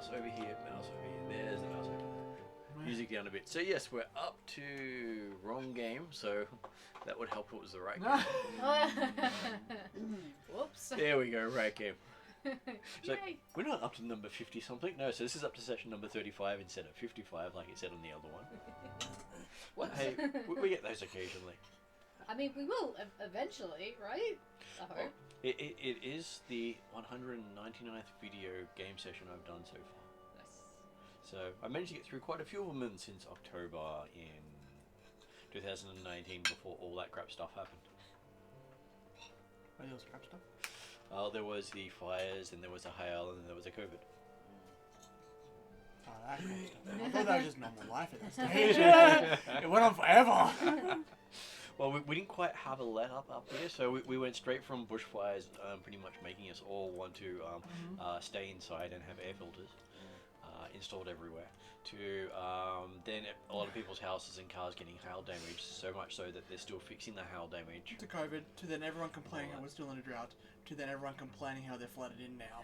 mouse over here, mouse over here. There's the mouse over there. Music down a bit. So yes, we're up to wrong game, so that would help if it was the right game. Whoops. There we go, right game. So Yay. we're not up to number 50 something. No, so this is up to session number 35 instead of 55 like it said on the other one. Well, hey, we get those occasionally. I mean, we will eventually, right? I hope. Well, it is the 199th video game session I've done so far. Nice. So I managed to get through quite a few of them since October in 2019 before all that crap stuff happened. What else crap stuff? There was the fires, and there was a hail, and then there was a COVID. Oh, that kind of stuff. I thought that was just normal life at that stage. It went on forever. Well, we didn't quite have a let up here, so we went straight from bushfires, pretty much making us all want to stay inside and have air filters installed everywhere, to then a lot of people's houses and cars getting hail damage, so much so that they're still fixing the hail damage. To COVID, to then everyone complaining how we're still in a drought, to then everyone complaining how they're flooded in now.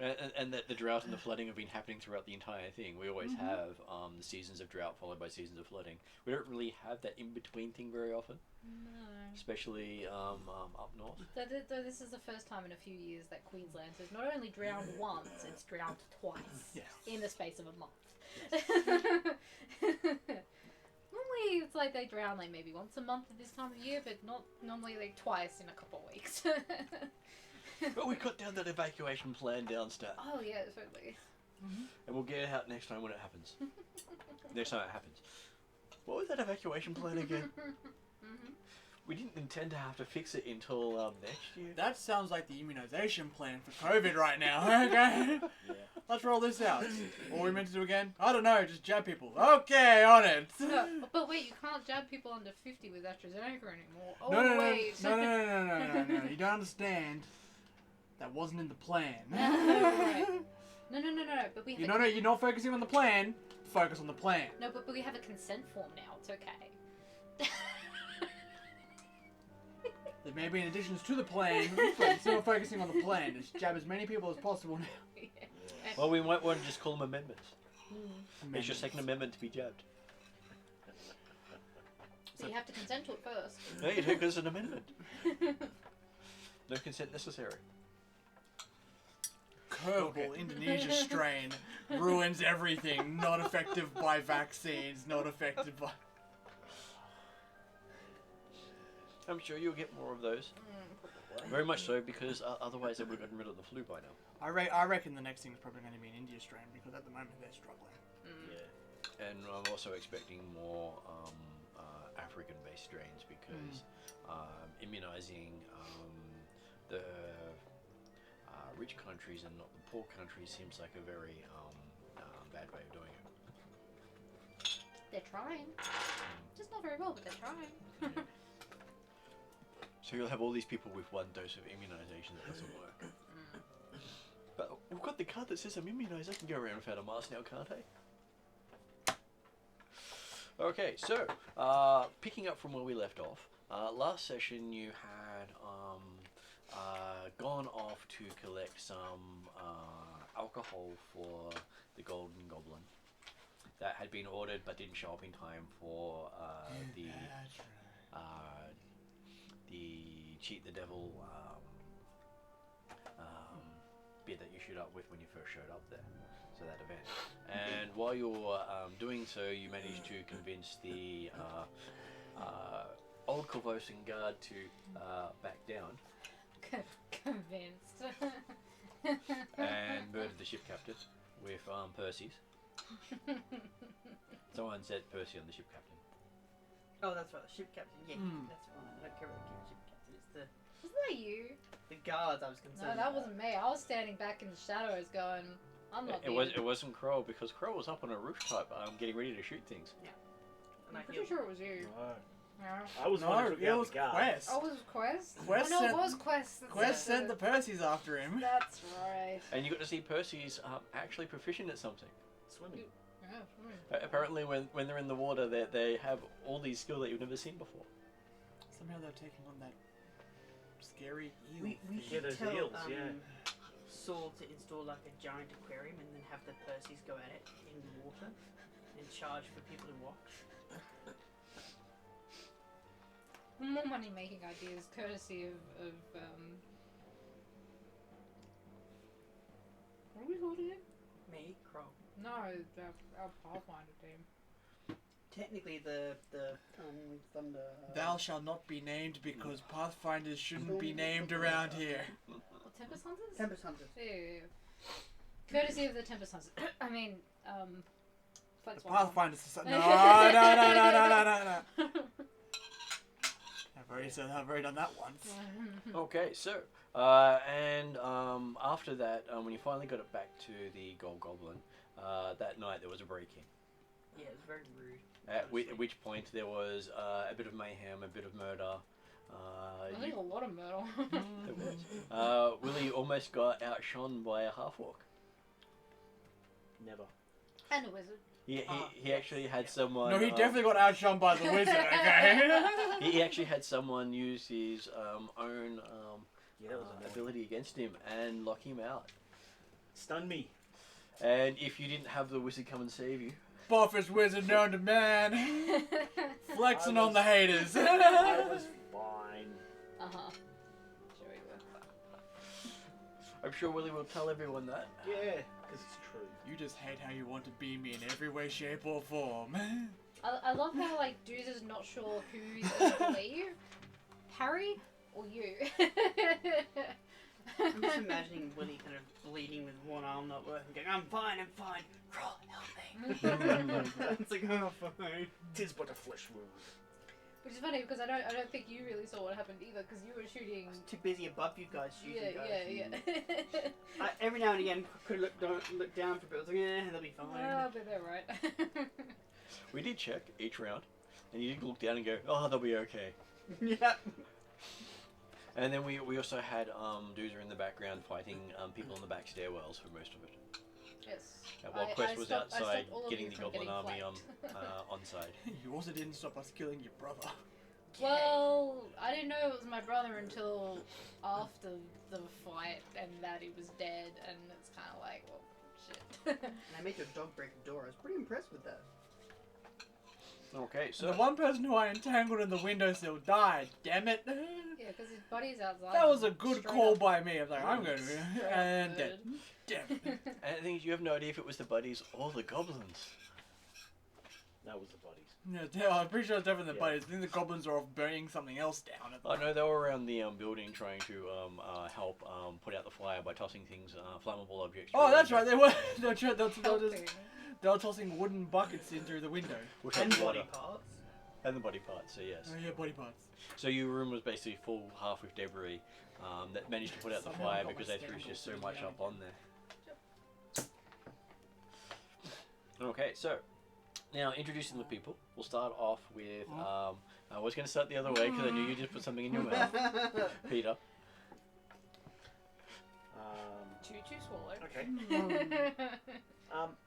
And that the drought and the flooding have been happening throughout the entire thing. We always have the seasons of drought followed by seasons of flooding. We don't really have that in-between thing very often. No. Especially up north. So this is the first time in a few years that Queensland has not only drowned once, it's drowned twice in the space of a month. Normally it's like they drown like maybe once a month at this time of year, but not normally like twice in a couple of weeks. But we got down that evacuation plan downstairs. Oh yeah, totally. And we'll get it out next time when it happens. Next time it happens. What was that evacuation plan again? We didn't intend to have to fix it until next year. that sounds like the immunization plan for COVID right now. Okay? Yeah. Let's roll this out. What are we meant to do again? I don't know, just jab people. Okay, on it. No, but wait, you can't jab people under 50 with AstraZeneca anymore. Oh No. wait. No. You don't understand. That wasn't in the plan. Right. No. But we. You're not focusing on the plan. Focus on the plan. No, but we have a consent form now. It's okay. There may be additions to the plan, but still focusing on the plan. Just jab as many people as possible now. Well, we might want to just call them amendments. It's your second amendment to be jabbed. So you have to consent to it first. No, you do, because it's an amendment. No consent necessary. Curveball Indonesia strain ruins everything. Not effective by vaccines. Not effective by. I'm sure you'll get more of those. Very much so, because otherwise they would have gotten rid of the flu by now. I reckon the next thing is probably going to be an India strain because at the moment they're struggling. Yeah. And I'm also expecting more African-based strains because immunizing the rich countries and not the poor countries seems like a very bad way of doing it. They're trying. Just not very well, but they're trying. So you'll have all these people with one dose of immunization that doesn't work. But we've got the card that says I'm immunized. I can go around without a mask now, can't I? Okay, so picking up from where we left off, last session you had gone off to collect some alcohol for the Golden Goblin that had been ordered but didn't show up in time for the Cheat the Devil bit that you showed up with when you first showed up there. So that event. And while you're doing so, you managed to convince the old Corvosan guard to back down. Convinced. And murdered the ship captain with Percy's. Someone said Percy on the ship captain. Oh, that's right, the ship captain. Yeah, that's right. I don't care about the ship captain. It's Wasn't that you? the guards I was concerned No, that about. wasn't me. I was standing back in the shadows going, I'm not It wasn't Crow, because Crow was up on a rooftop getting ready to shoot things. And I'm I pretty healed. sure it was you. No. Yeah. I was No, one who took it out was the guard. Quest. Oh, it was Quest? Quest oh, no, sent- it was Quest. that Quest said sent the it. Percys after him. That's right. And you got to see Percy's actually proficient at something. Swimming. Yeah, Apparently when they're in the water, they have all these skills that you've never seen before. Somehow they're taking on that scary eel. We Yeah, should those tell eels, yeah. Saul to install like a giant aquarium and then have the Perseus go at it in the water and charge for people to watch. More money making ideas courtesy of what are we called again? Me, Croc. No, our Pathfinder team. Technically, the Thunder. Thou shalt not be named because Pathfinders shouldn't be named around here. What, Tempest Hunters? Tempest Hunters. Yeah. Courtesy of the Tempest Hunters. I mean, Flex The one. Pathfinder Society. No. I've already done that once. Okay, so after that, when you finally got it back to the Gold Goblin, that night there was a break-in. Yeah, it was very rude. At which point there was a bit of mayhem, a bit of murder. I think a lot of murder. There was. Willie almost got outshone by a half-orc. Never. And a wizard. He actually had someone. No, he definitely got outshone by the wizard, okay? He actually had someone use his own Yeah, that was annoying. ability against him and lock him out. Stun me. And if you didn't have the wizard come and save you, Buffest wizard known to man. Flexing on the haters. I was fine. Uh-huh. Sure we were. I'm sure Willie will tell everyone that. Yeah, because it's true. You just hate how you want to be me in every way, shape, or form. I love how, like, Dudes is not sure who's to believe. Harry or you? I'm just imagining Willie kind of bleeding with one arm not working, going, I'm fine. Crawl, help me. It's like, oh, fine. 'Tis but a flesh wound. Which is funny because I don't think you really saw what happened either because you were shooting. I was too busy above you guys shooting guys. Yeah. I, every now and again, could look down for a bit. I was like, they'll be fine. Oh, but they're right. We did check each round, and you did look down and go, oh, they'll be okay. Yeah. And then we also had Doozer in the background fighting people in the back stairwells for most of it. Yes. While Quest was I outside stopped all of getting you the from Goblin getting army flanked. on side. You also didn't stop us killing your brother. Well, I didn't know it was my brother until after the fight and that he was dead, and it's kind of like, well, shit. And I made your dog break the door. I was pretty impressed with that. Okay, So so the one person who I entangled in the windowsill died. Damn it! Yeah, because his buddy's outside. That was a good straight call up. by me. I was like, I'm going to be and dead. Good. Damn it! and the thing is, you have no idea if it was the buddies or the goblins. That was the buddies. Yeah, I'm pretty sure it's definitely the Yeah. buddies. I think the goblins are off burning something else down. At the Oh no, they were around the building trying to help put out the fire by tossing things, flammable objects. Oh, through that's the right. window. They were. Helping. They were tossing wooden buckets in through the window. Which And had body water. parts. And the body parts, so yes. Oh yeah, body parts. So your room was basically full half with debris that managed to put out the Somehow fire got because my they threw scandal just so through much the up on there. Okay, so now introducing the people. We'll start off with. I was going to start the other way because I knew you just put something in your mouth, Peter. Choo-choo swallow. Okay.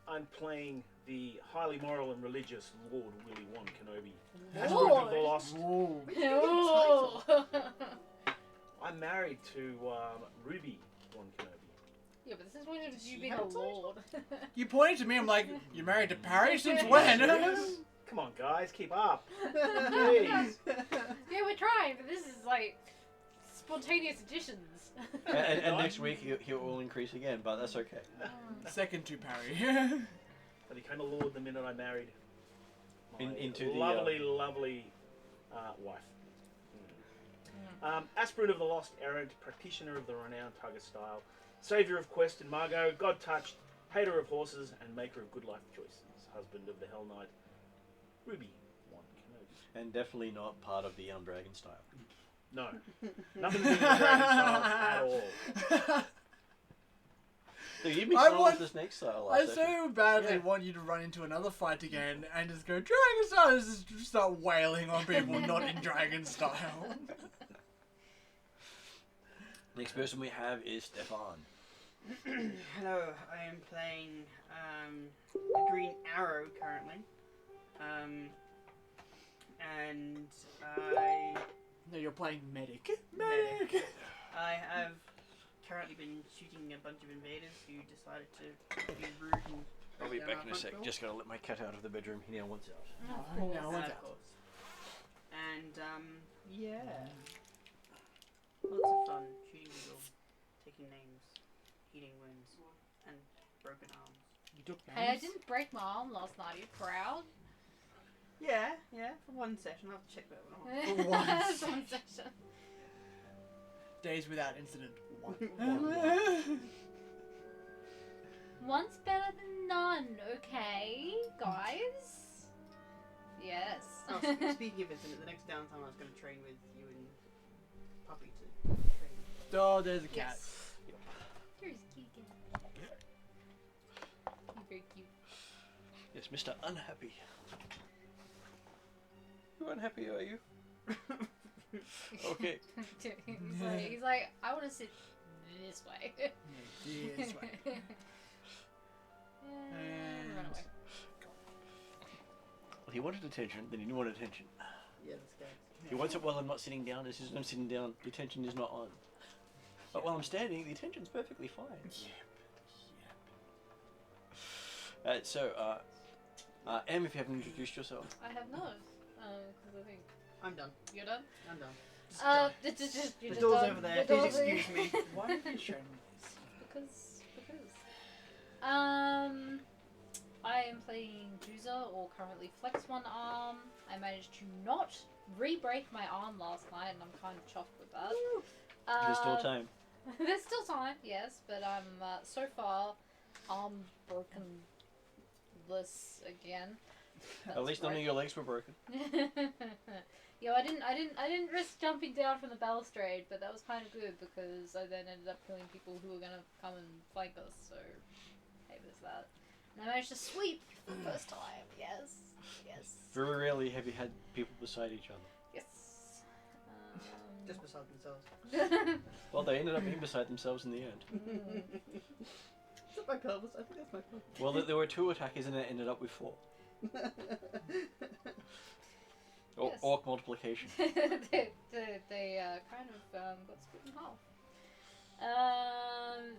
I'm playing the highly moral and religious Lord Willie One Kenobi. Aspirant of the Lost. Whoa. Oh. I'm married to Ruby One Kenobi. Yeah, but this is when Does you she being have a a title? lord. You pointed to me. I'm like, you married to Parry since when? Come on, guys, keep up. Please. Yeah, we're trying, but this is like spontaneous additions. And next week he will increase again, but that's okay. Second to Parry. I became a lord the minute I married my Into the, lovely wife. Aspirant of the Lost Errant, practitioner of the renowned Tugger style, saviour of Quest and Margot, God-touched, hater of horses, and maker of good life choices, husband of the Hell Knight, Ruby One Kenobi. And definitely not part of the dragon style. No, nothing to do with the dragon style at all. So you mixed I on want- with the snake style I last session. so badly Yeah. want you to run into another fight again and just go Dragon Style and just start wailing on people not in Dragon Style. Next person we have is Stefan. Hello, I am playing the Green Arrow currently. And I No, you're playing Medic. Medic. I have currently been shooting a bunch of invaders who decided to be rude and I'll be break down back in our a sec. front door. Just gotta let my cat out of the bedroom. He now wants out. Of Oh, course. no. One's Of out. course. And yeah, lots of fun shooting people, taking names, healing wounds, and broken arms. You took Hey, I names? didn't break my arm last night. Are you proud? Yeah, for one session. I'll have to check that one off. For once. That's one session. Days without incident. One. One's better than none, okay, guys? Yes. Oh, speaking of incident, the next downtime I was going to train with you and Puppy to train. Oh, there's a cat. Yes. Here's Keegan. You're very cute. Yes, Mr. Unhappy. How unhappy are you? Okay. he's like, I want to sit this way. This way. And run away. Well, he wanted attention, then he didn't want attention. Yeah, this guy. He wants it while I'm not sitting down. As soon as I'm sitting down, the attention is not on. But while I'm standing, the attention's perfectly fine. Em, if you haven't introduced yourself. I have not. Because I think I'm done. you're done. I'm done. It's just you're The just door's done. over there. The door's Please excuse me. Why have you shown me this? Because. I am playing Juza, or currently Flex One Arm. I managed to not re-break my arm last night, and I'm kind of chuffed with that. There's still time. There's still time, yes, but I'm so far arm brokenless again. At least none of your legs were broken. Yeah, I didn't risk jumping down from the balustrade, but that was kind of good because I then ended up killing people who were gonna come and flank us. So, hey, there's that. And I managed to sweep for the first time. Yes. Very rarely have you had people beside each other. Yes. Just beside themselves. Well, they ended up being beside themselves in the end. Is that my pelvis? I think that's my pelvis. Well, there were 2 attackers and it ended up with 4. Yes. Orc multiplication. they kind of got split in half.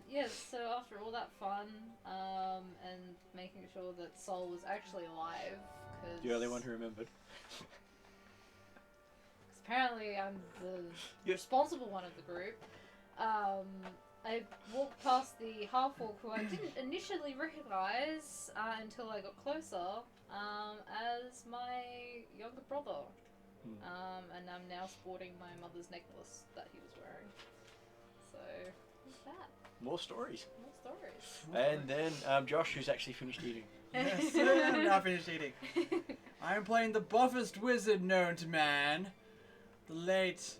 Yes, so after all that fun, and making sure that Sol was actually alive, because The only one who remembered. apparently I'm the responsible one of the group, I walked past the half-orc who I didn't initially recognise until I got closer, as my younger brother. And I'm now sporting my mother's necklace that he was wearing. So, what's that? More stories. More stories. And then Josh, who's actually finished eating. Yes, I'm not finished eating. I am playing the buffest wizard known to man, the late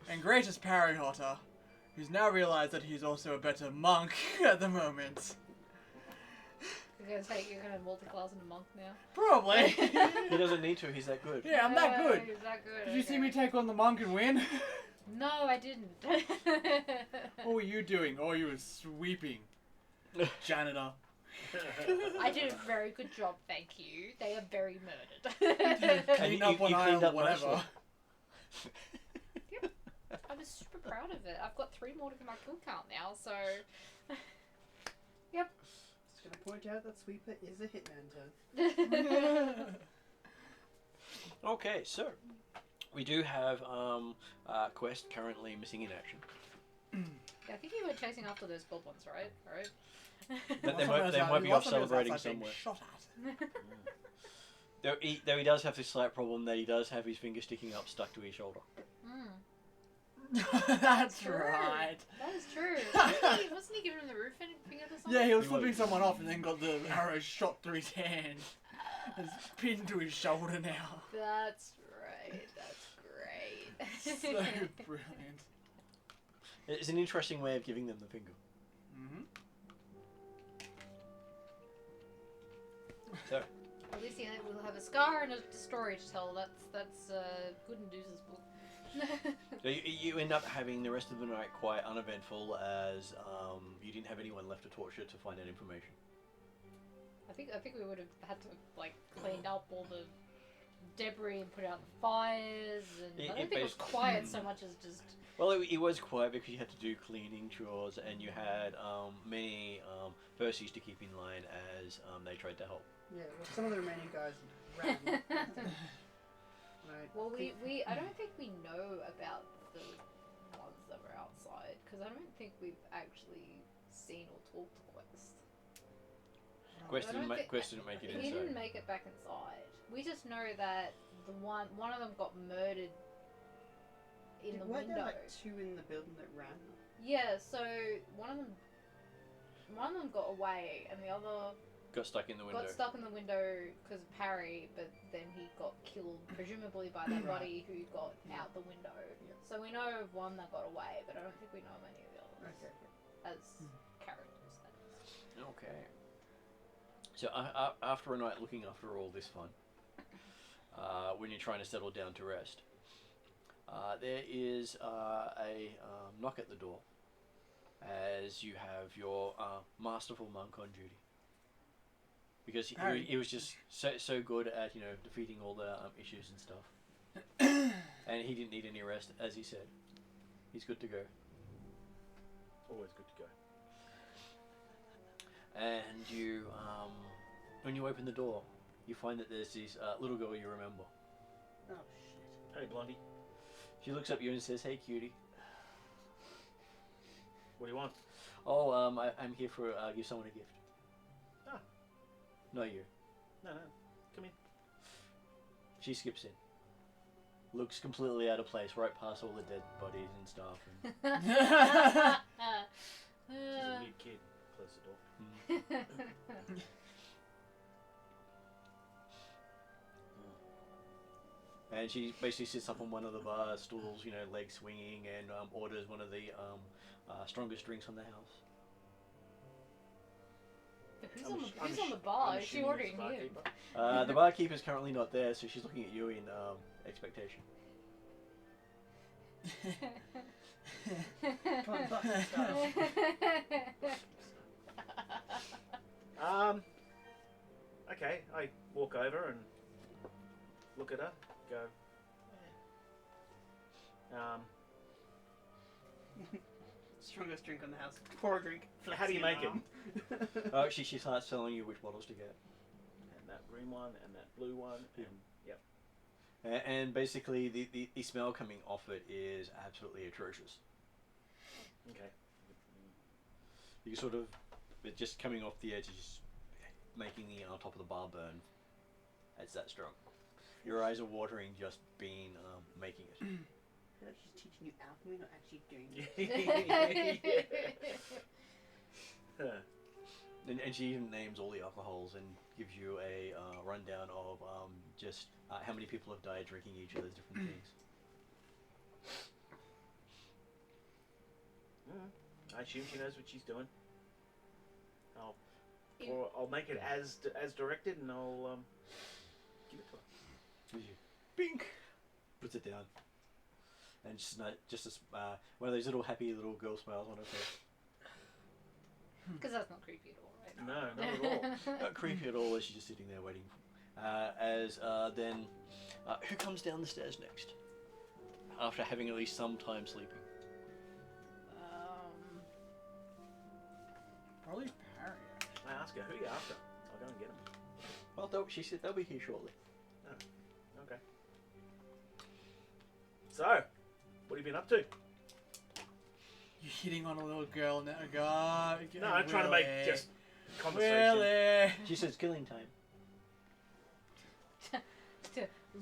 and greatest Parry Hotter, who's now realized that he's also a better monk at the moment. You're gonna multi-class into monk now? Probably. He doesn't need to, he's that good. Yeah, I'm that good. He's that good. Did you see okay. me take on the monk and win? No, I didn't. What were you doing? Oh, you were sweeping. Janitor. I did a very good job, thank you. They are very murdered. Clean up on you aisle, cleaned up whatever. nicely. Yep. I was super proud of it. I've got 3 more to my kill count now, so... Yep. Just gonna point out that Sweeper is a hitman turn. Okay, so we do have Quest currently missing in action. Yeah, I think you were chasing after those goblins, right? Right? But they might be off celebrating somewhere. Shot at. Though he does have this slight problem that he does have his finger sticking up, stuck to his shoulder. That's True. right. That is true. Wasn't he giving him the roof finger or something? Yeah, he was He flipping was. someone off and then got the arrow shot through his hand. It's pinned to his shoulder now. That's right. That's great. So brilliant. It's an interesting way of giving them the finger. Mm-hmm. So, At least we'll have a scar and a story to tell. That's good in Deuce's book. so you end up having the rest of the night quite uneventful, as you didn't have anyone left to torture to find out information. I think we would have had to like clean up all the debris and put out the fires, and It- I don't it think it was basi- quiet so much as just. Well, it was quiet because you had to do cleaning chores, and you had many Percies to keep in line as they tried to help. Yeah, well, some of the remaining guys ran. Right. Well, I don't think we know about the ones that were outside, because I don't think we've actually seen or talked to Quest. Quest I don't didn't, think- Quest didn't make it He inside. didn't make it back inside. We just know that the one of them got murdered in the Weren't window. there like two in the building that ran? Yeah, so one of them got away, and the other Got stuck in the window. got stuck in the window because of Parry, but then he got killed, presumably by that Right. body who got out the window. Yeah. So we know of one that got away, but I don't think we know of any of the others Okay. as characters. That is. Okay. So after a night looking after all this fun, when you're trying to settle down to rest, there is a knock at the door as you have your masterful monk on duty. Because he was just so good at defeating all the issues and stuff, and he didn't need any rest, as he said. He's good to go. Always good to go. And you, when you open the door, you find that there's this little girl you remember. Oh shit. Hey, Blondie. She looks up at you and says, "Hey, cutie." What do you want? Oh, I'm here for give someone a gift. Ah. No, you. No, come in. She skips in. Looks completely out of place, right past all the dead bodies and stuff. And She's a weird kid. Close the door. And she basically sits up on one of the bar stools, legs swinging, and orders one of the strongest drinks on the house. Who's on the bar? I'm Is she assuming ordering it's the you? barkeeper. The barkeeper's currently not there, so she's looking at you in expectation. Okay, I walk over and look at her, go, Strongest drink on the house. Pour a drink. How do you make it? Oh, she starts telling you which bottles to get. And that green one, and that blue one, and yep. And basically, the smell coming off it is absolutely atrocious. Okay. You sort of, it just coming off the edge is just making the top of the bar burn. It's that strong. Your eyes are watering just being making it. She's teaching you alchemy, not actually doing it. And she even names all the alcohols and gives you a rundown of just how many people have died drinking each of those different things. I assume she knows what she's doing. I'll make it as directed, and I'll give it to her. Bink! Puts it down. And just one of those little happy little girl smiles on her face. Because that's not creepy at all, right? No, not at all. Not creepy at all as she's just sitting there waiting. Then, who comes down the stairs next? After having at least some time sleeping. Probably Parry. I ask her, who are you after? I'll go and get him. Well, she said they'll be here shortly. Okay. So, what have you been up to? You're hitting on a little girl now, God. No, I'm trying to make just conversation. Really? She says killing time.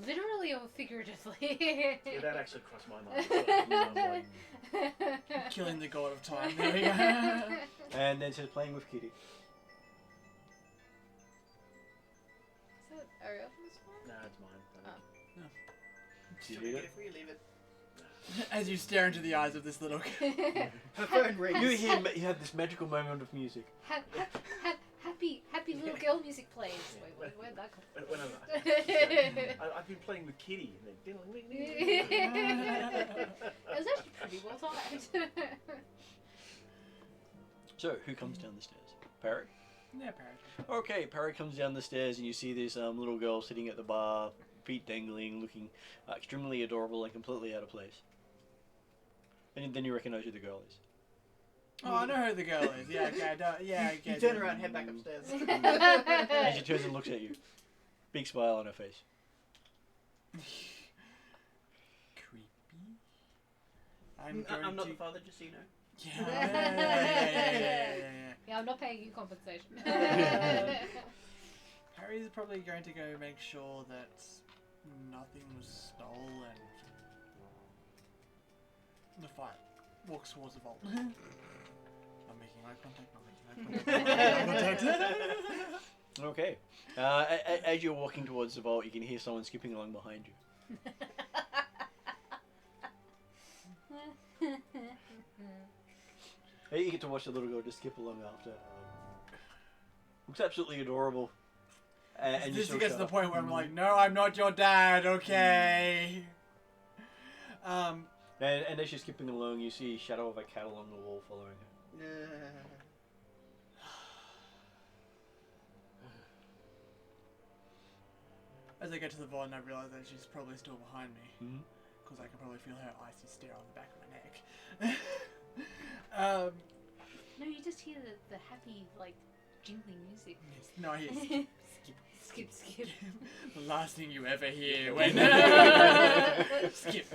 Literally or figuratively? Yeah, that actually crossed my mind. Killing the god of time. There we go. And then says playing with Kitty. Is that Ariel's one? No, it's mine. Do you read it? If we leave it. As you stare into the eyes of this little girl. Her phone rings. You have this magical moment of music. Happy little girl music plays. Wait, where'd that come When from? I've been playing with Kitty. And then It was actually pretty well timed. So, who comes down the stairs? Parry? Yeah, Parry. Okay, Parry comes down the stairs and you see this little girl sitting at the bar, feet dangling, looking extremely adorable and completely out of place. And then you recognise who the girl is. Oh, I know who the girl is. Yeah, okay, I You get turn it. around, head back upstairs. And she turns and looks at you. Big smile on her face. Creepy. I'm not the father, just so you know. Yeah. Yeah, I'm not paying you compensation. Harry's probably going to go make sure that nothing was stolen. The fight walks towards the vault. Not making eye contact. Okay. As you're walking towards the vault, you can hear someone skipping along behind you. You get to watch the little girl just skip along after. Looks absolutely adorable. And This you gets to the point where I'm like, no, I'm not your dad, okay? And as she's skipping along, you see a shadow of a cat along the wall following her. As I get to the vault and I realise that she's probably still behind me. Mm-hmm. Because I can probably feel her icy stare on the back of my neck. No, you just hear the happy, like, jingling music. Yes, no, I hear Skip, skip. the last thing you ever hear when skip,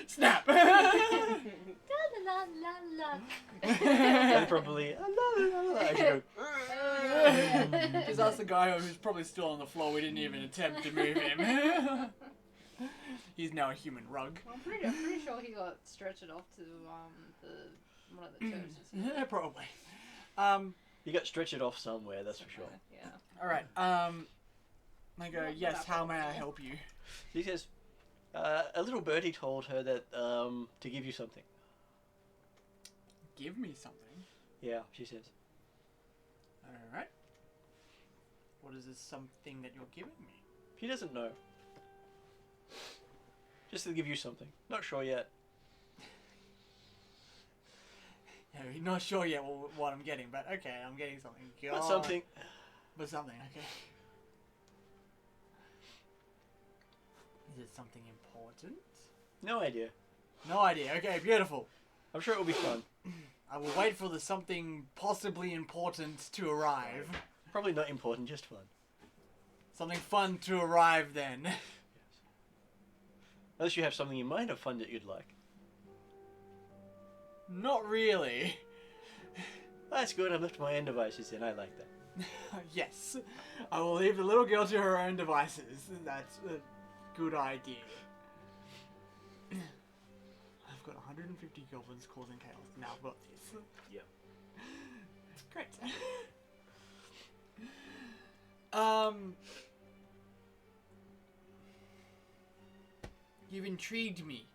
snap. La la la la. And probably as you go, Because that's the guy who's probably still on the floor. We didn't even attempt to move him. He's now a human rug. Well, I'm pretty sure he got stretched off to one of the churches. Yeah, probably. you got stretched off somewhere, that's for sure. Yeah. All right. I go. Yes. How may I help you? She says, a little birdie told her that to give you something. Give me something. Yeah, she says. All right. What is this something that you're giving me? She doesn't know. Just to give you something. Not sure yet. Yeah, not sure yet what I'm getting, but okay, I'm getting something. Not something. But something, okay. Is it something important? No idea. No idea. Okay, beautiful. I'm sure it will be fun. I will wait for the something possibly important to arrive. Probably not important, just fun. Something fun to arrive then. Yes. Unless you have something in mind of fun that you'd like. Not really. That's good, I've left my own devices in, I like that. Yes. I will leave the little girl to her own devices. That's a good idea. I've got 150 goblins causing chaos. Now I've got this. Yep. Great. You've intrigued me.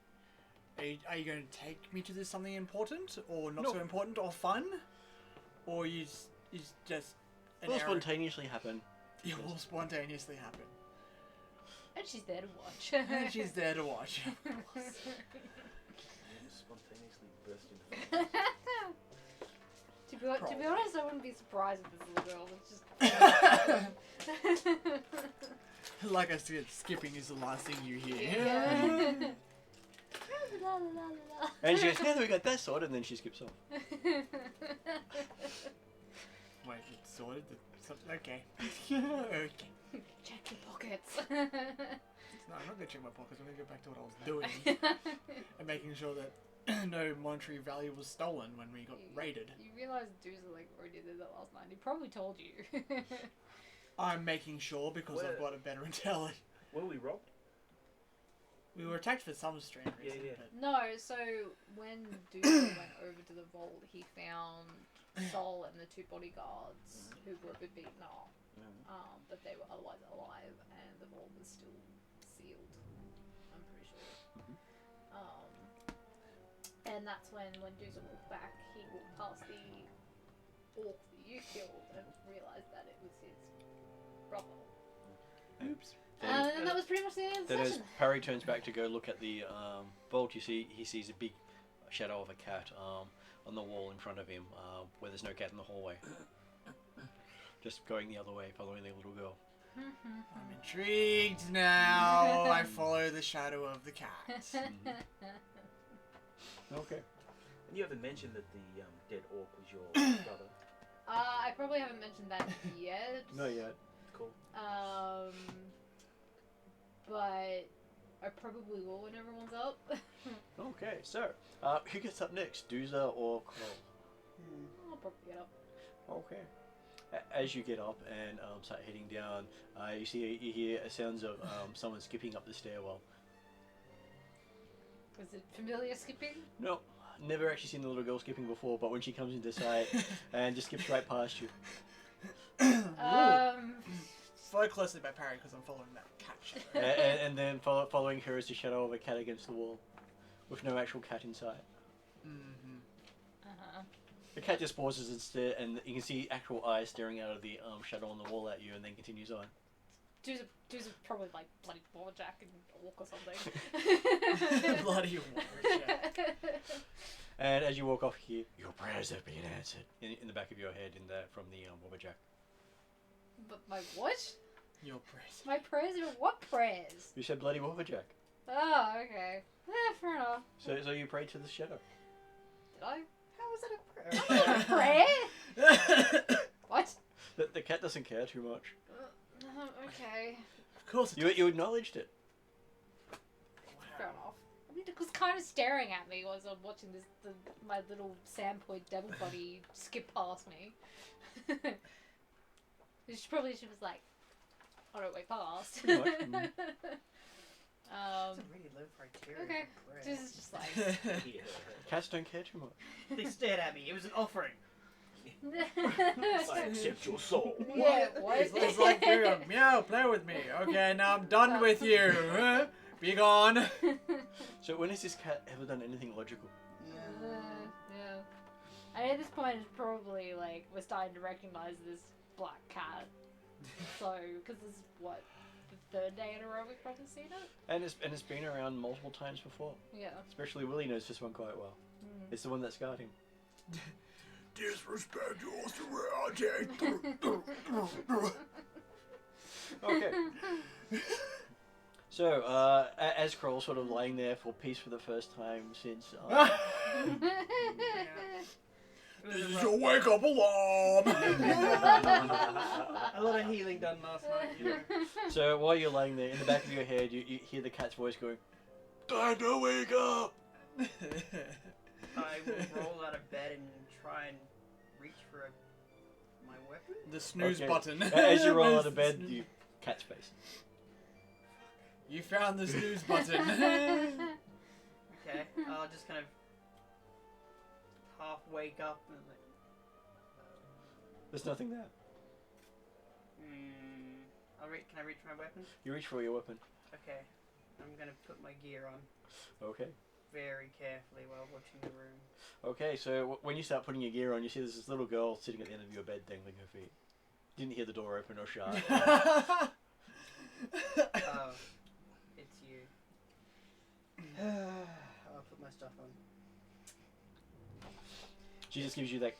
Are you going to take me to this something important, or not No. so important, or fun? Or you just... It will spontaneously happen. It will spontaneously happen. And she's there to watch. And she's there to watch. Spontaneously burst into To be honest, I wouldn't be surprised if this little girl was just... Like I said, skipping is the last thing you hear. Yeah. La, la, la, la, la. And she goes, now that we got that sorted, and then she skips off. Wait, it's sorted? Okay. Okay. Check your pockets. No, I'm not going to check my pockets. I'm going to go back to what I was doing. And making sure that no monetary value was stolen when we got raided. You realise Doomsday like already did that last night. He probably told you. I'm making sure because I've got a better intelligence. Were we robbed? We were attacked for some strange reason. Yeah. But No, so when Doomsday went over to the vault, he found Sol and the two bodyguards who were a bit beaten up. But they were otherwise alive, and the vault was still sealed. I'm pretty sure. And that's when Doomsday walked back, he walked past the orc that you killed and realised that it was his brother. oops. And that was pretty much the end of the Then as session. Parry turns back to go look at the vault, he sees a big shadow of a cat on the wall in front of him, where there's no cat in the hallway. Just going the other way, following the little girl. I'm intrigued now. I follow the shadow of the cat. Okay. And you haven't mentioned that the dead orc was your brother. I probably haven't mentioned that yet. Not yet. Cool. But I probably will when everyone's up. Okay, so who gets up next, Dooza or Kroll? I'll probably get up. Okay. As you get up and start heading down, you hear sounds of someone skipping up the stairwell. Was it familiar skipping? No, never actually seen the little girl skipping before, but when she comes into sight and just skips right past you. Followed closely by Parry because I'm following that cat shadow. And then following her is the shadow of a cat against the wall, with no actual cat inside. The cat just pauses instead, and you can see actual eyes staring out of the shadow on the wall at you, and then continues on. Dooza probably like bloody Warjack and Orc or something. Bloody Warjack. And as you walk off here, your prayers have been answered in the back of your head, from the Warjack. But my what? Your praise. My prayers are what prayers? You said bloody Warjack. Oh, okay. Fair enough. So you prayed to the shadow. Did I? How was that a Prayer? What? The cat doesn't care too much. Okay. Of course. You acknowledged it. Fair enough. I mean, it was kind of staring at me as I'm watching my little Sandpoint devil buddy skip past me. She was like, on her way past. Pretty much. Mm. That's a really low criteria. Okay. for prayer. This is just like... Yeah. Cats don't care too much. They stared at me. It was an offering. I accept your soul. Yeah, what? It's like, meow, play with me. Okay, now I'm done with you. Be gone. So when has this cat ever done anything logical? Yeah. I mean, at this point, it's probably like we're starting to recognize this black cat. So, because this is what, the third day in a row we've probably seen it. And it's been around multiple times before. Yeah. Especially Willie knows this one quite well. It's the one that scarred him. Disrespect your surroundings. Okay. So, as Kroll's sort of lying there for peace for the first time since... This is your wake-up alarm! A lot of healing done last night, you know. So, while you're lying there, in the back of your head, you hear the cat's voice going, "Time to wake up!" I will roll out of bed and try and reach for my weapon. The snooze Okay. button. As you roll out of bed, you cat's face. You found the snooze button. Okay, I'll just kind of half wake up and like, There's nothing there. can I reach my weapon? You reach for your weapon. Okay, I'm gonna put my gear on Okay. very carefully while watching the room. Okay, so when you start putting your gear on, you see there's this little girl sitting at the end of your bed dangling her feet. Didn't hear the door open or shut. Oh, it's you. I'll put my stuff on. She just gives you that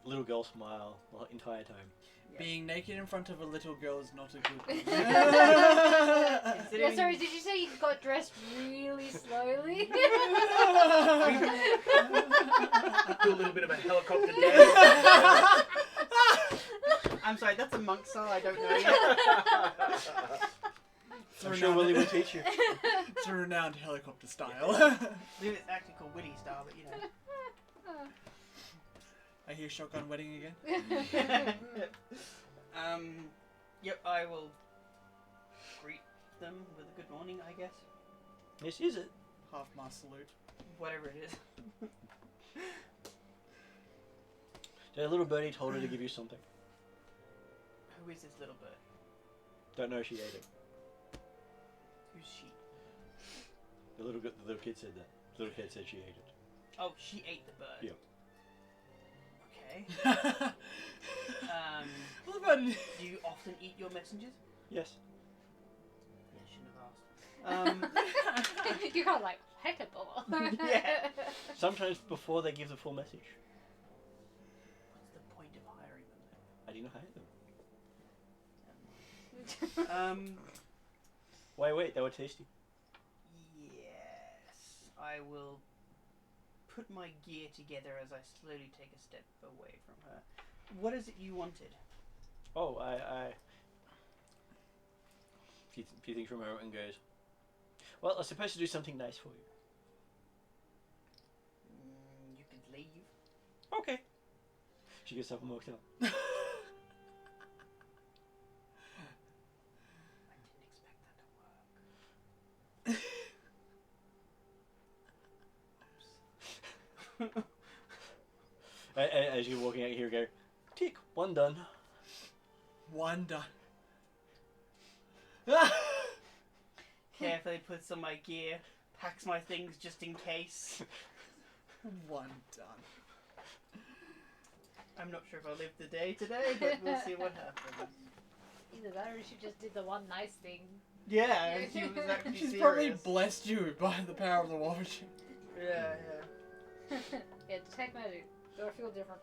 little girl smile the entire time. Yeah. Being naked in front of a little girl is not a good thing. Yeah, sorry, did you say you got dressed really slowly? Do a little bit of a helicopter dance. I'm sorry, that's a monk style, I don't know yet. I'm sure Willie will teach you. It's a renowned helicopter style. It's actually called Witty style, but you know. I hear shotgun wedding again. Yep, I will greet them with a good morning, I guess. This is it. Half-mast salute. Whatever it is. The little birdie told her to give you something. Who is this little bird? Don't know if she ate it. Who's she? The little kid said that. The little kid said she ate it. Oh, she ate the bird. Yeah. Okay. What about Do you often eat your messengers? Yes. I shouldn't have asked. You're kind of like, heck it, Bubba. Yeah. Sometimes before they give the full message. What's the point of hiring them then? I didn't hire them. Wait, they were tasty. Yes, I will put my gear together as I slowly take a step away from her. What is it you wanted? Oh, I few things from her and goes, well, I was supposed to do something nice for you. You could leave. Okay. She gets up and walks out. I didn't expect that to work. As you're walking out here, you go, tick, one done. One done. Carefully puts on my gear, packs my things just in case. One done. I'm not sure if I'll live the day today, but we'll see what happens. Either that or she just did the one nice thing. Yeah, and she was actually She's serious. probably blessed you by the power of the war machine. Yeah. Yeah, detect magic. Do I feel different?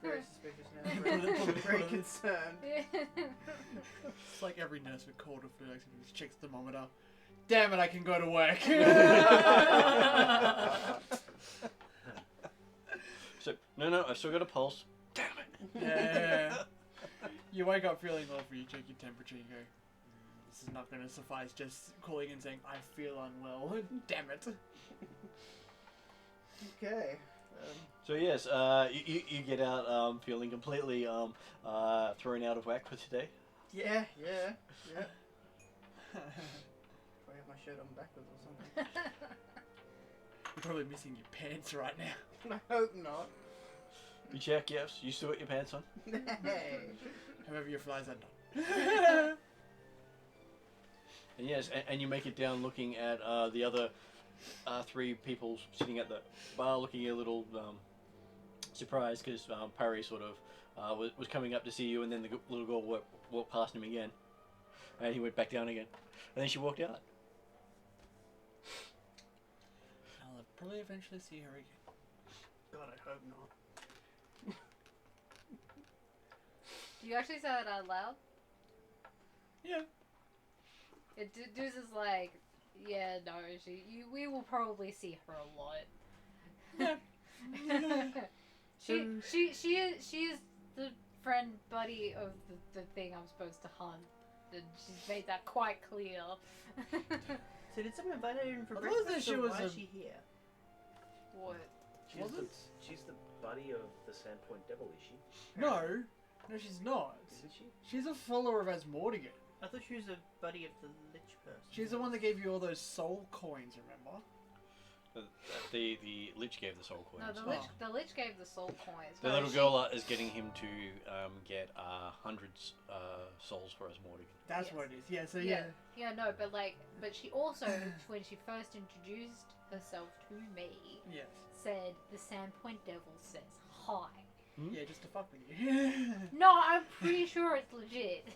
Very suspicious now. Very- Very concerned. It's like every nurse with cold or flu accident just checks the thermometer. Damn it, I can go to work. So, no, I've still got a pulse. Damn it. Yeah. You wake up feeling awful, you check your temperature and go, this is not going to suffice just calling and saying, I feel unwell. Damn it. Okay. So yes, you get out feeling completely thrown out of whack for today. Yeah. Probably have my shirt on backwards or something. You're probably missing your pants right now. I hope not. You check, yes, you still got your pants on. Hey. However your flies are done. And yes, and you make it down looking at the other three people sitting at the bar looking a little surprised because Parry sort of was coming up to see you, and then the little girl walked past him again. And he went back down again. And then she walked out. I'll probably eventually see her again. God, I hope not. Do you actually say that out loud? Yeah. Deuce is like, yeah, no, we will probably see her a lot. Yeah. she is the friend buddy of the thing I'm supposed to hunt. And she's made that quite clear. So did someone invite her in for I thought that breakfast, she or was why a- is she here? What? She's the buddy of the Sandpoint Devil, is she? No, she's not. Isn't she? She's a follower of Asmordigan. I thought she was a buddy of the Lich person. She's the one that gave you all those soul coins, remember? The Lich gave the soul coins. No, the Lich gave the soul coins. The No, little she- girl is getting him to get 100 souls for Asmordigan. That's Yes. what it is. Yeah, so Yeah, no, but she also, when she first introduced herself to me, Yes. said the Sandpoint Devil says hi. Yeah, just to fuck with you. No, I'm pretty sure it's legit.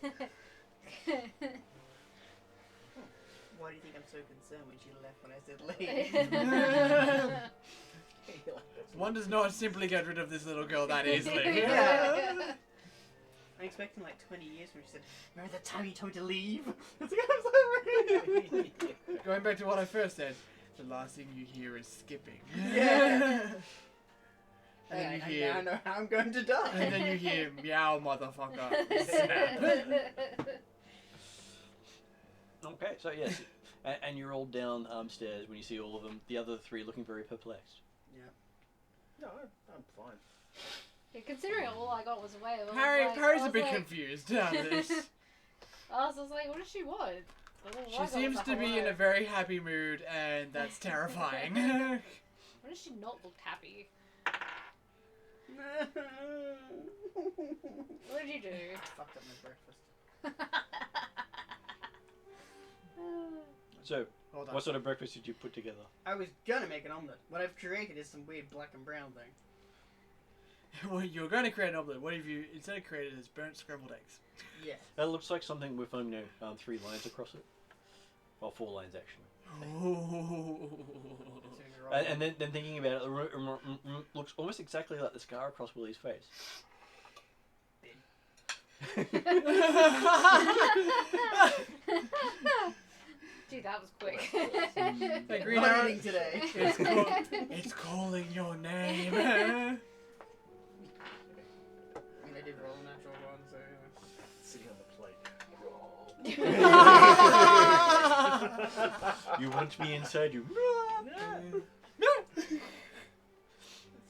Why do you think I'm so concerned when she left when I said leave? One does not simply get rid of this little girl that easily. Yeah. I'm expecting like 20 years when she said, remember the time you told me to leave? It's like, I'm sorry. Going back to what I first said, the last thing you hear is skipping. Yeah. And then you I hear, now know how I'm going to die. and then you hear, meow, motherfucker. Snap. Okay, so yes, and you're all downstairs when you see all of them. The other three looking very perplexed. No, I'm fine. Yeah, considering all I got was a wave. Harry's a bit confused on this. I was like, what does she want? She seems to be in a very happy mood, and that's terrifying. When does she not look happy? What did you do? Fucked up my breakfast. So, Hold on. what sort of breakfast did you put together? I was gonna make an omelette. What I've created is some weird black and brown thing. Well, you were going to create an omelette. What if you instead created it as burnt scrambled eggs? Yeah. That looks like something with 3 lines across it. Well, 4 lines actually. Oh. And then thinking about it, looks almost exactly like the scar across Willie's face. Gee, that was quick. Hey, Green Not Arrow. eating today. It's calling your name. I mean, I did roll a natural one, so Sitting on the plate. You want me inside you? It's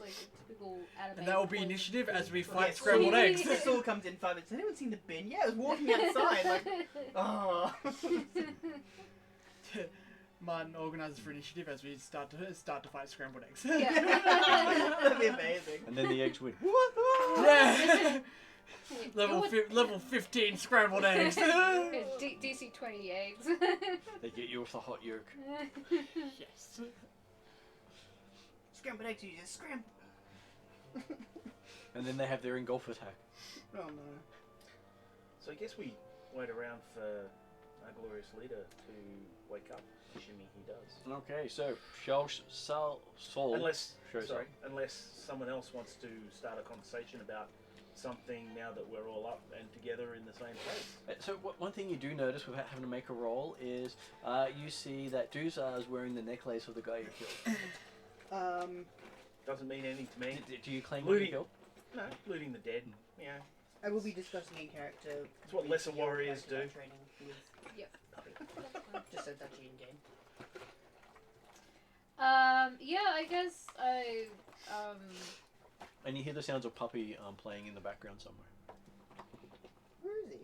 like a typical anime. And that will be point. initiative as we Yeah, fight scrambled sweet. eggs. This all comes in 5 minutes. Has anyone seen the bin? Yeah, I was walking outside. Like, oh. Martin organizes for initiative as we start to fight scrambled eggs. That'd be amazing. And then the eggs win. Yeah. You're level 15 scrambled eggs. DC 20 eggs. They get you with the hot yolk. Yes. Scrambled eggs, you just scramble. And then they have their engulf attack. Oh no. So I guess we wait around for our glorious leader to wake up, assuming he does. Okay, so shall Saul Unless, shows sorry, up. unless someone else wants to start a conversation about something now that we're all up and together in the same place. So one thing you do notice without having to make a roll is you see that Duzar is wearing the necklace of the guy you killed. Doesn't mean anything to me. Do you claim what you Looting. killed? No, looting the dead. Yeah. I will be discussing in character. It's what with lesser your warriors character do. Training with Yep. Just so that's in game. Yeah, I guess And you hear the sounds of Puppy playing in the background somewhere. Where is he?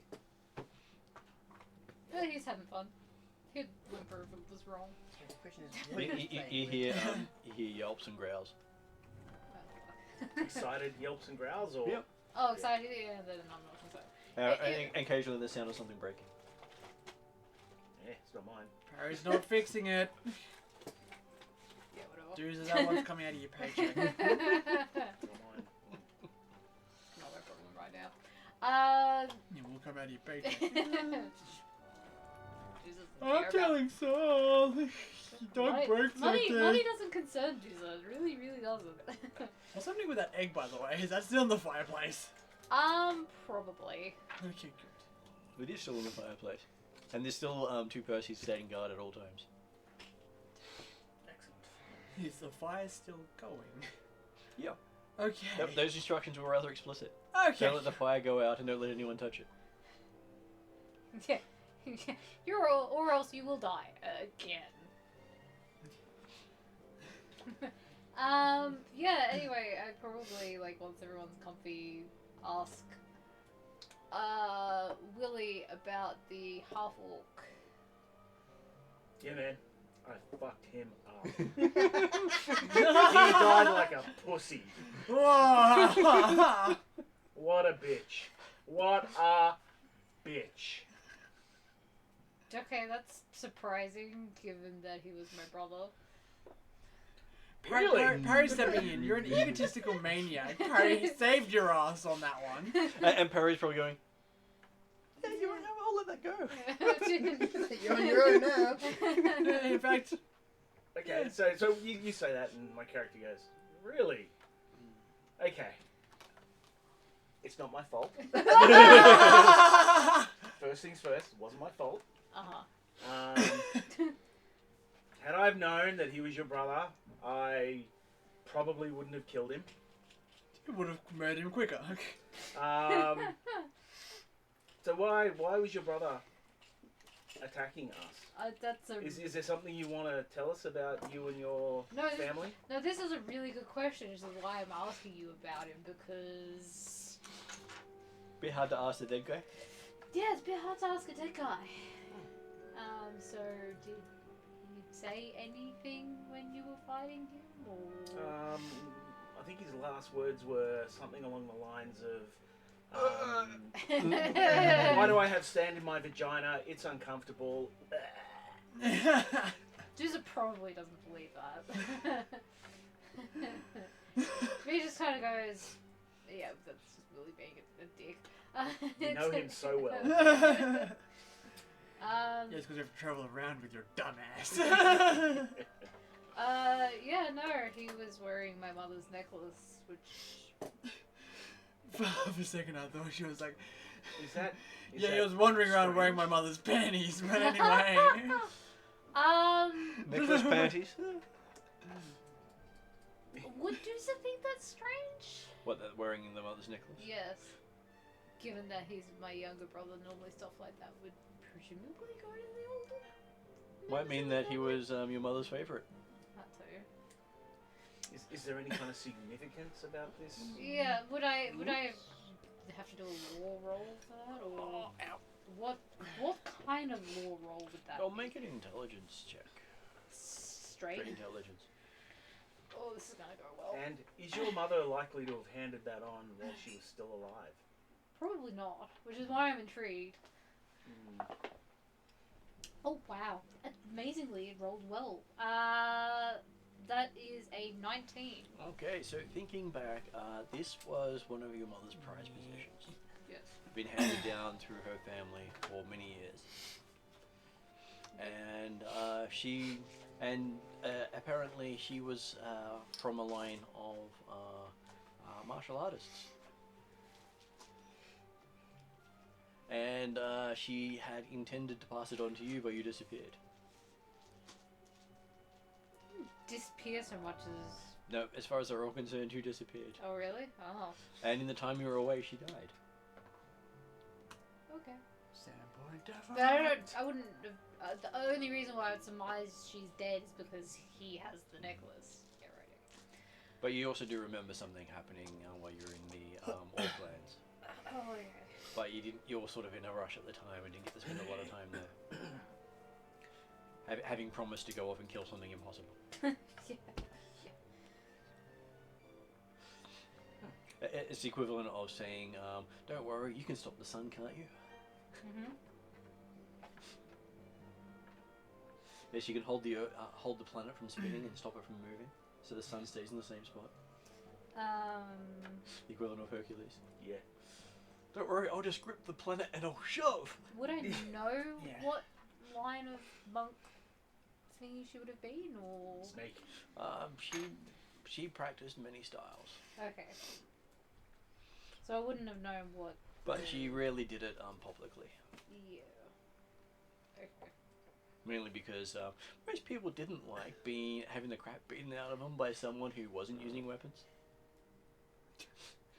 he's having fun. He'd whimper if it was wrong. So the question is, what is he playing You with? hear yelps and growls. Excited yelps and growls, or Yep. Oh, excited? Yeah, then I'm not excited. And occasionally the sound of something breaking. yeah, it's not mine. Parry's not fixing it. Yeah, whatever. Dude, that one's coming out of your paycheck. It's not mine. Not my problem right now. It will come out of your paycheck. Jesus doesn't care about- Saul. money, money doesn't concern Jesus. It really, really doesn't. What's happening with that egg, by the way? Is that still in the fireplace? Probably. Okay, good. It is still in the fireplace. And there's still two Percys standing guard at all times. Excellent. Is the fire still going? Yep. Okay. Those instructions were rather explicit. Okay. Don't let the fire go out and don't let anyone touch it. Yeah. or else you will die again. Yeah, anyway, I'd probably, like, once everyone's comfy, ask, Willie about the half-orc. Yeah, man. I fucked him up. He died like a pussy. Whoa. What a bitch. What a bitch. Okay, that's surprising, given that he was my brother. Really? Parry stepping in. You're an egotistical maniac. Parry saved your ass on that one. And Perry's probably going, yeah, I'll let that go. You're on your own now. In fact, Okay, so you say that and my character goes, really? Okay. It's not my fault. First things first, it wasn't my fault. Uh-huh. Had I have known that he was your brother, I probably wouldn't have killed him. you would have murdered him quicker. So why was your brother attacking us? That's a... Is there something you want to tell us about you and your No, family? No, this is a really good question, which is why I'm asking you about him, because... Bit hard to ask the dead guy. Yeah, it's a bit hard to ask a dead guy. So did he say anything when you were fighting him, or...? I think his last words were something along the lines of, why do I have sand in my vagina? It's uncomfortable. Juza probably doesn't believe that. He just kind of goes, yeah, that's just really being a dick. You know him so well. Yeah, it's because you have to travel around with your dumb ass. Yeah, no, he was wearing my mother's necklace, which... For a second, I thought she was like, Is that? Is yeah, that he was wandering around strange? wearing my mother's panties. But anyway, Necklace panties. Would Dusa think that's strange? What, that wearing the mother's necklace? Yes. Given that he's my younger brother, normally stuff like that would presumably go to the older. Might mean that he was your mother's favourite. That too. Is there any kind of significance about this? Yeah, would I have to do a lore roll for that, or what kind of lore roll would that I'll be? make an intelligence check. Straight? For intelligence. Oh, this is gonna go well. And is your mother likely to have handed that on while she was still alive? Probably not, which is why I'm intrigued. Oh wow! Amazingly, it rolled well. That is a 19. Okay, so thinking back, this was one of your mother's prized possessions. Yes. Been handed down through her family for many years. And apparently she was from a line of martial artists. And she had intended to pass it on to you, but you disappeared. Disappear so much as... No, as far as they're all concerned, you disappeared. Oh really? Oh. And in the time you were away, she died. Okay. Sandpoint But I wouldn't have... the only reason why I would surmise she's dead is because he has the necklace. Yeah, right. But you also do remember something happening while you were in the Orclands. Oh yeah. But you were sort of in a rush at the time and didn't get to spend a lot of time there. Having promised to go off and kill something impossible. Yeah. It's the equivalent of saying, don't worry, you can stop the sun, can't you? Mhm. Yes, you can hold the planet from spinning and stop it from moving, so the sun stays in the same spot. The equivalent of Hercules. Yeah. Don't worry, I'll just grip the planet and I'll shove! Would I know Yeah. what line of monk thingy she would have been, or... Snake. She practiced many styles. Okay. So I wouldn't have known what... But she rarely did it publicly. Yeah. Okay. Mainly because most people didn't like having the crap beaten out of them by someone who wasn't using weapons.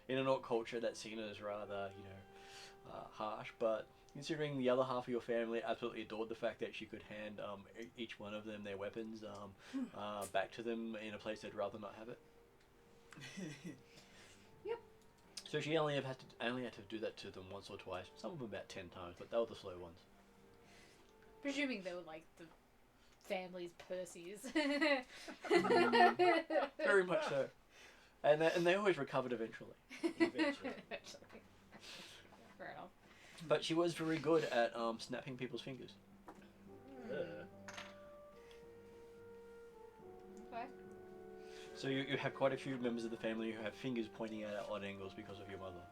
In an orc culture, that's seen as rather, harsh. But considering the other half of your family absolutely adored the fact that she could hand each one of them their weapons back to them in a place they'd rather not have it. Yep. So she only had to do that to them once or twice. Some of them about 10 times, but they were the slow ones. Presuming they were like the family's Perseus. Very much so. And they always recovered eventually. Eventually. Fair enough. But she was very good at snapping people's fingers. Okay. So you have quite a few members of the family who have fingers pointing out at odd angles because of your mother.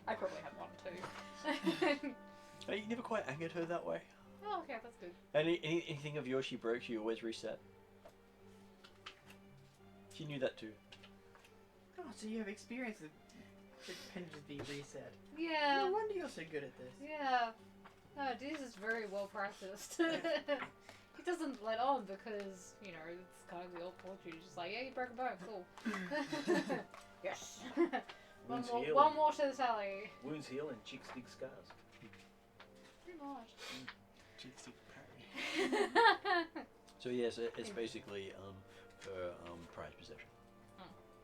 I probably have one too. Oh, you never quite angered her that way. Oh, okay, that's good. Anything of yours she broke, she always reset. She knew that too. Oh, so you have experience with appendages being reset. Yeah. No wonder you're so good at this. Yeah. No, this is very well practiced. He doesn't let on because, it's kind of the old culture. You're just like, yeah, you broke a bone, cool. Yes. Wounds heal. One more to the tally. Wounds heal and chicks dig scars. Pretty much. Cheeksy parry. So yes, it's basically her prized possession.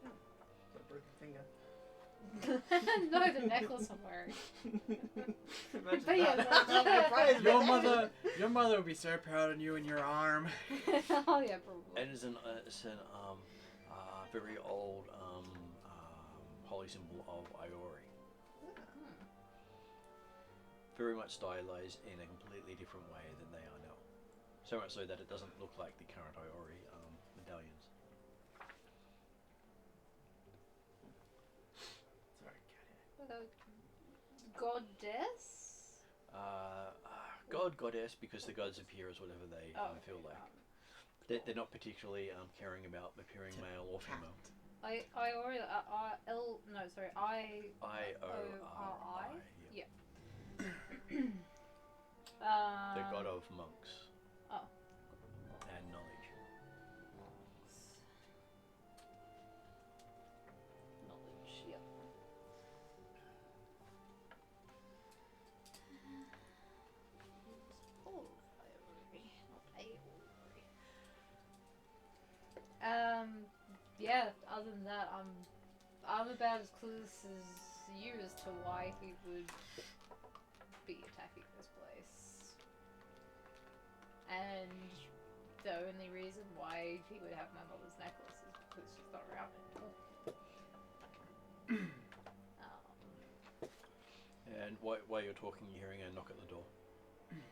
So I broke a finger. No, the necklace I'm wearing. Imagine But yeah, that. That's my prize Your mother would be so proud of you and your arm. Oh yeah, probably. And it's an very old holy symbol of Iori. Very much stylized in a completely different way than they are now. So much so that it doesn't look like the current Iori medallions. Sorry, Goddess? God, goddess, because the gods appear as whatever they feel like. They're not particularly caring about appearing male or female. I. Yeah. Yeah. The god of monks. Oh. And knowledge. Knowledge, yep. It's all fiery, not a yeah, other than that, I'm about as clueless as you as to why he would be attacking this place. And the only reason why he would have my mother's necklace is because she's not around anymore. And while you're talking, you're hearing a knock at the door.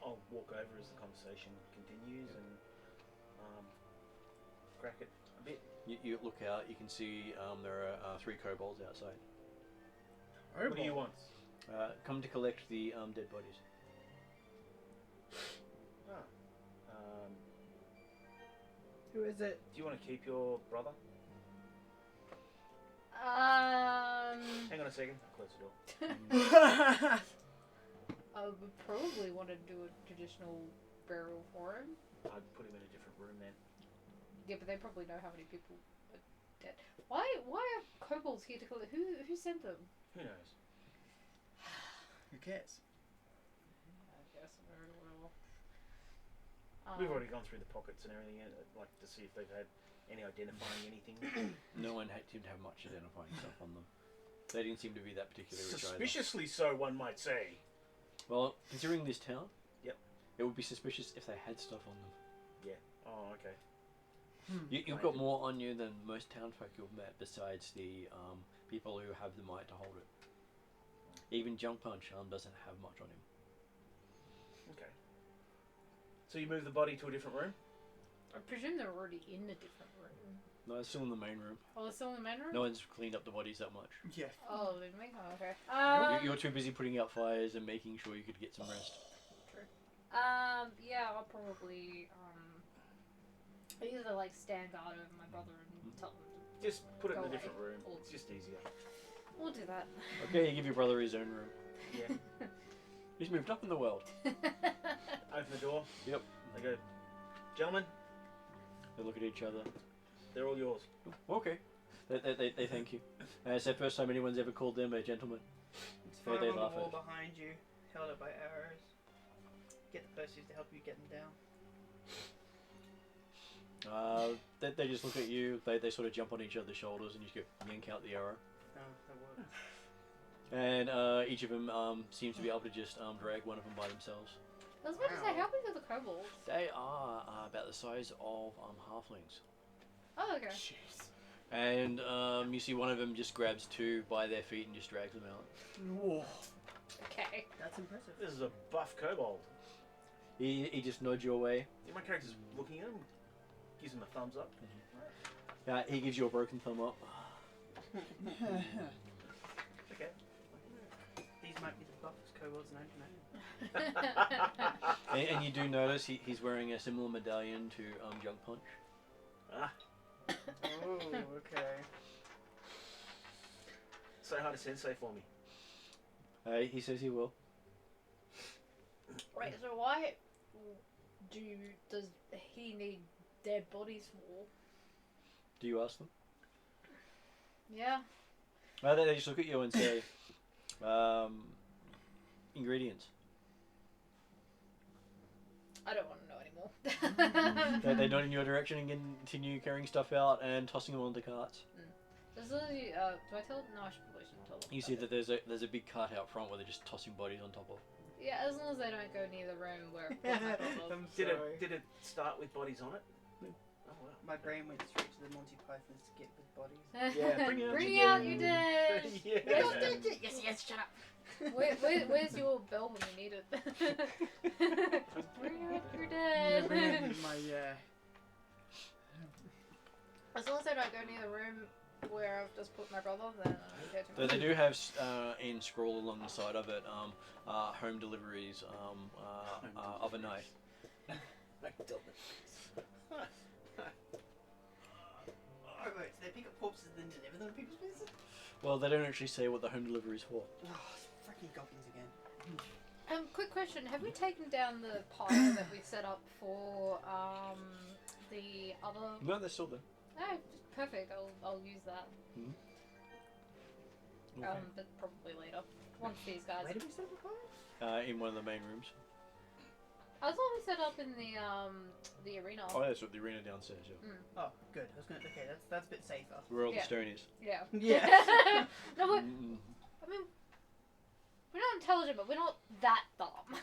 I'll walk over as the conversation continues and crack it a bit. You look out, you can see there are 3 kobolds outside. What do you want? Come to collect the dead bodies. Who is it? Do you want to keep your brother? Hang on a second. I'll close the door. I would probably want to do a traditional burial for him. I'd put him in a different room then. Yeah, but they probably know how many people are dead. Why are kobolds here to collect? Who sent them? Who knows? Who cares? I guess very well. We've already gone through the pockets and everything, like to see if they've had any identifying anything. No one seemed to have much identifying stuff on them. They didn't seem to be that particularly rich either. Suspiciously so, one might say. Well, considering this town, Yep. It would be suspicious if they had stuff on them. Yeah. Oh, okay. You've got more on you than most townfolk you've met, besides the people who have the might to hold it. Even Junk Punch doesn't have much on him. Okay. So you move the body to a different room? I presume they're already in a different room. No, it's still in the main room. Oh, they're still in the main room? No one's cleaned up the bodies that much. Yeah. Oh, they make okay. You're too busy putting out fires and making sure you could get some rest. True. Yeah, I'll probably either like stand guard over my brother and tell them to Just put it in Go a different away. room. It's just easier. We'll do that. Okay, you give your brother his own room. Yeah. He's moved up in the world. Open the door. Yep. They go, gentlemen, They look at each other. they're all yours. Oh, okay. They thank you. It's the first time anyone's ever called them a gentleman. It's They- 5 they on the laugh wall at it. behind you, held up by arrows. Get the Perseus to help you get them down. They just look at you. They sort of jump on each other's shoulders and you just go yank out the arrow. No, that works. And each of them seems to be able to just drag one of them by themselves. I was about to say, how big are the kobolds? They are about the size of halflings. Oh, okay. Jeez. And you see one of them just grabs 2 by their feet and just drags them out. Whoa. Okay. That's impressive. This is a buff kobold. He just nods your way. My character's looking at him, gives him a thumbs up. He gives you a broken thumb up. Okay. These might be the buffest kobolds known to man. And you do notice he's wearing a similar medallion to Junk Punch. Ah, Oh, okay. say hi to Sensei for me. He says he will. Right, so why does he need dead bodies for? Do you ask them? Yeah. They just look at you and say, ingredients. I don't want to know anymore. They nod in your direction and continue carrying stuff out and tossing them onto carts. Does Lily, do I tell them? No, I probably shouldn't tell them. You see that there's a big cart out front where they're just tossing bodies on top of. Yeah, as long as they don't go near the room where I put my kobolds. I'm Did sorry. it start with bodies on it? Oh wow. My brain went straight to the Monty Python skit with bodies. Yeah, bring out Bring your out dead. your dead. Yeah. Yes, shut up. Where's your bell when you need it? Bring out your dead. My As long as I don't go near the room where I've just put my brother, then I don't care too So much. they do have in scroll along the side of it home deliveries of a night. Wait, do they pick up corpses and then deliver them to people's places? Well, they don't actually say what the home delivery is for. Oh, freaking goblins again. Quick question: have we taken down the pile that we set up for the other? No, they're still there. Oh, perfect. I'll use that. Okay. But probably later. Once these guys. Where did we set the fire? In one of the main rooms. I thought we set up in the arena. Oh, that's what the arena downstairs. Yeah. Oh, good. I was gonna. Okay, that's a bit safer. Where all Yeah. the stone is. Yeah. Yeah. No, I Mm. mean, we're not intelligent, but we're not that dumb.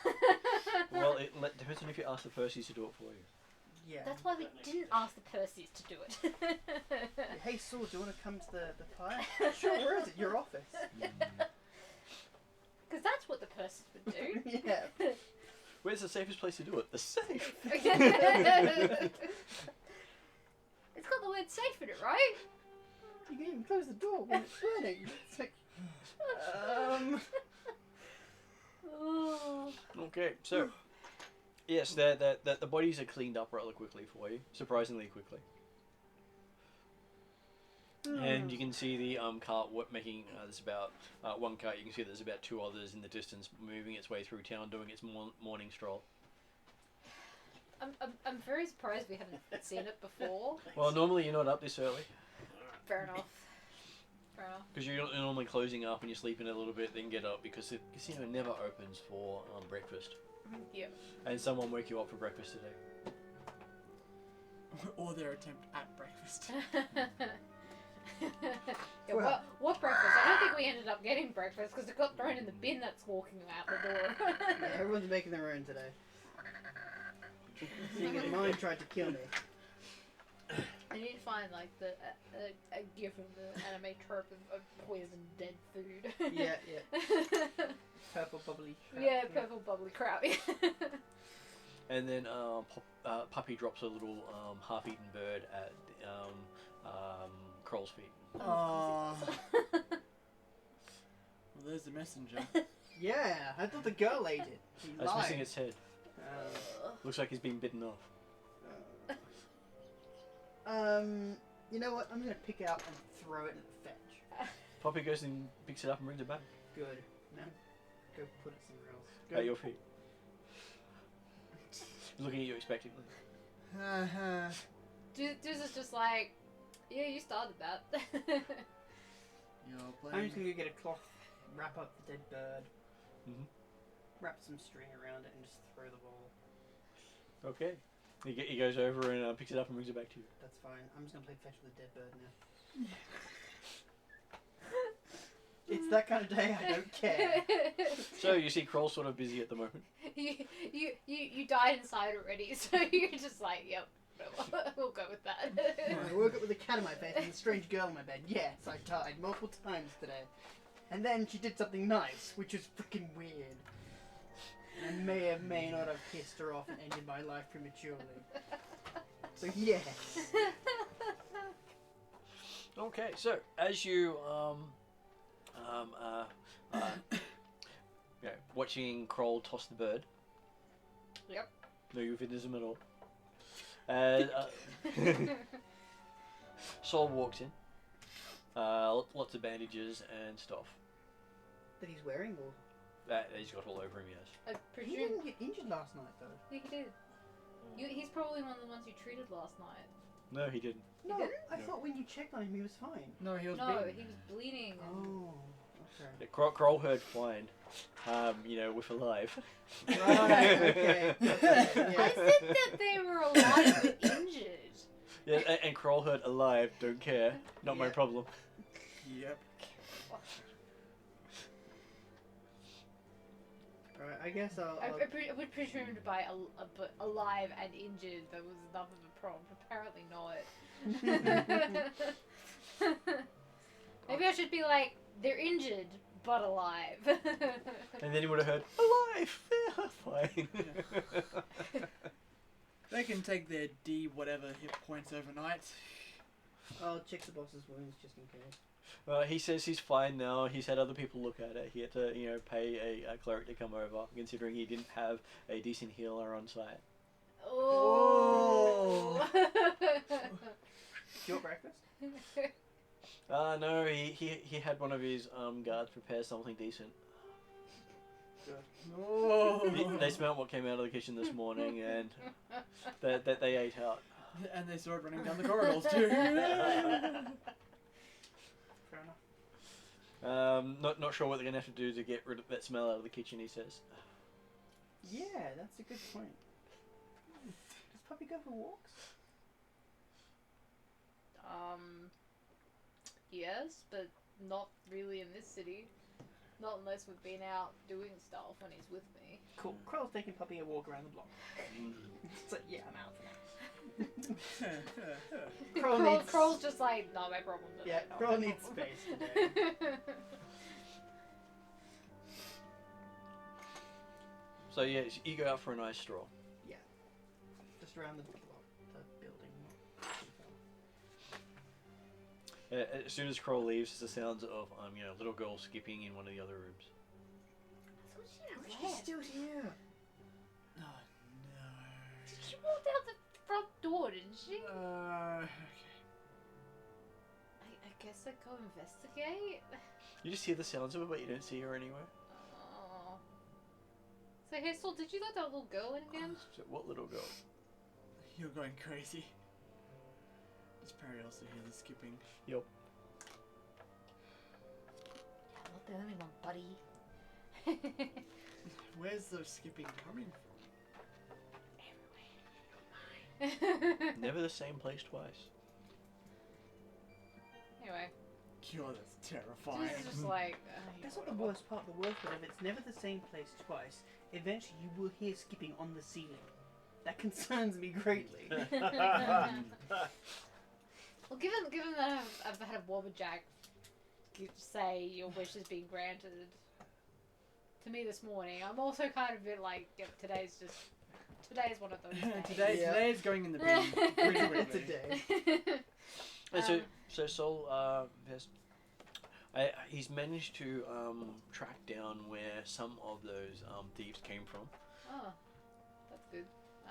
Well, it depends on if you ask the Percys to do it for you. Yeah. That's why we didn't ask the Percys to do it. Hey, Saul, do you want to come to the fire? Sure. Where is it? Your office. Because that's what the Percys would do. Yeah. Where's the safest place to do it? The safe. It's got the word safe in it, right? You can even close the door when it's burning. It's like, Oh. Okay, so yes, the bodies are cleaned up rather quickly for you, surprisingly quickly. And you can see the cart making there's about one cart. You can see there's about 2 others in the distance moving its way through town, doing its morning stroll. I'm very surprised we haven't seen it before. Well, normally you're not up this early Fair enough. Fair enough. because you're normally closing up and you're sleeping a little bit, then get up because the casino never opens for breakfast. Yep. And someone woke you up for breakfast today. Or their attempt at breakfast. Yeah, what breakfast? I don't think we ended up getting breakfast because it got thrown in the bin that's walking out the door. yeah, everyone's making their own today. Seeing as mine tried to kill me. I need to find like a gif of the anime trope of poisoned dead food. Yeah. Purple bubbly. crap, Yeah, purple bubbly crap. And then Puppy drops a little half-eaten bird at Kroll's feet. Aww. Well, there's the messenger. Yeah, I thought the girl ate it. She It's lied. missing its head. Looks like he's been bitten off. You know what? I'm gonna pick it up and throw it in the fetch. Poppy goes and picks it up and brings it back Good. Now, go put it somewhere else. Go. at your feet. Looking at you expectantly. Deuce is just like, yeah, you started that. You're I'm playing. just gonna go get a cloth, wrap up the dead bird, wrap some string around it, and just throw the ball. Okay. He goes over and picks it up and brings it back to you. That's fine. I'm just gonna play fetch with the dead bird now. It's that kind of day. I don't care. So you see Kroll sort of busy at the moment. you died inside already, so you're just like, yep, we'll go with that. I woke up with a cat in my bed and a strange girl in my bed. Yes, I died multiple times today. And then she did something nice, which was freaking weird. And I may or may not have pissed her off and ended my life prematurely. So yes. Okay, so as you watching Kroll toss the bird. Yep. No euphemism at all. And Sol walks in. Lots of bandages and stuff. That he's wearing, or That he's got all over him, yes. I he presume. didn't get injured last night though. Yeah, he did. He's probably one of the ones you treated last night. No, he didn't. No, didn't? I No. thought when you checked on him he was fine. No, he was No, beaten. he was bleeding. Oh, okay. Kroll heard fine, with alive. Right, okay. I Yeah. said that they were alive but injured. Yeah, and Kroll heard alive, don't care, not my Yeah. problem. Yep. Alright, I guess I'll I would presume by alive and injured there was enough of a problem. Apparently not. Maybe I should be like, they're injured but alive. And then he would have heard alive. Fine. They can take their D whatever hit points overnight. I'll check the boss's wounds just in case. He says he's fine now. He's had other people look at it. He had to, pay a cleric to come over, considering he didn't have a decent healer on site. Oh. Your breakfast? No, he had one of his guards prepare something decent. Oh. They smelled what came out of the kitchen this morning, and they ate out. And they started running down the corridors too. Fair enough. Not sure what they're gonna have to do to get rid of that smell out of the kitchen. He says. Yeah, that's a good point. Does Puppy go for walks? Yes, but not really in this city. Not unless we've been out doing stuff when he's with me. Cool. Crow's taking Puppy a walk around the block. It's like, yeah, I'm out for now. Kroll's just like, not my problem today. Yeah, not Crow my needs problem." space today. So yeah, you go out for a nice stroll. Yeah. Just around the block, the building. As soon as Kroll leaves, there's the sounds of little girl skipping in one of the other rooms. She's still here. Oh no. She walked out the front door, didn't she? Okay. I guess I'd go investigate. You just hear the sounds of her, but you don't see her anywhere. Oh. So, Hazel, did you let that little girl in again? So what little girl? You're going crazy. Does Perry also hear the skipping? Yep. Not the only one, buddy. Where's the skipping coming Everywhere. Never the same place twice. Anyway, from? God, that's terrifying. this is just like. That's not the worst part. The worst part of it's never the same place twice. Eventually, you will hear skipping on the ceiling. That concerns me greatly. Well, given that I've had a Wobberjack say your wish has been granted to me this morning, I'm also kind of a bit like, yep, today's one of those days. Today's going in the bin pretty quickly. It's a day. And so Sol he's managed to track down where some of those thieves came from. Oh, that's good.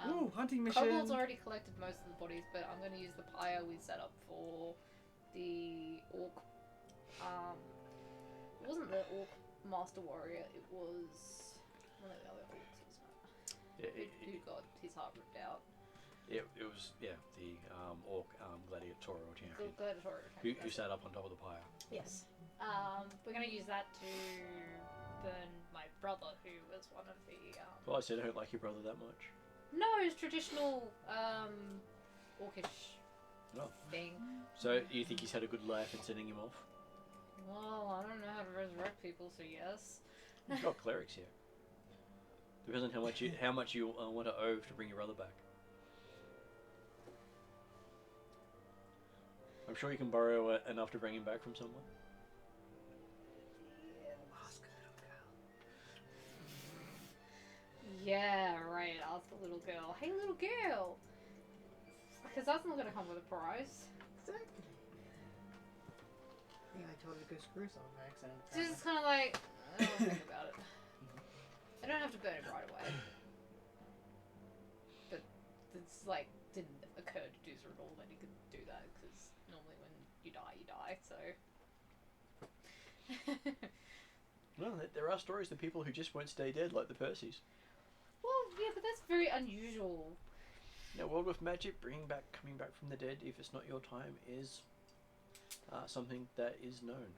Ooh, hunting mission. Kobold's already collected most of the bodies, but I'm going to use the pyre we set up for the orc. It wasn't the orc master warrior. It was one of the other orcs, wasn't it? Who got his heart ripped out. It was the orc gladiatorial champion Gladiatorial. who sat up on top of the pyre. Yes. We're going to use that to burn my brother, who was one of the. Well, I said I don't like your brother that much. No, it's traditional orcish Oh. thing. So you think he's had a good life in sending him off? Well, I don't know how to resurrect people, so yes. You've got clerics here. Depends on how much you want to owe to bring your brother back. I'm sure you can borrow enough to bring him back from somewhere. Yeah, right. Ask the little girl. Hey, little girl. Because that's not gonna come with a prize. Exactly. Yeah, I told her to go screw herself by accident. She's just kind of like, I don't think about it. I don't have to burn it right away. But it's like didn't occur to do at all that you could do that because normally when you die. So. Well, there are stories of people who just won't stay dead, like the Percys. Well, yeah, but that's very unusual. Now, World with Magic, coming back from the dead, if it's not your time, is something that is known.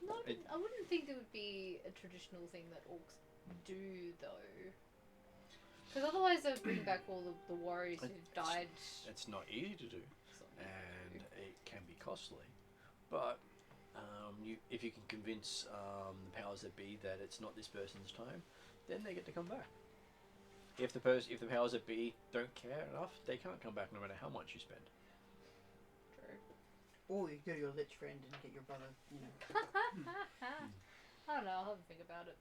No, I wouldn't think it would be a traditional thing that orcs do, though. Because otherwise they would bring back all the warriors who've died. It's not easy to do, and it can be costly. But if you can convince the powers that be that it's not this person's time, then they get to come back. If the powers that be don't care enough, they can't come back no matter how much you spend. True. Or you go to your lich friend and get your brother, you know. I don't know, I'll have to think about it.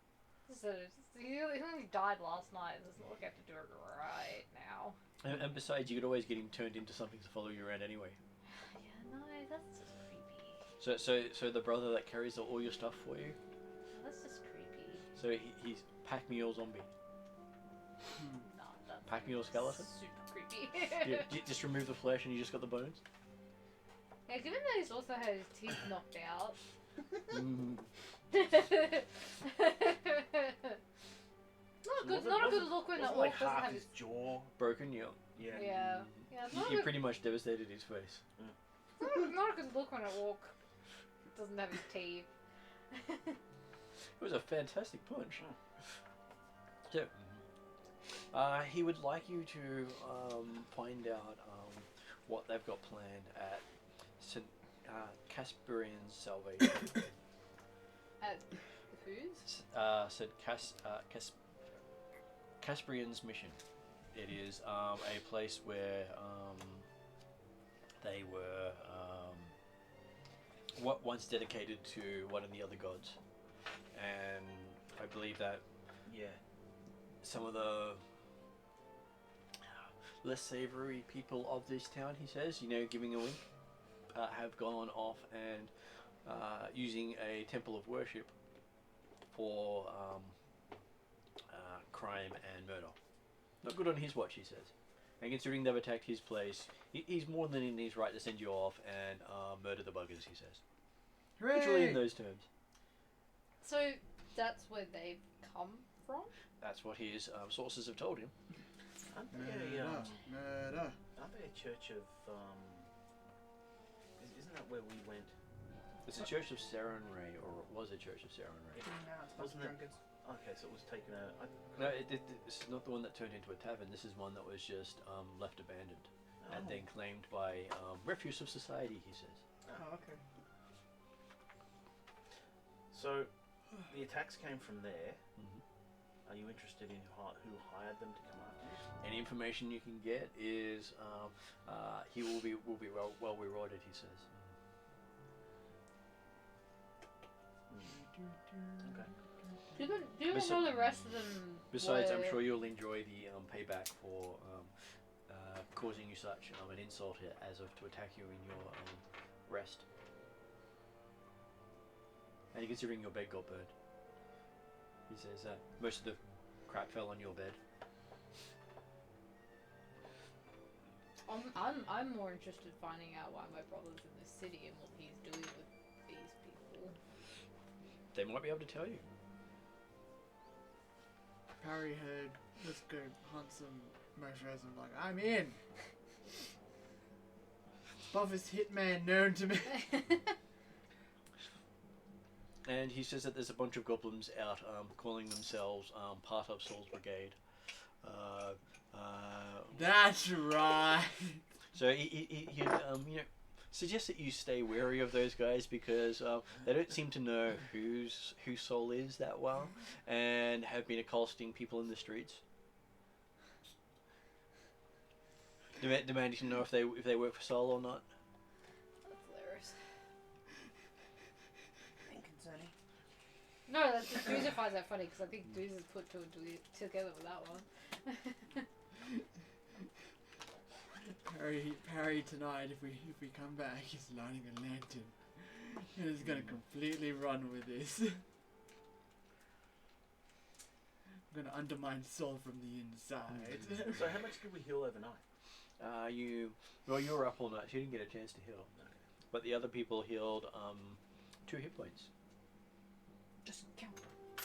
He only died last night, it's not like I have to do it right now. And besides, you could always get him turned into something to follow you around anyway. Yeah, no, that's just creepy. So the brother that carries all your stuff for you. That's just creepy. So he's pack mule zombie. No, that's Pack mule skeleton. super creepy. You just remove the flesh and you just got the bones. Yeah, given that he's also had his teeth knocked out. Mm. Not a good look when the wasn't orc like doesn't half have his his. jaw. Broken, yeah. Yeah. Yeah. Yeah, You, you pretty much devastated his face. not a good look when an orc doesn't have his teeth. It was a fantastic punch. So, he would like you to find out what they've got planned at Casparian's Salvation. At whose? Said Casparian's Mission. It is a place where they were once dedicated to one of the other gods, and I believe that some of the less savory people of this town, he says, giving a wink, have gone off and using a temple of worship for crime and murder. Not good on his watch, he says. And considering they've attacked his place, he's more than in his right to send you off and murder the buggers, he says. Hooray! Literally in those terms. So that's where they've come from? That's what his sources have told him. Aren't they Murder. aren't they a church of isn't that where we went? It's a church of Sarenrae, or it was a church of Sarenrae. Now it's Wasn't it- drunkards. Okay, so it was taken out. No, it's not the one that turned into a tavern. This is one that was just left abandoned and then claimed by refuse of society, he says. Oh, okay. So the attacks came from there. Mhm. Are you interested in who hired them to come after you? Any information you can get is he will be well rewarded, he says. Okay. Do you know the rest of them? Besides, I'm were- sure you'll enjoy the payback for causing you such an insult as of to attack you in your rest. And considering your bed got burned, he says that most of the crap fell on your bed. I'm more interested in finding out why my brother's in this city and what he's doing with these people. They might be able to tell you. Parry heard, let's go hunt some moisturizer. I'm like, I'm in. Buffest hitman known to me. And he says that there's a bunch of goblins out calling themselves part of Saul's Brigade. That's right. So he'd suggest that you stay wary of those guys because they don't seem to know who Saul is that well, and have been accosting people in the streets, demanding to know if they work for Saul or not. That's hilarious. Ain't concerning. No, that's just Doozer finds that funny because I think Doozer's put two and two together with that one. Parry tonight, if we come back, he's lighting a lantern. And he's gonna completely run with this. I'm gonna undermine Saul from the inside. So how much did we heal overnight? You were up all night, so you didn't get a chance to heal. But the other people healed 2 hit points. Just count.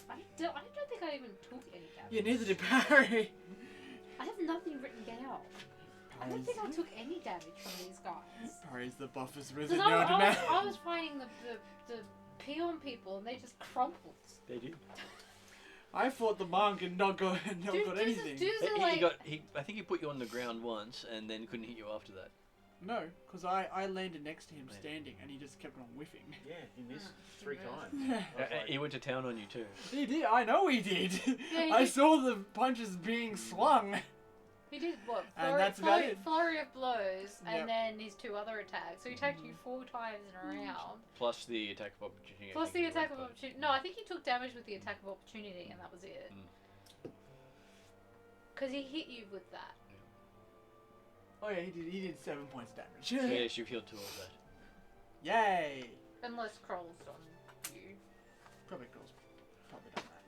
I don't think I even took any damage. Yeah, neither did Parry. I have nothing written down. I don't think I took any damage from these guys. Parry's the buffest Because wizard known to man. I was fighting the peon people and they just crumpled. They did. I fought the monk and not got anything. I think he put you on the ground once and then couldn't hit you after that. No, because I landed next to him Yeah. standing and he just kept on whiffing. Yeah, he missed 3 Yeah. times. Yeah. I was like, He went to town on you too. He did, I know he did. Yeah, he I did. saw the punches being swung. He did what? And that's about it. Flurry of blows, Yep. and then his 2 other attacks. So he attacked you 4 times in a round. Plus the attack of opportunity. I Plus think the you attack went of for. opportunity. No, I think he took damage with the attack of opportunity, and that was it. Because he hit you with that. Oh yeah, he did 7 points damage. So yes, you've healed 2 of that. Yay! Unless Kroll's on you. Probably girls. Probably done that.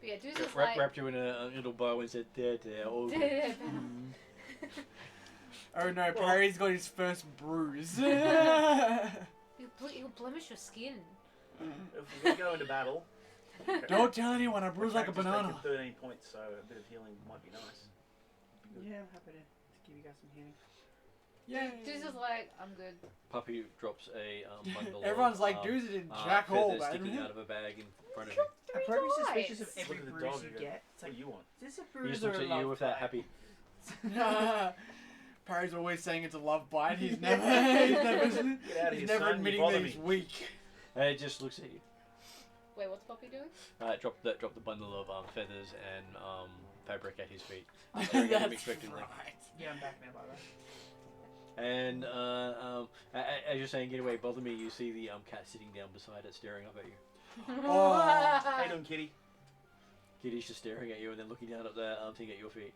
But yeah, Doozer's Wrapped you in a little bow and said, there, all good. Oh no, Well- Parry's got his first bruise. You'll blemish your skin. If we're gonna go into battle, Don't tell anyone, I bruise like a Just banana. taking 13 points, so a bit of healing might be nice. Yeah, I'm happy to give you guys some healing. Yeah. Dude's just like, I'm good. Puppy drops a bundle Everyone's of, like, dudes didn't jack all, feathers sticking man. out of a bag in front of him. I'm probably suspicious of twice. every Look at the bruise dog you again. get. It's What like, do you want? is this a He bruise just or looks a at love you with that bite? happy. Parry's always saying it's a love bite. He's never, Get out of he's here, never son, you admitting bother that me. he's weak. And it just looks at you. Wait, what's Poppy doing? Drop the bundle of feathers and fabric at his feet. Staring at him expectantly. Yeah, I'm back now, by the way. And as you're saying, get away, bother me, you see the cat sitting down beside it, staring up at you. Oh. How you doing, kitty? Kitty's just staring at you and then looking down at the thing at your feet.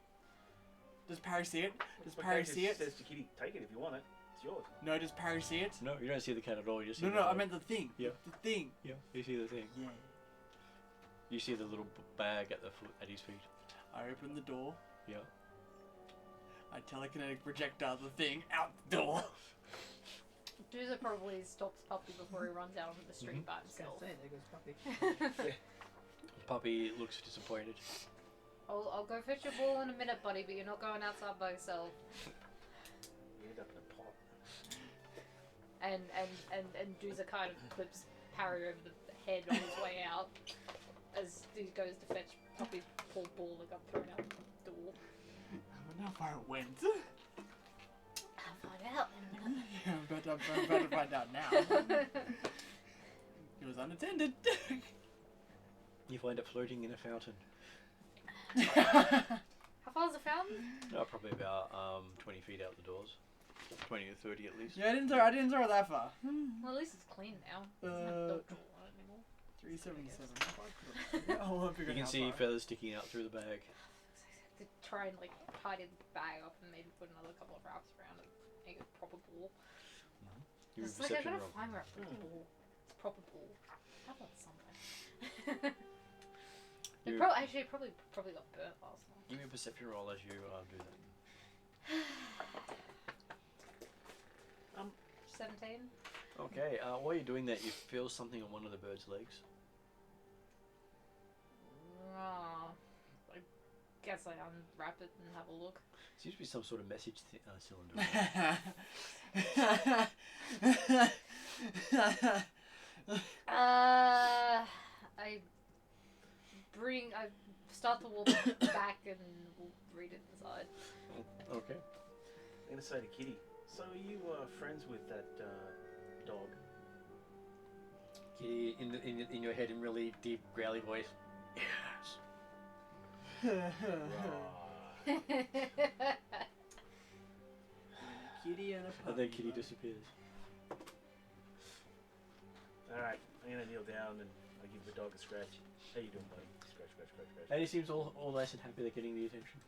Does Parry see it? Does But Parry Kate see it? says to kitty, take it if you want it. It's yours. No, does Parry see it? No, you don't see the cat at all. You just see No, the no, I dog. meant the thing. Yeah. The thing. Yeah, you see the thing. Yeah. You see the little bag at the at his feet. I open the door. Yeah. I telekinetic projectile the thing out the door. Dooza probably stops Puppy before he runs out onto the street by I was himself. gonna say, there goes Puppy. Puppy looks disappointed. I'll go fetch your ball in a minute, buddy, but you're not going outside by yourself. You end up in a pot. And Dooza kind of clips Parry over the head on his way out as he goes to fetch Puppy's poor ball that got thrown out the door. I wonder how far it went. I'll find out in a minute. Yeah, I'm about to find out now. It was unattended. You find it floating in a fountain. How far is the fountain? Probably about 20 feet out the doors. 20 or 30 at least. Yeah, I didn't throw it that far. Well, at least it's clean now. It doesn't have dog drool on it anymore. 377. Oh, I'm You can see feathers sticking out through the bag. To try and like tidy the bag up and maybe put another couple of wraps around it, make it a proper ball. Your It's like I perception gotta roll. find where I put the ball. It's a proper ball. I want something. It You- actually probably got burnt last night. Give me a perception roll as you do that. 17. Okay, while you're doing that, you feel something on one of the bird's legs. Oh, I guess I unwrap it and have a look. Seems to be some sort of message cylinder. I start to walk back and we'll read it inside. Okay. I'm gonna say to Kitty, so are you friends with that dog? Kitty, in your head, in really deep, growly voice. Yes. Kitty and a puppy. And then Kitty disappears. Alright, I'm gonna kneel down and I give the dog a scratch. How you doing, buddy? Scratch, scratch, scratch, scratch. And he seems all nice and happy they're getting the attention.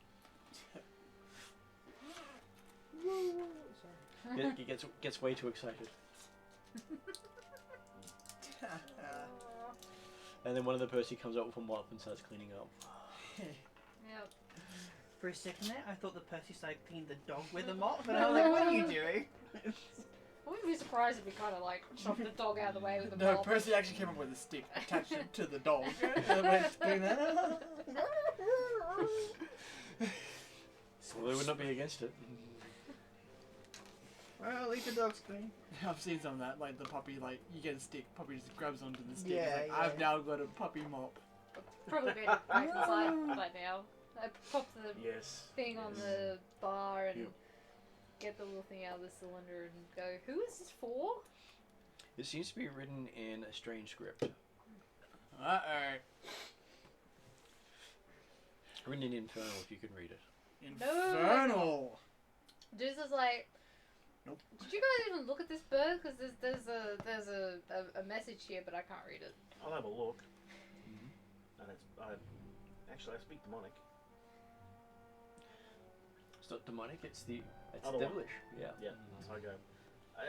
He gets way too excited. And then one of the Percy comes up with a mop and starts cleaning up. Yep. For a second there, I thought the Percy started cleaning the dog with a mop, and I was like, what are you doing? I wouldn't be surprised if we kind of like chopped the dog out of the way with a No, mop. Percy actually came up with a stick, attached it to the dog. And went doing that. Well, they would not be against it. Well, at least the dog's clean. I've seen some of that, like the puppy, like you get a stick, puppy just grabs onto the stick. Yeah, It's like, yeah. I've now got a puppy mop. Probably been back inside by now. I pop the Yes. thing on the bar and Yep. get the little thing out of the cylinder and go, who is this for? It seems to be written in a strange script. Uh-oh. Written in Infernal, if you can read it. Infernal! Dude's is like, Nope. did you guys even look at this bird? Because there's a message here, but I can't read it. I'll have a look. Mm-hmm. And I speak demonic. It's not demonic, it's Other one. devilish. Yeah. Yeah, Mhm. so I go.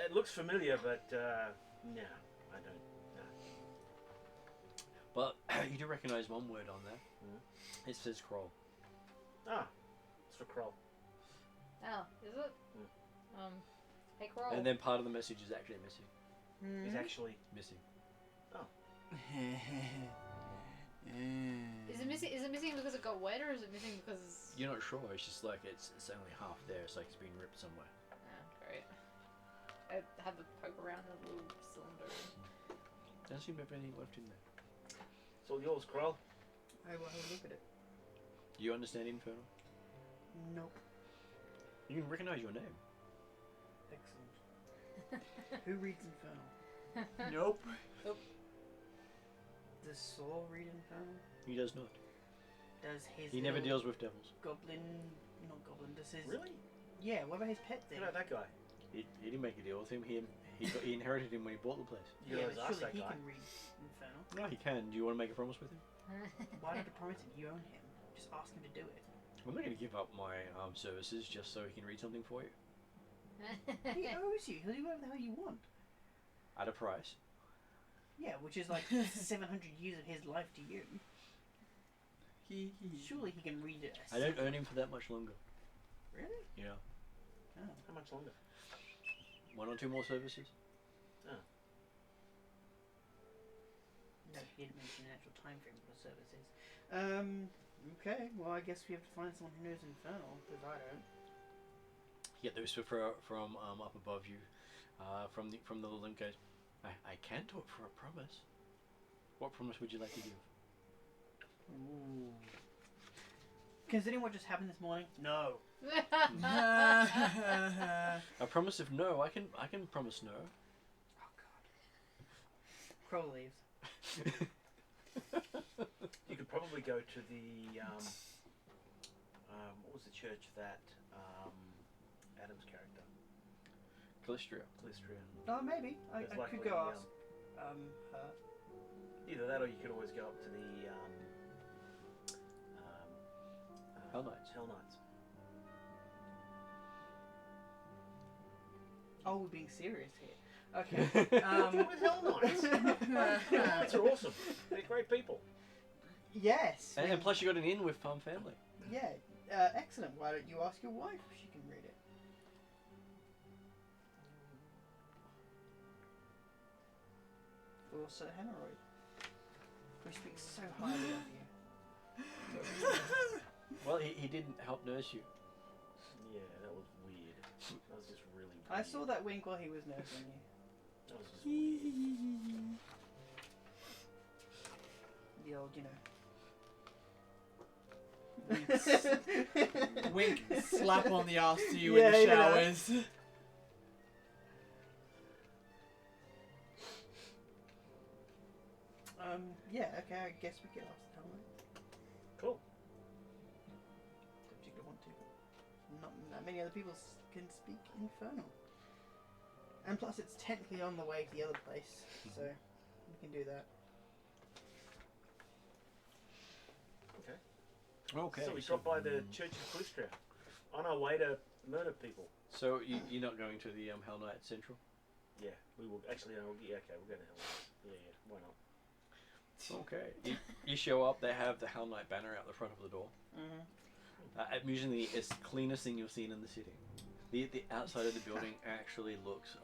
It looks familiar, but no, I don't. But you do recognise one word on there. Mhm. It says crawl. Ah, it's for Kroll. Oh, is it? Hey, roll. And then part of the message is actually missing. Is actually Missing. Is it missing? Is it missing because it got wet, or is it missing because? You're not sure. It's just like it's only half there. It's like it's been ripped somewhere. Great. I have a poke around the little cylinder. Doesn't seem to have anything left in there. it's all yours, Kroll. I will have a look at it. Do you understand Infernal? Nope. You can recognize your name. Excellent. Who reads Infernal? Nope. Does Saul read Infernal? He does not. Does his He never little deals with devils. goblin, not goblin, does his... Really? Yeah, what about his pet thing? What about that guy? He didn't make a deal with him. He inherited him when he bought the place. You Yeah, guys but asked surely that he guy. can read Infernal. No, he can. Do you want to make a promise with him? Why did you promise him? You own him. Just ask him to do it. I'm not going to give up my services just so he can read something for you He owes you. He'll do whatever the hell you want. at a price. Yeah, which is like 700 years of his life to you. Surely he can read it. I don't earn him for that much longer. Really? Yeah. Oh. How much longer? 1 or 2 more services. No, he didn't mention an actual time frame for the services. Okay, well I guess we have to find someone who knows Infernal, because I don't. Yeah, the whisper from up above you, from the little imp goes, I can do it for a promise. What promise would you like to give? Ooh. Considering what just happened this morning, no. A promise of no. I can promise no. Oh god. Crow leaves. You could probably go to the what was the church that Adam's character? Calistria. Oh, maybe. I There's could luckily, go ask her. Either that, or you could always go up to the Hell Knights. Hell Knights. Oh, we're being serious here. Okay. With Hell Knights. Hell Knights are awesome. They're great people. Yes. And plus you got an inn with Farm Family. Yeah. Excellent. Why don't you ask your wife if she can read it? For Sir Hemorrhoid, who speaks so highly of you. Well, he didn't help nurse you. Yeah, that was weird. That was just really weird. I saw that wink while he was nursing you. That was just weird. The old, Wink, slap on the ass to you Yeah, in the you know. showers. Yeah, okay, I guess we could ask the Hell Knight. Cool. Don't particularly want to. Not that many other people can speak Infernal. And plus it's technically on the way to the other place, so we can do that. Okay. So we dropped by the Church of Calistria on our way to murder people. So you're not going to the Hell Knight Central? Yeah, we will. Actually, no, yeah, okay, we'll go to Hell Knights. Yeah, why not? Okay. You show up. They have the Hell Knight banner out the front of the door. Usually, it's the cleanest thing you've seen in the city. The outside of the building actually looks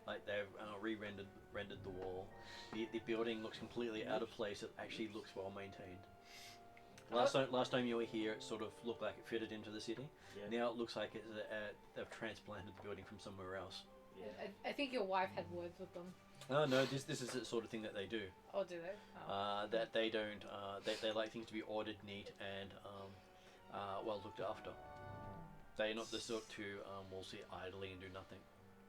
like they've rendered the wall. The building looks completely out of place. It actually looks well maintained. Last time you were here, it sort of looked like it fitted into the city. Yeah. Now it looks like they've transplanted the building from somewhere else. Yeah. I think your wife had words with them. Oh no, this is the sort of thing that they do. Oh, do they? Oh. That they don't. They like things to be ordered, neat, and well looked after. They're not the sort to will sit idly and do nothing.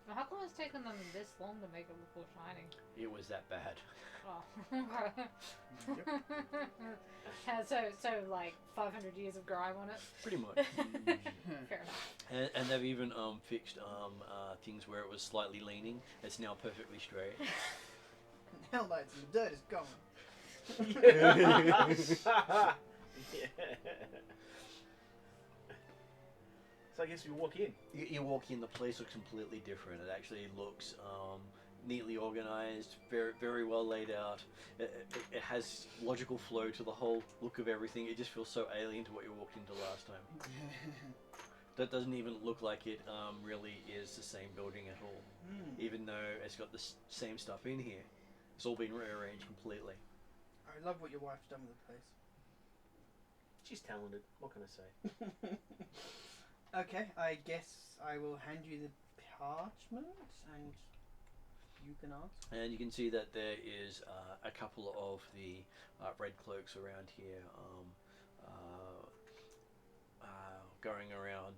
Well, how come it's taken them this long to make it look all shiny? It was that bad. Oh, okay. So like 500 years of grime on it. Pretty much. Fair enough. And they've even fixed things where it was slightly leaning. It's now perfectly straight. Hell Knights, the dirt is gone. Yeah. So I guess we walk in. You walk in, the place looks completely different. It actually looks neatly organized, very very well laid out. It has logical flow to the whole look of everything. It just feels so alien to what you walked into last time. that doesn't even look like it really is the same building at all. Even though it's got the same stuff in here, it's all been rearranged completely. I love what your wife's done with the place. She's talented. What can I say? Okay, I guess I will hand you the parchment and you can ask. And you can see that there is a couple of the red cloaks around here going around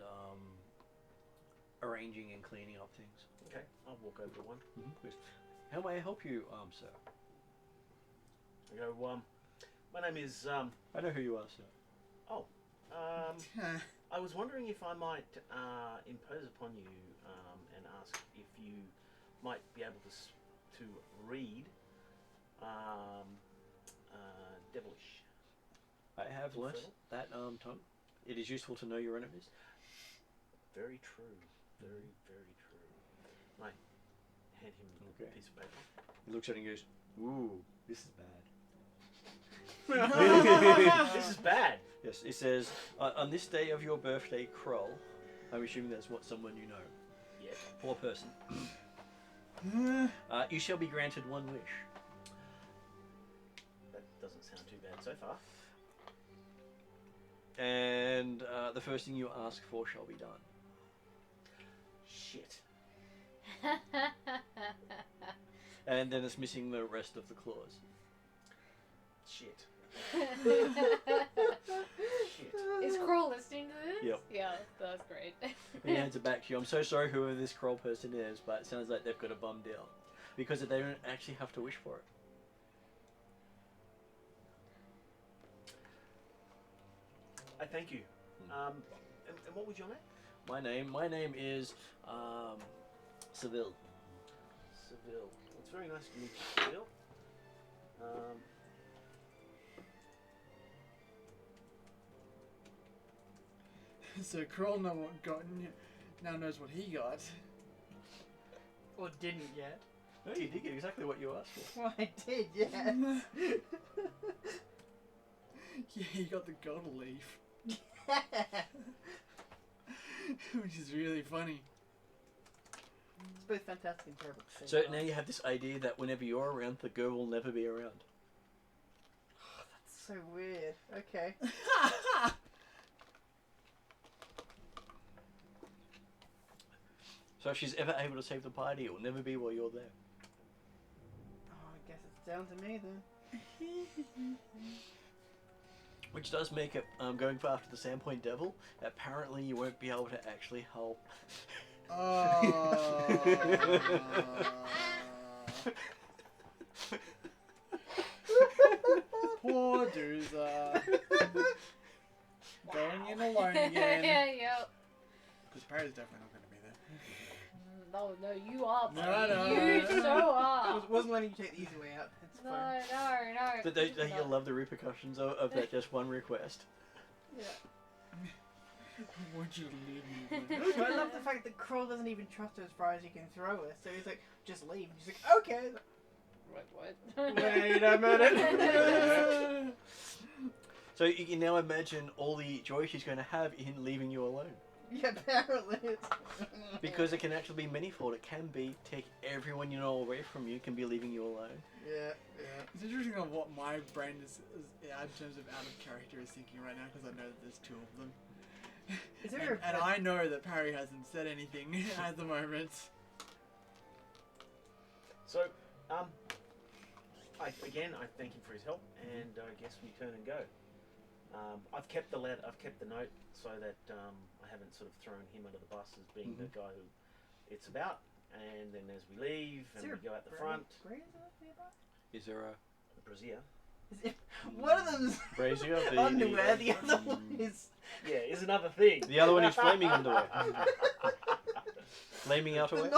arranging and cleaning up things. Okay, I'll walk over to one. Please. How may I help you, sir? I go, my name is, I know who you are, sir. I was wondering if I might impose upon you and ask if you might be able to read devilish. I have learnt that tongue. It is useful to know your enemies. Very true. Very, very true. I hand him a piece of paper. He looks at it and goes, "Ooh, this is bad." This is bad. Yes, it says, on this day of your birthday, Kroll, I'm assuming that's someone you know. Yes. Poor person. You shall be granted one wish. That doesn't sound too bad so far. And the first thing you ask for shall be done. Shit. And then it's missing the rest of the clause. Shit. Is Kroll listening to this? Yep. Yeah, that's great. He hands it back to you. I'm so sorry whoever this Kroll person is, but it sounds like they've got a bum deal. Because they don't actually have to wish for it. I thank you. And what was your name? My name is Seville. Seville. Well, it's very nice to meet you, Seville. So Kroll now knows what he got. Or didn't yet. No, you did get exactly what you asked for. Well, I did, yes. Yeah, he got the gold leaf. Which is really funny. It's both fantastic and terrible. at the So same now time. you have this idea that whenever you're around, the girl will never be around. That's so weird. Okay. So if she's ever able to save the party, it will never be while you're there. Oh, I guess it's down to me then. Which does make it, going for after the Sandpoint Devil, apparently you won't be able to actually help. Oh. Poor Dooza. Going in alone again. Yep. Because Perry's definitely not going to be there. No, you are. No, buddy. no. You so are. Wasn't letting you take the easy way out. It's No, fine. no. But don't you love the repercussions of that just one request? Yeah. I want you to leave me. But I love the fact that Kroll doesn't even trust her as far as he can throw her. So he's like, just leave. And she's like, okay. What? Wait a minute. So you can now imagine all the joy she's going to have in leaving you alone. Yeah, apparently it's... Because it can actually be manifold. It can be take everyone you know away from you, can be leaving you alone. Yeah. It's interesting on what my brain is in terms of out of character is thinking right now, because I know that there's two of them. Is there And I know that Parry hasn't said anything at the moment. So, I thank him for his help, and I guess we turn and go. I've kept the note so that I haven't sort of thrown him under the bus as being the guy who it's about. And then as we leave and we go out the front, Is there a brazier. One of them's brazier? underwear, the other one is... Yeah, is another thing. The other one is flaming underwear. Flaming outerwear?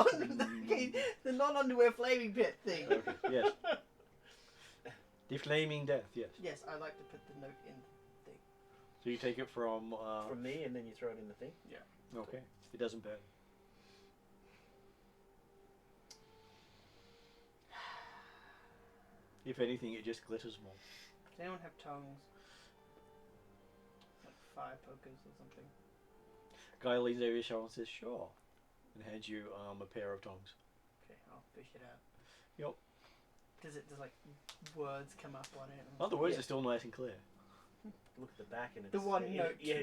The non-underwear flaming pit thing. Okay, yes. The flaming death, yes. Yes, I like to put the note in the thing. So you take it from... From me, and then you throw it in the thing? Yeah. Okay. It doesn't burn. If anything, it just glitters more. Does anyone have tongues? Like fire pokers or something? Guy leans over your shoulder and says, "Sure," and hands you a pair of tongs. Okay, I'll fish it out. Yep. Does like words come up on it? Oh, the words are still nice and clear. Look at the back and it's... The one note. Yeah.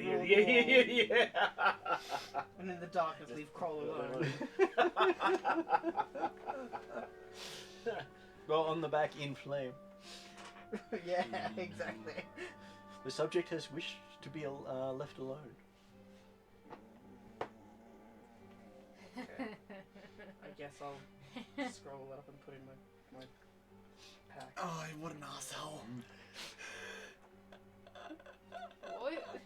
And in the darkness, leave Kroll alone. Well, on the back, in flame. Yeah, exactly. The subject has wished to be left alone. Okay. I guess I'll scroll that up and put in my pack. Oh, what an asshole. What?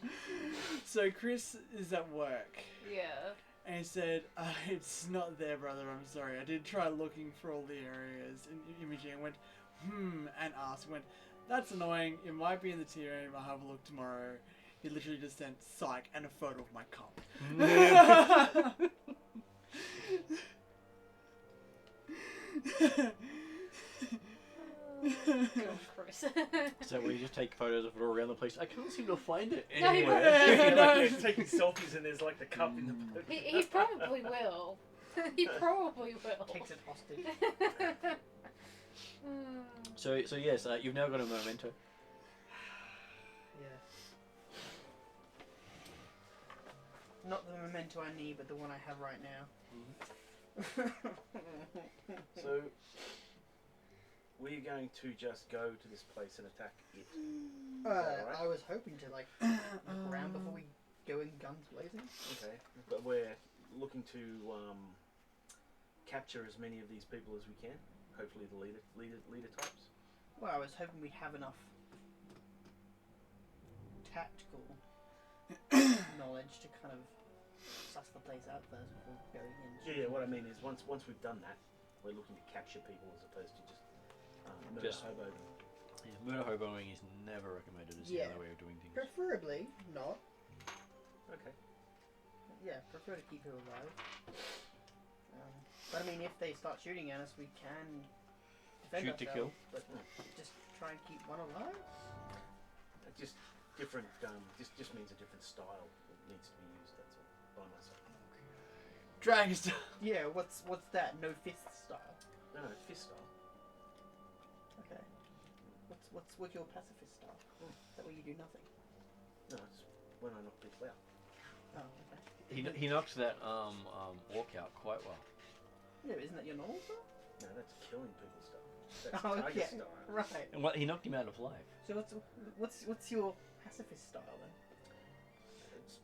So Chris is at work. Yeah. And he said, it's not there, brother, I'm sorry. I did try looking for all the areas in imaging and went, and asked, went, that's annoying, it might be in the tea room, I'll have a look tomorrow. He literally just sent psych and a photo of my cup. Chris. So we just take photos of it all around the place. I can't seem to find it No, he anywhere. Like you're taking selfies and there's like the cup in the boat. He probably will. He probably will. Takes it hostage. So yes, you've now got a memento. Yeah. Not the memento I need, but the one I have right now. So, were you going to just go to this place and attack it? Right? I was hoping to like look around before we go in guns blazing. Okay, but we're looking to capture as many of these people as we can. Hopefully, the leader types. Well, I was hoping we'd have enough tactical knowledge to kind of suss the place out first before going in. Yeah. What I mean is, once we've done that, we're looking to capture people as opposed to just murder hobo them. Yeah, murder hoboing is never recommended as the other way of doing things. Preferably not. Okay. Yeah, prefer to keep people alive. But I mean, if they start shooting at us, we can defend Shoot to kill. ourselves, but just try and keep one alive. Just different. Just means a different style that needs to be used. That's all. By myself. Dragon style. Yeah, what's that? No fist style. No, fist style. Okay. What's your pacifist style? That way you do nothing. No, it's when I knock people out. Oh, okay. He knocked that orc out quite well. Yeah, isn't that your normal style? No, that's killing people style. That's Oh, tiger okay. style. Right. And he knocked him out of life. So what's your pacifist style then? It's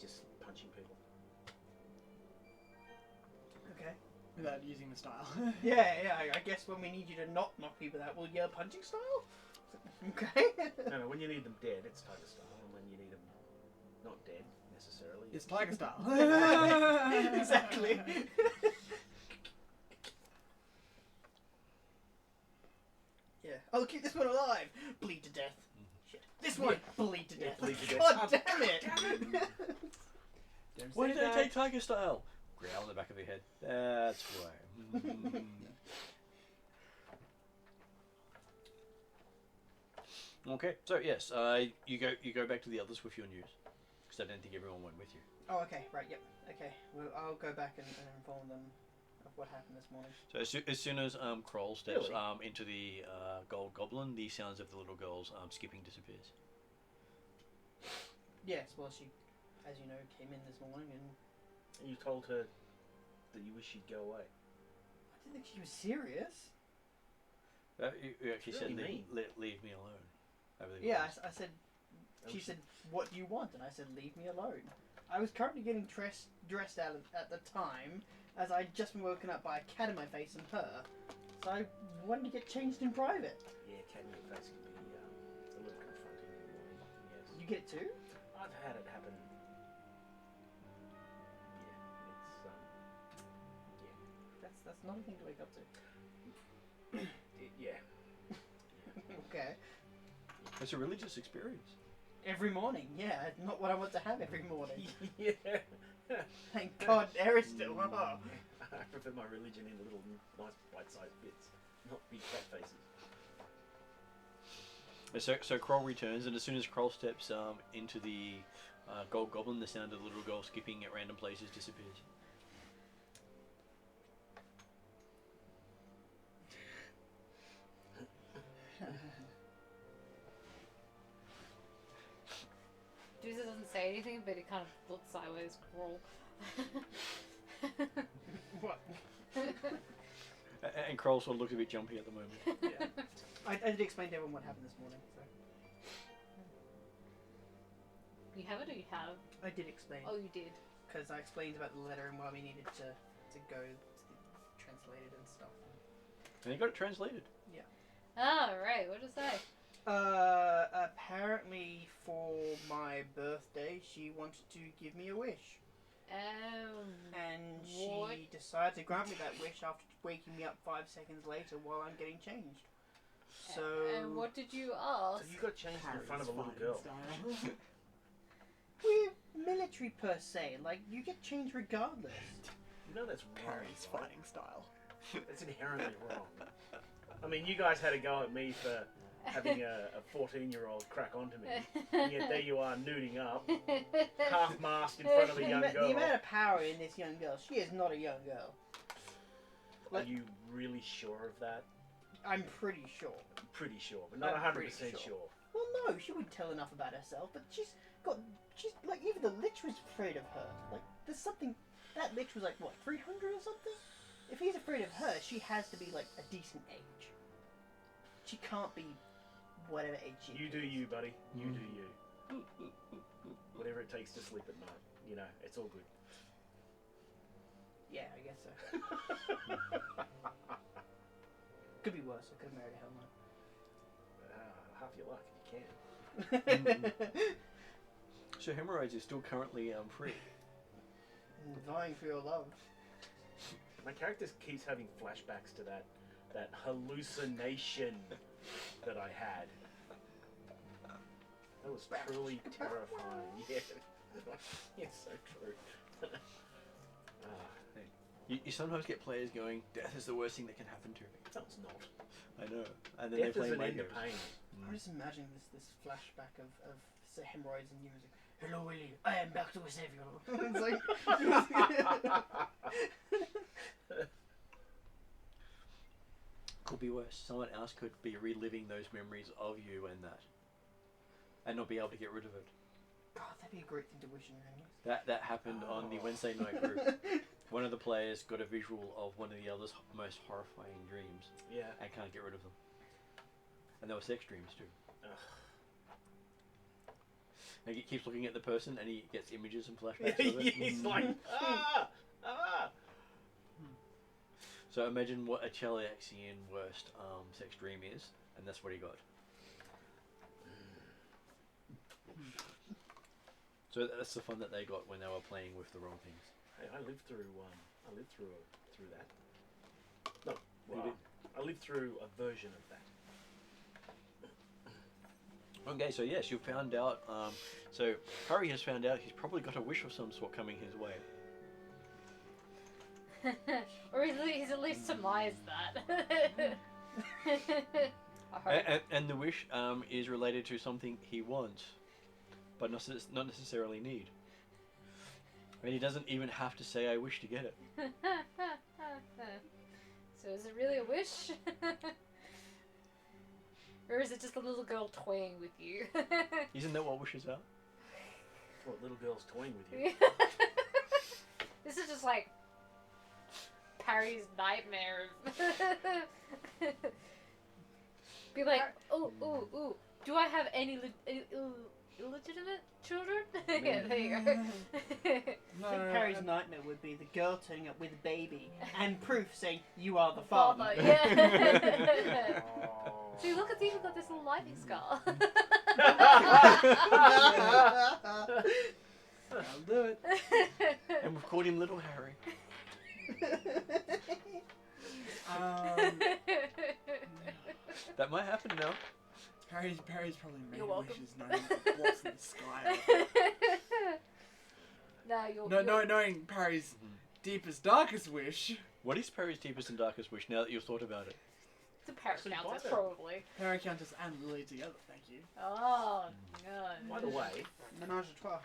just punching people. Okay. Without using the style. Yeah. I guess when we need you to not knock people out, we'll yell punching style. Okay. No, when you need them dead, it's tiger style, and when you need them not dead necessarily, It's tiger style. Exactly. Yeah. I'll keep this one alive. Bleed to death. Shit. This one. Bleed to death. bleed to death. God damn it. Don't Why say did they that. take tiger style? Growl in the back of your head. That's why. Okay, so yes, you go back to the others with your news, because I didn't think everyone went with you. Oh, okay. Right. Yep. Okay. Well, I'll go back and inform them of what happened this morning. So as soon as Kroll steps Really? into the gold goblin, the sounds of the little girls skipping disappears. Yes. Well, she, as you know, came in this morning and and you told her that you wish she'd go away. I didn't think she was serious. You actually Really said, mean. leave me alone. Over the Yeah. voice. I said. Oh, She said, "What do you want?" And I said, "Leave me alone." I was currently getting dressed out at the time, as I'd just been woken up by a cat in my face and her. So I wanted to get changed in private. Yeah, cat in your face can be a little confronting in the morning. Yes. You get it too? I've had it happen. Yeah, it's That's not a thing to wake up to. yeah. Okay. It's a religious experience. Every morning, yeah. Not what I want to have every morning. Yeah. Thank God, Aristotle. Oh. I prefer my religion in little nice bite-sized bits, not big fat faces. So Kroll returns, and as soon as Kroll steps into the gold goblin, the sound of the little girl skipping at random places disappears. Dooza doesn't say anything, but he kind of looks sideways. Kroll. What? And Kroll sort of looks a bit jumpy at the moment. Yeah. I did explain to everyone what happened this morning, so. You have it or you have? I did explain. Oh, you did. Because I explained about the letter and why we needed to go to translate it and stuff. And you got it translated. Oh, right. What does it say? Apparently for my birthday, she wanted to give me a wish. And what? she decided to grant me that wish after waking me up 5 seconds later while I'm getting changed. So. And what did you ask? So you got changed in front of a little girl. We're military per se. Like, you get changed regardless. You know that's wrong. Parry's Right? fighting style. That's inherently wrong. I mean, you guys had a go at me for having a 14-year-old crack onto me, and yet there you are nuding up, half-masked in front of a young girl. The amount of power in this young girl. She is not a young girl. Are you really sure of that? I'm pretty sure. Pretty sure, but not I'm 100% pretty sure. sure. Well, no, she wouldn't tell enough about herself, but she's like, even the Lich was afraid of her. Like, there's something, that Lich was like, what, 300 or something? If he's afraid of her, she has to be like a decent age. She can't be whatever age she You is. do you, buddy. You do you. Whatever it takes to sleep at night. You know, it's all good. Yeah, I guess so. Could be worse. I could have married a Hell Knight. Half your luck if you can. So Hemorrhoids is still currently free. Vying for your love. My character keeps having flashbacks to that hallucination that I had. That was truly terrifying. Yeah, it's so true. You sometimes get players going, "Death is the worst thing that can happen to me." No, it's not. I know. And then Death they is play an end to Legos. pain. I'm just imagining this flashback of say, Hemorrhoids and you. Like, hello, Willie. I am back to save you. It's like. Could be worse. Someone else could be reliving those memories of you and that, and not be able to get rid of it. God, that'd be a great thing to wish in your Hemorrhoids. That happened on the Wednesday night group. One of the players got a visual of one of the other's most horrifying dreams Yeah. and can't get rid of them. And there were sex dreams too. Ugh. And he keeps looking at the person and he gets images and flashbacks of it. He's like, ah! So imagine what a Cheliaxian worst sex dream is, and that's what he got. So that's the fun that they got when they were playing with the wrong things. Hey, I lived through that. No, well, did? I lived through a version of that. Okay, so yes, you found out. So Harry has found out he's probably got a wish of some sort coming his way. Or he's at least surmised that. I hope. And the wish is related to something he wants, but not necessarily need. And he doesn't even have to say, "I wish" to get it. So is it really a wish? Or is it just a little girl toying with you? Isn't that what wishes are? What, little girl's toying with you? This is just like Parry's nightmare. Be like, ooh, do I have any illegitimate children? Yeah, there you go. I think Harry's nightmare would be the girl turning up with a baby and proof saying you are the father. Yeah. See, look, it's even got this little lightning scar. I'll do it. And we've called him Little Harry. That might happen now. Parry's probably made You're welcome. wishes knowing the blocks in the sky. Knowing Parry's deepest, darkest wish. What is Perry's deepest and darkest wish now that you've thought about it? The parent Actually, countess, by the- probably. Paracountess and Lily together, thank you. Oh, God. By the way, Menage a trois.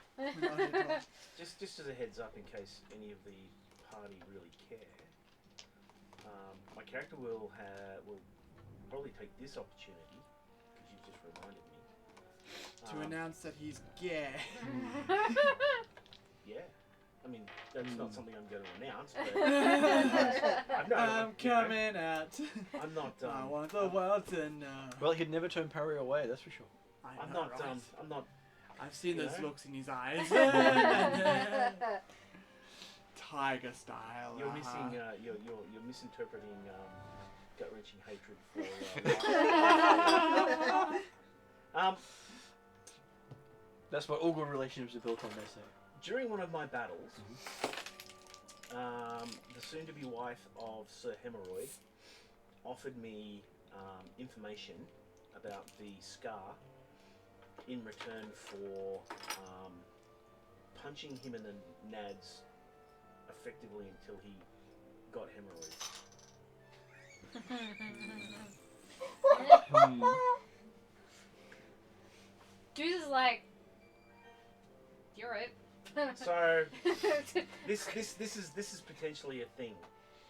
just as a heads up in case any of the party really care, my character will probably take this opportunity, because you just reminded me. To announce that he's gay. Yeah. I mean, that's not something I'm going to announce, but I'm coming out. I'm not. I want the world to know. Well, he'd never turn Parry away, that's for sure. I'm know, not. right? I'm not. I've seen you those know? looks in his eyes. Tiger style. You're missing. You're misinterpreting gut-wrenching hatred for. That's what all good relationships are built on, they say. During one of my battles, the soon-to-be wife of Sir Hemorrhoid offered me information about the scar in return for punching him in the nads effectively until he got hemorrhoids. Juice is like, you're right. So this is potentially a thing,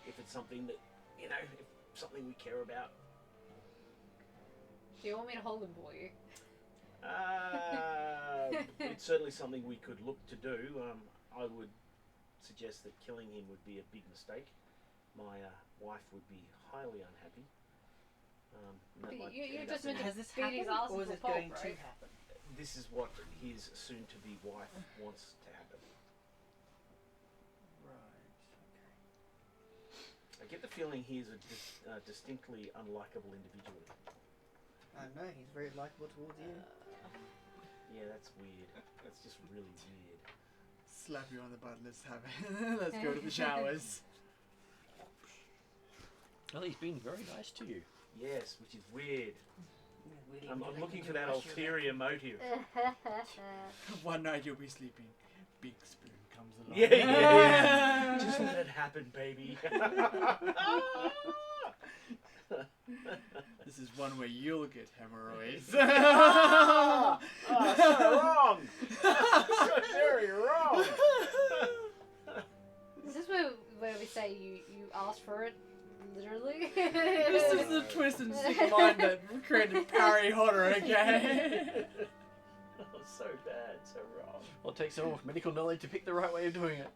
if it's something that if something we care about. Do you want me to hold him for you? It's certainly something we could look to do. I would suggest that killing him would be a big mistake. My wife would be highly unhappy. But might you're end just up in meant to Has this beat his happened, ass or is into it a pulp, going to right? happen? This is what his soon-to-be wife wants to happen. Right. I get the feeling he's a distinctly unlikable individual. I don't know, he's very likable towards you. Yeah, that's weird. That's just really weird. Slap you on the butt. Let's have it. Let's go to the showers. Well, he's been very nice to you. Yes, which is weird. Really, I'm really looking do for that rush your ulterior motive. One night you'll be sleeping. Big spoon comes along. Yeah. Just let it happen, baby. This is one where you'll get hemorrhoids. Oh, so wrong. So very wrong. Is this where we say you asked for it? Literally? This is the twist and sick mind that created Parry Hotter, okay? Oh, so bad, so wrong. Well, it takes someone with medical knowledge to pick the right way of doing it.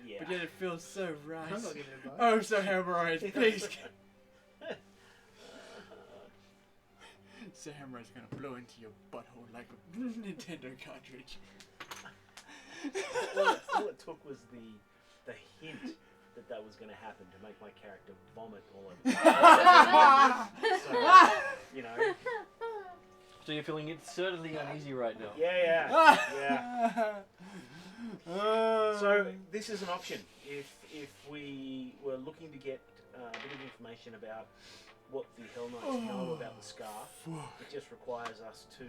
Yeah. But yet it feels so right. I'm not giving advice. Oh, so hemorrhoids, please. So hemorrhoids gonna blow into your butthole like a Nintendo cartridge. all it took was the hint that was going to happen to make my character vomit all over the place. So, So you're feeling certainly uneasy right now. Yeah. So this is an option. If we were looking to get a bit of information about what the Hell Knights know about the scar, it just requires us to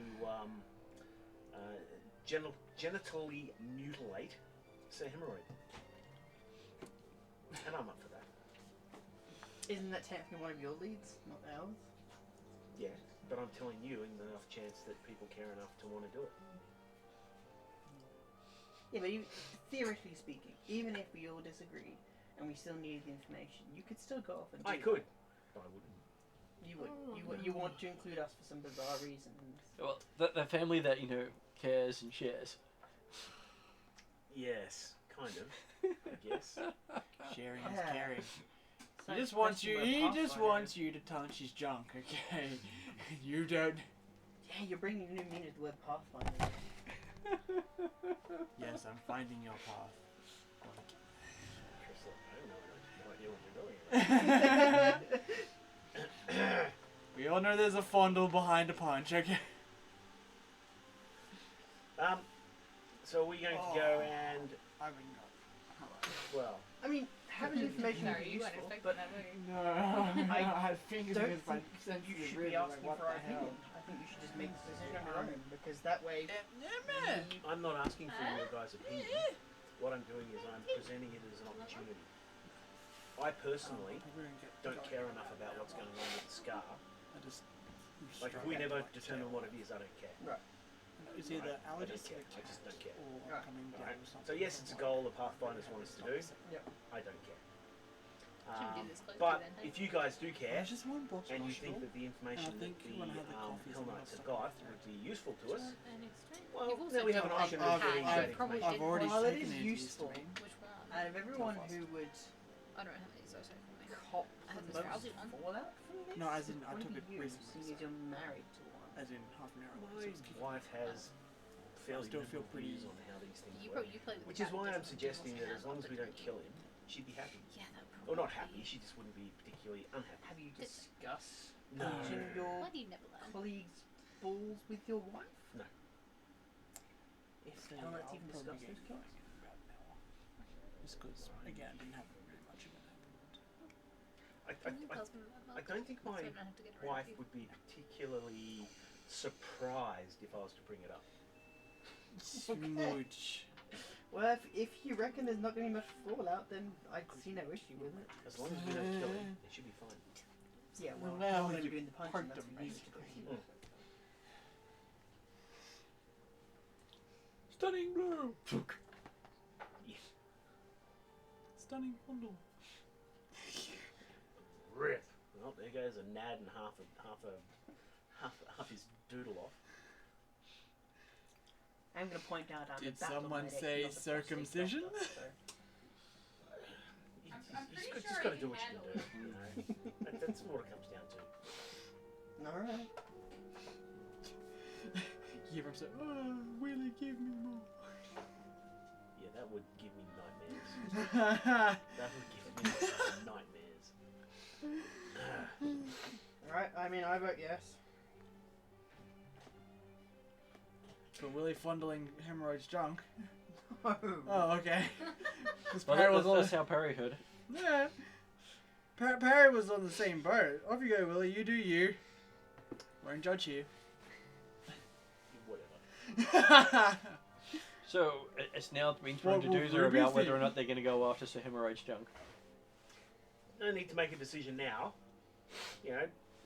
genitally mutilate Sir Hemorrhoid. And I'm up for that. Isn't that technically one of your leads, not ours? Yeah, but I'm telling you in the off chance that people care enough to want to do it. Yeah, but theoretically speaking, even if we all disagree and we still need the information, you could still go off and do I could, but I wouldn't. You would. You want to include us for some bizarre reasons. Well, the family that, cares and shares. Yes, kind of, I guess. Sharing is Yeah. caring. So He just wants question you. about He just Pathfinder. wants you to touch his junk, okay? You don't. Yeah, you're bringing new meaning to the word Pathfinder. Yes, I'm finding your path. Chris, I have no idea what you're doing. We all know there's a fondle behind a punch, okay? So are we going to go and, I mean, well, I mean, having information would Sorry, be you weren't useful, expecting but that, were you? no. I I had fingers don't against my think you sensitive should ribs, be like, asking what for our the hell? opinion. I think you should just make the decision on your own, because that way... I'm not asking for your guys' opinion. What I'm doing is I'm presenting it as an opportunity. I personally Probably don't get don't going. care enough about what's going on with the scar. I just Like, if we never determine what it is, I don't care. Right. It's either I don't allergies care. I just don't care. or Right. coming down Alright. or something. So yes, it's a goal the Pathfinders want us to do. Yep. I don't care. Shouldn't do this closely But then, hey? if you guys do care, There's just one box and you rush think though. that the information And I that think the when I had the coffee, Hell something Knights have got got stuck in my would be useful to us, An extreme. well, You've also then we have an done option one of getting hack. that Probably information. I've already While it taken is it useful, Which one? out of everyone Belfast. who would I don't know how many so from me. cop I have the this most drowsy one. fallout from this, No, as in, I would took be it you, recently, seeing as so- you're married to one. As in half an hour. ago, so My it's kicking. wife has fairly still feel liberal pretty- views on how these things You work. probably play with Which the is cat why and I'm just suggesting wants that to as long as we don't have kill him, she'd be happy. Yeah, that probably. Or not happy, she just wouldn't be particularly unhappy. Have you discussed No. touching your Why do you never learn? colleagues' balls with your wife? No. If So Hell Knights I'll even probably discussed get those going things? in about an hour. Just because, again, I didn't have really much of an appetite. I don't think my wife would be particularly surprised if I was to bring it up. Smooch. Well, if you reckon there's not going to be much fallout, then I see no issue with it. As long as we don't kill him, it should be fine. Yeah, well, Well, I'm going to you be doing the punching, poked that's him, what you need basically. to do. Stunning blow! Yeah. Stunning fondle. Rip. Well, there goes a nad and half his doodle off. I'm going to point out I'm Did a battle someone medic, say not a prostate circumcision? doctor, so. I'm pretty sure Just I got to can do what you handle can do. You know? That's what it comes down to. Alright. You hear him say, oh, Willie, give me more. Yeah, that would give me nightmares. That would give me nightmares. Alright, I mean, I vote yes. For Willie fondling hemorrhoids junk. Oh. Oh, okay. Because Well, Perry was on that's how Perry heard. Yeah. Perry was on the same boat. Off you go, Willie. You do you. Won't judge you. Whatever. So it's now been thrown What to will doozer Ruby about whether think? or not they're going to go after Sir Hemorrhoid's junk. No need to make a decision now. You know,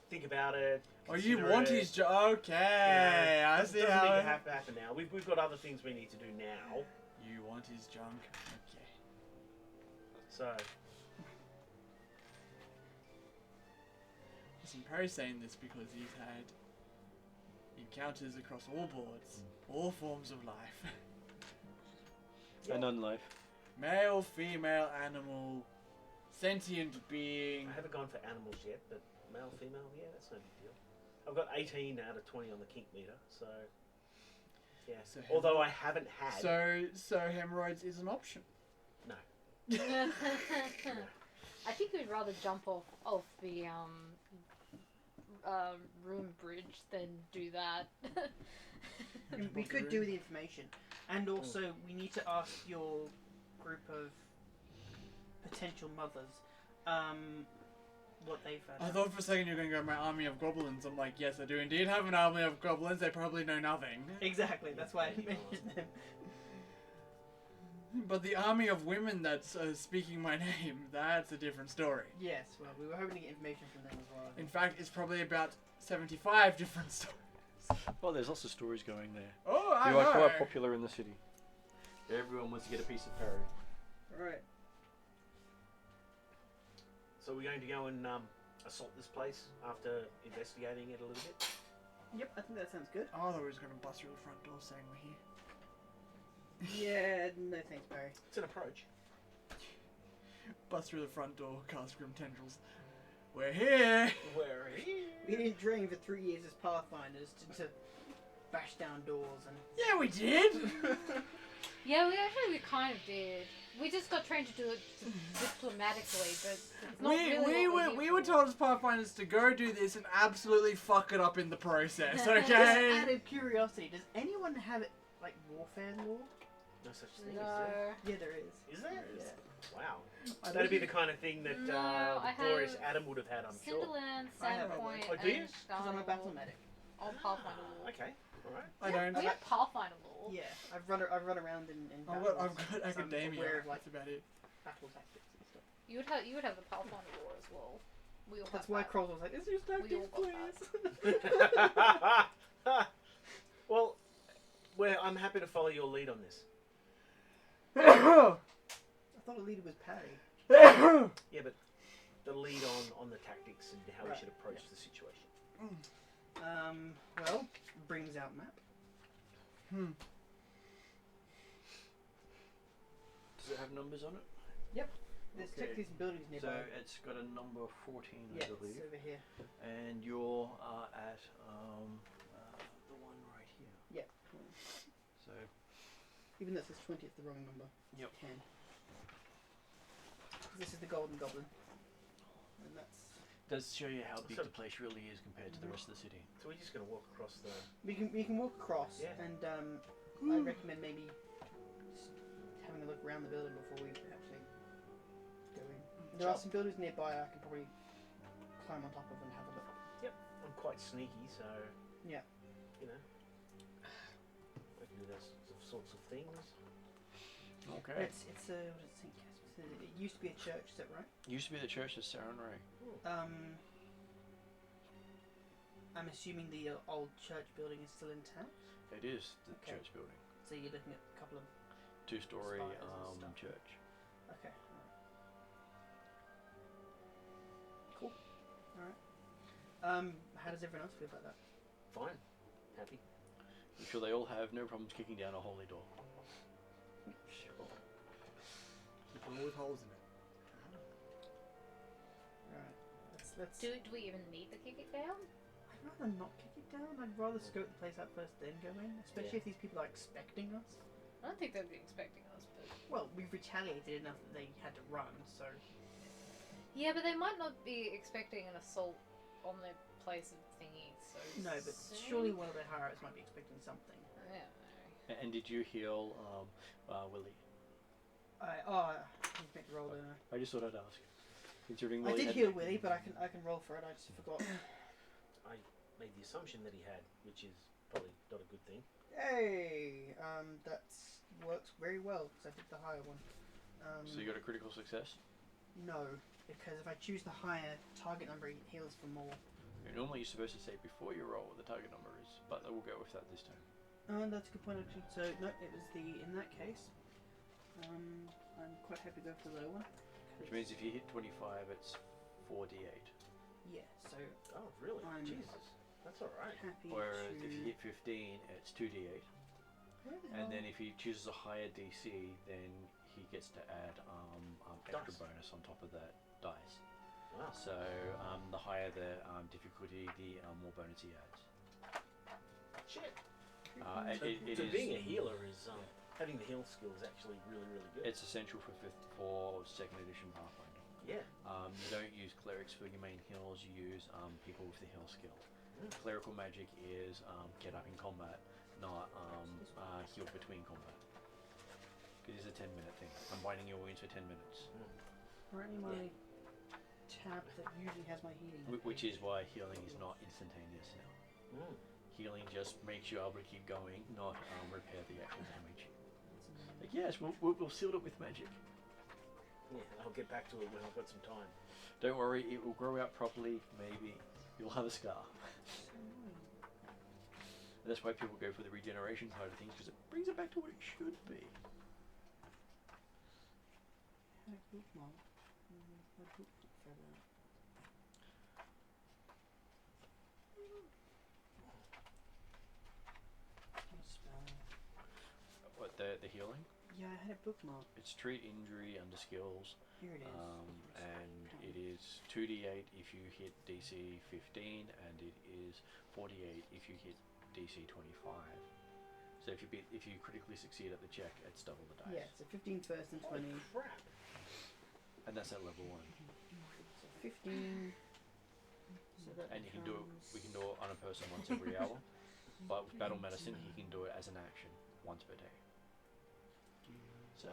think about it. Oh, you consider want it. his Okay, You know, I it see doesn't how need it... to have to happen now. We've got other things we need to do now. You want his junk? Okay. So, Listen, Perry's saying this because he's had encounters across all boards, all forms of life. And non-life. Male, female, animal, sentient being. I haven't gone for animals yet, but male, female, yeah, that's no big deal. I've got 18 out of 20 on the kink meter, so yeah. So Although I haven't had. So hemorrhoids is an option. No. I think we'd rather jump off the room bridge than do that. We could do with the information. And also, we need to ask your group of potential mothers what they've I heard. thought for a second you were going to go my army of goblins. I'm like, yes, I do indeed have an army of goblins. They probably know nothing. Exactly, that's why I mentioned them. But the army of women that's speaking my name, that's a different story. Yes, well, we were hoping to get information from them as well. In fact, it's probably about 75 different stories. Well, there's lots of stories going there. Oh, I You are know. quite popular in the city. Everyone wants to get a piece of Perry. Right. So we're going to go and assault this place after investigating it a little bit. Yep, I think that sounds good. Oh, they were just going to bust through the front door saying we're here. Yeah, no thanks, Barry. It's an approach. Bust through the front door, cast Grim Tendrils. We're here! Where are you? We didn't train for 3 years as Pathfinders to bash down doors and... Yeah, we did! Yeah, we kind of did. We just got trained to do it diplomatically, but it's not really what we were told as Pathfinders to go do this and absolutely fuck it up in the process, Just okay? out of curiosity, does anyone have it, like, warfare law? No such thing, No. Yeah, there is. is there? Yeah. Wow. I That'd be think- the kind of thing that No, I glorious have Adam would have had, I'm sure. Cinderland, I have a Sandpoint, Oh, do you? and Because I'm a battle medic. on Pathfinder law. Okay, alright. I don't. We have Pathfinder law. Yeah, I've run around in I've battles. got So I'm academia. aware of, like, That's about it. battle tactics and stuff. You would have the Pathfinder Core as well. We all That's have why that. Kroll was like, "Let's use We all tactics, got please." Well, I'm happy to follow your lead on this. I thought the leader was Parry. Yeah, but the lead on the tactics and how we Right, should approach the situation. Well, brings out map. Does it have numbers on it? There's Okay. check these buildings So nearby. it's got a number 14, Yeah, I believe. it's over here. And you're at the one right here. Yeah. So Even though it says 20, it's the wrong number. Yep. 10. This is the Golden Goblin. And that's... does show you how big So- the place really is compared to the rest of the city. So we're just going to walk across the... We can walk across, Yeah. and I recommend maybe just having a look around the building before we actually go in. There are some buildings nearby I can probably climb on top of and have a look. I'm quite sneaky, so... Yeah. You know. I can do those sorts of things. Okay. It's what is it, St. Casper's? It used to be a church, is that right? Used to be the church of Saran Ray. I'm assuming the old church building is still intact. It is the Okay. church building. So you're looking at a couple of... 2-story Spires and stuff. church. Okay. Cool. Alright. How does everyone else feel about that? Fine. Happy. I'm sure they all have no problems kicking down a holy door. Sure. The door with holes in it. Alright. Let's... Do we even need to kick it down? I'd rather not kick it down. I'd rather scope the place out first, then go in. Especially if these people are expecting us. I don't think they'd be expecting us, but... Well, we've retaliated enough that they had to run, so... Yeah, but they might not be expecting an assault on their place of thingy, so... No, but surely one of their higher-ups might be expecting something. Yeah. And did you heal Willie? He's meant to roll, don't I? I just thought I'd ask. Considering I Willie did had- heal Willie, but I can roll for it. I just forgot. I made the assumption that he had, which is probably not a good thing. Hey, that works very well because I did the higher one. So you got a critical success? No, because if I choose the higher target number, it heals for more. Normally you're supposed to say before you roll what the target number is, but we'll go with that this time. That's a good point actually. So no, it was in that case. I'm quite happy to go for the low one. Which means if you hit 25, it's 4d8. Yeah, so Oh, really? I'm Jesus. That's alright. happy Whereas to... if you hit 15, it's 2d8. Where the And hell- then if he chooses a higher DC, then he gets to add extra Dice. bonus on top of that dice. Wow. So the higher the difficulty, the more bonus he adds. Shit. It So is. being a healer is... having the heal skill is actually really, really good. It's essential for 2nd edition Pathfinder. Yeah. You don't use clerics for your main heals. You use people with the heal skill. Clerical magic is get up in combat, not heal between combat. Because it's a 10-minute thing. I'm binding your wounds for 10 minutes. Apparently my tab that usually has my healing. Which is why healing is not instantaneous now. Healing just makes you able to keep going, not repair the actual damage. Like, yes, we'll seal it with magic. Yeah, I'll get back to it when I've got some time. Don't worry, it will grow out properly, maybe. You'll have a scar. And that's why people go for the regeneration side of things, because it brings it back to what it should be. What, the healing? Yeah, I had a bookmark. It's treat injury under skills, Here it is. and it is 2d8 if you hit DC 15, and it is 48 if you hit DC 25. So if you critically succeed at the check, it's double the dice. Yeah, so 15 first and 20. Holy crap. And that's at level 1. So 15. So that And you can do it. We can do it on a person once every hour. But with battle medicine, he can do it as an action once per day. So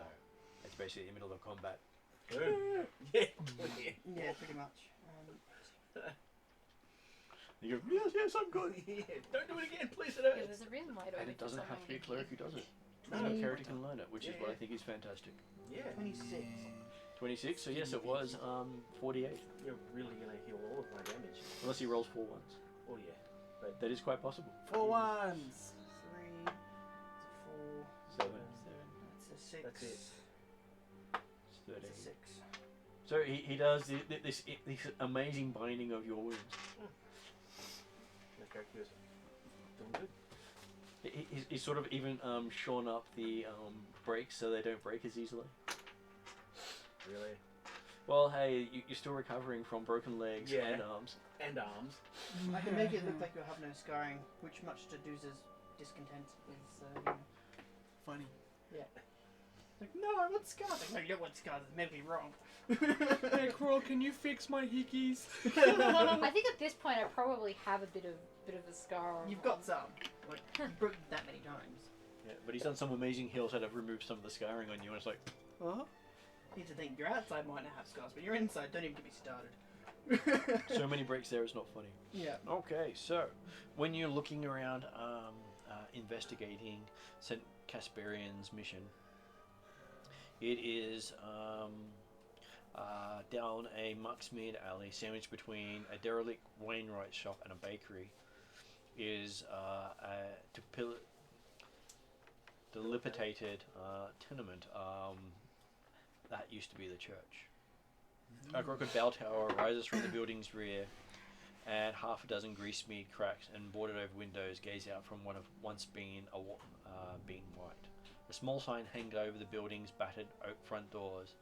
it's basically in the middle of combat. Boom. Yeah, clear. Yeah, pretty much. You go, yes, I'm good. Yeah, don't do it again, please. It Yeah, hurts. there's a reason why I don't And it do doesn't have to be a something cleric who does it. No. Any character can learn it, which is Yeah, what I yeah. think is fantastic. Yeah. 26. 26. So yes, it was 48. You're really going to heal all of my damage. Unless he rolls 4 ones. Oh yeah. That is quite possible. 4 ones. 3, 4, 7. 7. That's a 6. That's it. It's 13. That's a 6. So he does this amazing binding of your wounds. The character is doing good. He's sort of even shorn up the breaks so they don't break as easily. Really? Well, hey, you're still recovering from broken legs Yeah. and arms. And arms. I can make it look like you'll have no scarring, which much to Dooz's discontent is, Funny. yeah. Like, no, I want scars. Like, no, you don't want scars. It's medically wrong. Hey, Crawl, can you fix my hickeys? I think at this point I probably have a bit of a scar. You've got some. Like, you've broken that many times. Yeah, but he's done some amazing heals that have removed some of the scarring on you, and it's like, Huh? Need to think, your outside might not have scars, but your inside, don't even get me started. so many breaks there, it's not funny. Yeah. Okay, so when you're looking around investigating St. Casperian's mission, it is down a Mucksmead alley sandwiched between a derelict Wainwright shop and a bakery. Is a dilapidated tenement that used to be the church. A crooked bell tower rises from the building's rear, and half a dozen grease-smeared cracks and boarded-over windows gaze out from what have once been white. A small sign hangs over the building's battered oak front doors.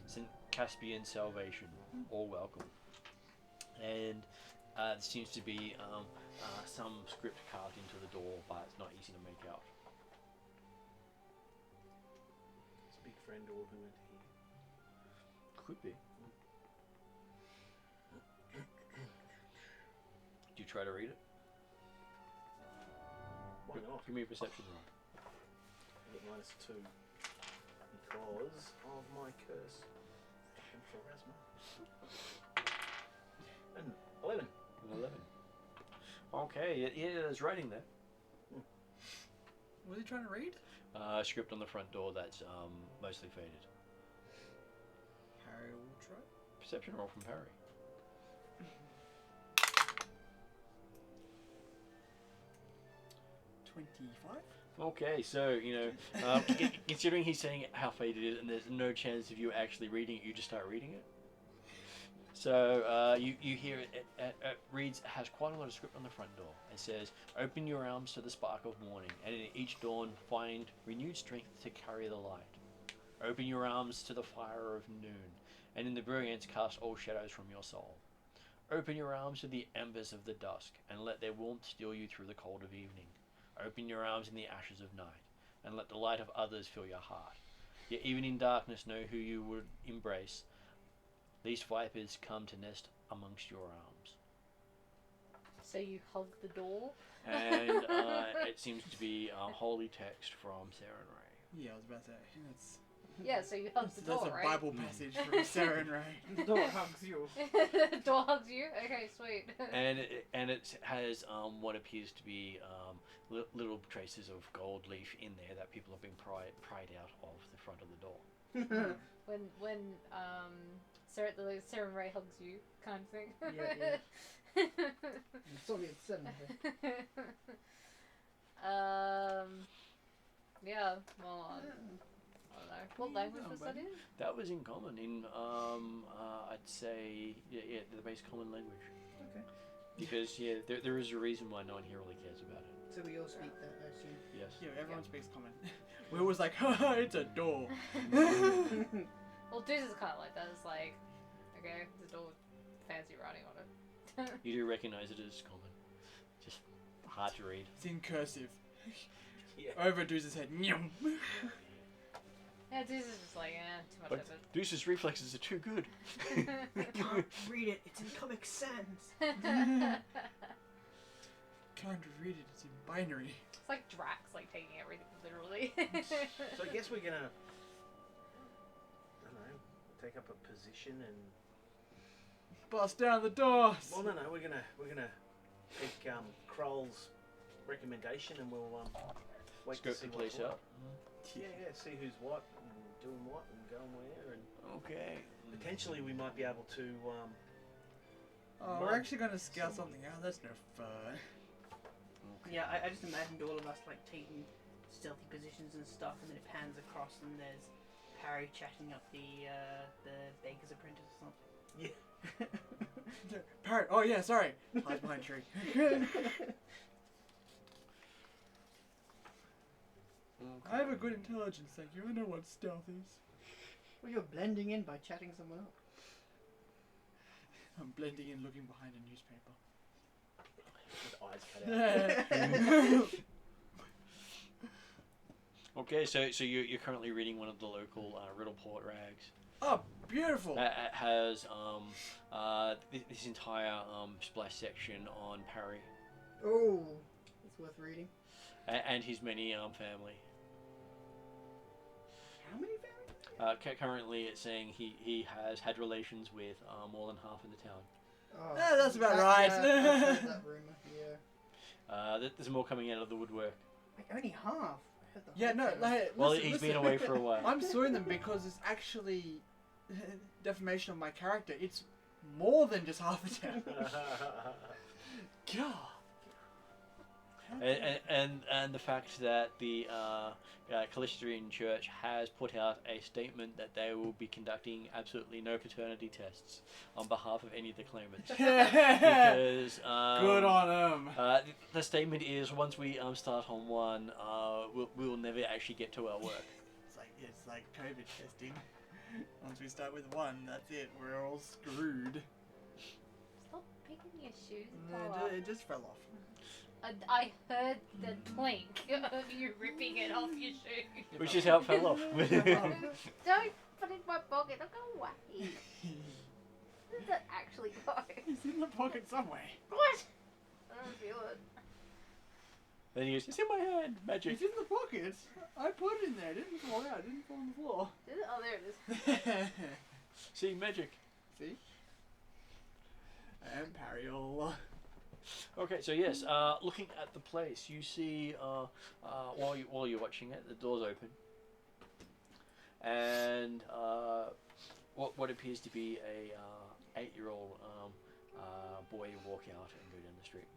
St. Caspian Salvation, all welcome. And there seems to be some script carved into the door, but it's not easy to make out. It's a big friend door who went here. Could be. Do you try to read it? Why not? Give me a perception roll. I get -2 because of my curse. And for Erasmus. And 11. 11. Okay, there's writing there. What are you trying to read? Script on the front door that's mostly faded. Harry will try. Perception roll from Parry. 25? Okay, so, considering he's saying how faded it is and there's no chance of you actually reading it, you just start reading it. So, you hear it reads, has quite a lot of script on the front door. It says, open your arms to the spark of morning, and in each dawn find renewed strength to carry the light. Open your arms to the fire of noon, and in the brilliance cast all shadows from your soul. Open your arms to the embers of the dusk, and let their warmth steal you through the cold of evening. Open your arms in the ashes of night, and let the light of others fill your heart. Yet even in darkness know who you would embrace. These vipers come to nest amongst your arms. So you hug the door? And it seems to be holy text from Sarah and Ray. Yeah, I was about to say. That's, Yeah, so you hug the door, that's a right? Bible passage from Sarah and Ray. The door hugs you. The door hugs you? Okay, sweet. And it has what appears to be little traces of gold leaf in there that people have been pried out of the front of the door. when Sarah and Ray hugs you, kind of thing. Yeah. It's only at 7. Yeah, well, I don't know. What language was that in? That was in common in I'd say the base common language. Okay. Because there is a reason why no one here really cares about it. So we all speak that, I assume. Yes. Yeah, everyone speaks common. We're always like, haha, it's a door. Well, Deuce is kind of like that. It's like, okay, the door with fancy writing on it. You do recognize it as common. Just hard to read. It's in cursive. Yeah. Over Deuce's head. Nyum. Yeah, Deuce is just like, too much But of it. Deuce's reflexes are too good. I can't read it. It's in Comic Sans. Can't read it, it's in binary. It's like Drax, like taking everything literally. So I guess we're gonna, I don't know, take up a position and. Bust down the doors! Well, no, we're gonna take Kroll's recommendation and we'll wait Scope to see the place what's out. what. Yeah, see who's what and doing what and going where and. Okay. Potentially, we might be able to. Oh, we're actually going to scout something out. That's no fun. Yeah, I just imagined all of us like taking stealthy positions and stuff, and then it pans across, and there's Harry chatting up the baker's apprentice or something. Yeah. Parrot. Oh yeah, sorry. Hides behind tree. I have a good intelligence, thank you. I know what stealth is. Well, you're blending in by chatting someone up. I'm blending in, looking behind a newspaper. With eyes cut out. Okay, so you're currently reading one of the local Riddleport rags. Oh, beautiful. It has this entire splash section on Parry Oh, it's worth reading. and his many family. How many families? Currently, it's saying he has had relations with more than half of the town. Oh, Yeah, that's about right. Yeah, I've heard that rumor. Yeah. There's more coming out of the woodwork. Like only half. I heard the Yeah, whole no, thing. like, Well, listen, he's listen. been away for a while. I'm suing them because it's actually defamation of my character. It's more than just half a town. God. And the fact that the Callistrian Church has put out a statement that they will be conducting absolutely no paternity tests on behalf of any of the claimants. Because Good on them. the statement is once we start on one, we'll never actually get to our work. It's like COVID testing. Once we start with one, that's it. We're all screwed. Stop picking your shoes apart. It just fell off. I heard the clink of you ripping it off your shoe. Which is how it fell off. Don't put it in my pocket. Don't go away. Where does that actually go? It's in the pocket somewhere. What? I don't feel it. Then he goes, it's in my hand, magic. It's in the pocket. I put it in there. It didn't fall out. It didn't fall on the floor. Is it? Oh, there it is. See, magic. See? And Pariol. Okay, so yes, looking at the place, you see while you're watching it, the door's open, and what appears to be a 8-year-old boy walk out and go down the street.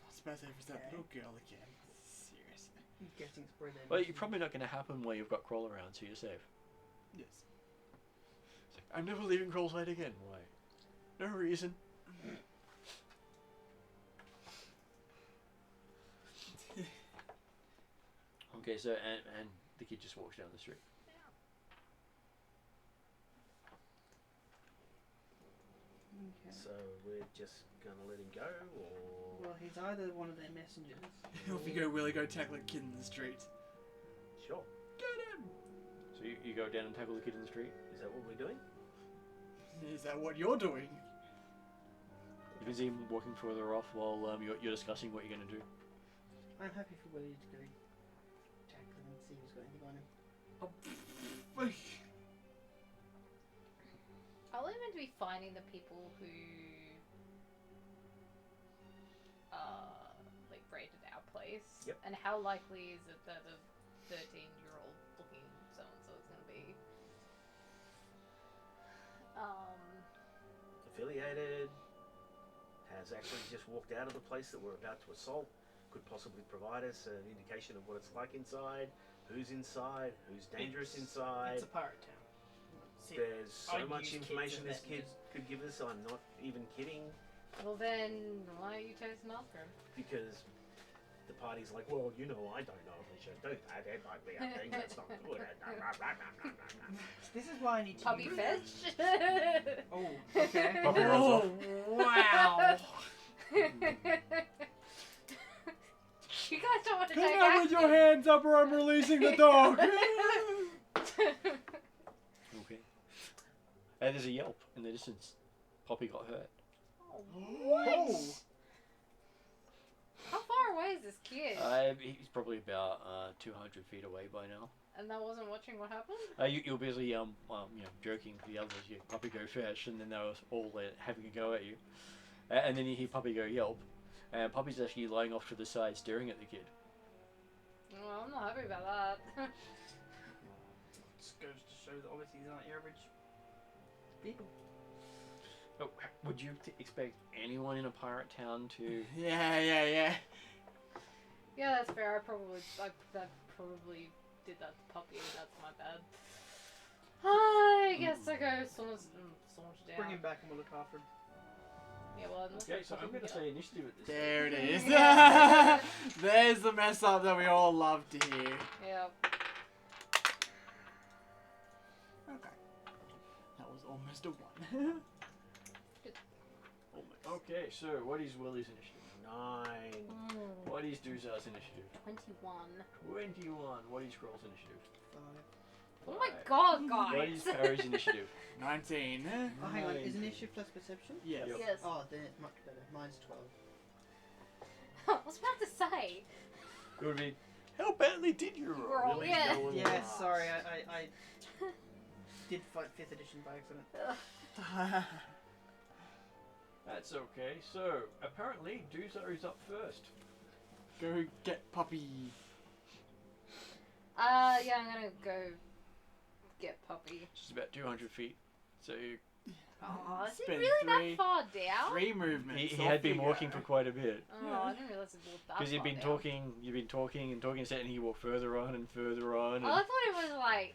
I suppose it was that little girl again. Seriously. I'm guessing it's probably Well, you're probably not going to happen where you've got Crawl around, so you're safe. Yes. It's like, I'm never leaving Crawl's Lane again. Why? No reason. Okay, so and the kid just walks down the street. Okay. So we're just gonna let him go, or Well, he's either one of their messengers. Off you go, Willie. Go tackle a kid in the street. sure. Get him! So you go down and tackle the kid in the street. Is that what we're doing? Is that what you're doing? You can see him walking further off while you're discussing what you're going to do. I'm happy for Willie to go tackle him and see who's got anything on him. Are we meant to be finding the people who like raided our place? Yep. And how likely is it that a 13-year-old looking so and so is going to be Affiliated, has actually just walked out of the place that we're about to assault, could possibly provide us an indication of what it's like inside, who's dangerous inside. It's a pirate town. There's so I'd much use information kids this as kid could give us, I'm not even kidding, Well then, why are you chasing after him? because the party's like, well, you know, I don't know if we should do that, it might be a thing that's not good. This is why I need to Puppy use- fetch? Oh, okay. Puppy runs off. Wow! You guys don't want to Come take out with your hands up or I'm releasing the dog! Okay. And there's a yelp in the distance. Poppy got hurt. What? Oh. How far away is this kid? He's probably about 200 feet away by now. And I wasn't watching what happened? You're busy joking to the others. You Poppy go fetch, and then they were all having a go at you. And then you hear Poppy go yelp, and Poppy's actually lying off to the side staring at the kid. Well, I'm not happy about that. Just goes to show that obviously he's not your average people. Oh, would you expect anyone in a pirate town to? Yeah. Yeah, that's fair. I probably did that to Puppy. That's my bad. I guess I go saunter down. Bring him back and we'll look after him. Yeah, well, Okay, so I'm gonna say initiative at this. There it is. Yeah. There's the mess up that we all love to hear. Yeah. Okay. That was almost a 1. Okay, so what is Willie's initiative? 9. What is Duzar's initiative? 21. 21. What is Scroll's initiative? 5. Oh my god, What guys! is Parry's initiative? 19. Oh, hang on. Is 9. initiative plus perception? Yes. Yep. Yes. Oh, then it's much better. Mine's 12. I was about to say. It would be. How badly did you roll? Roll, Willie's yeah. going Yeah, last. sorry. I did fight 5th edition by accident. That's okay. So apparently Duzar is up first. Go get Puppy. Yeah, I'm gonna go get Puppy. She's about 200 feet. So Oh, is he Spin really that far down? 3 movements. he had been walking for quite a bit. Oh, I didn't realize it was that Because far you've been down. talking and set, and he walked further on and further on. Oh, And I thought it was like,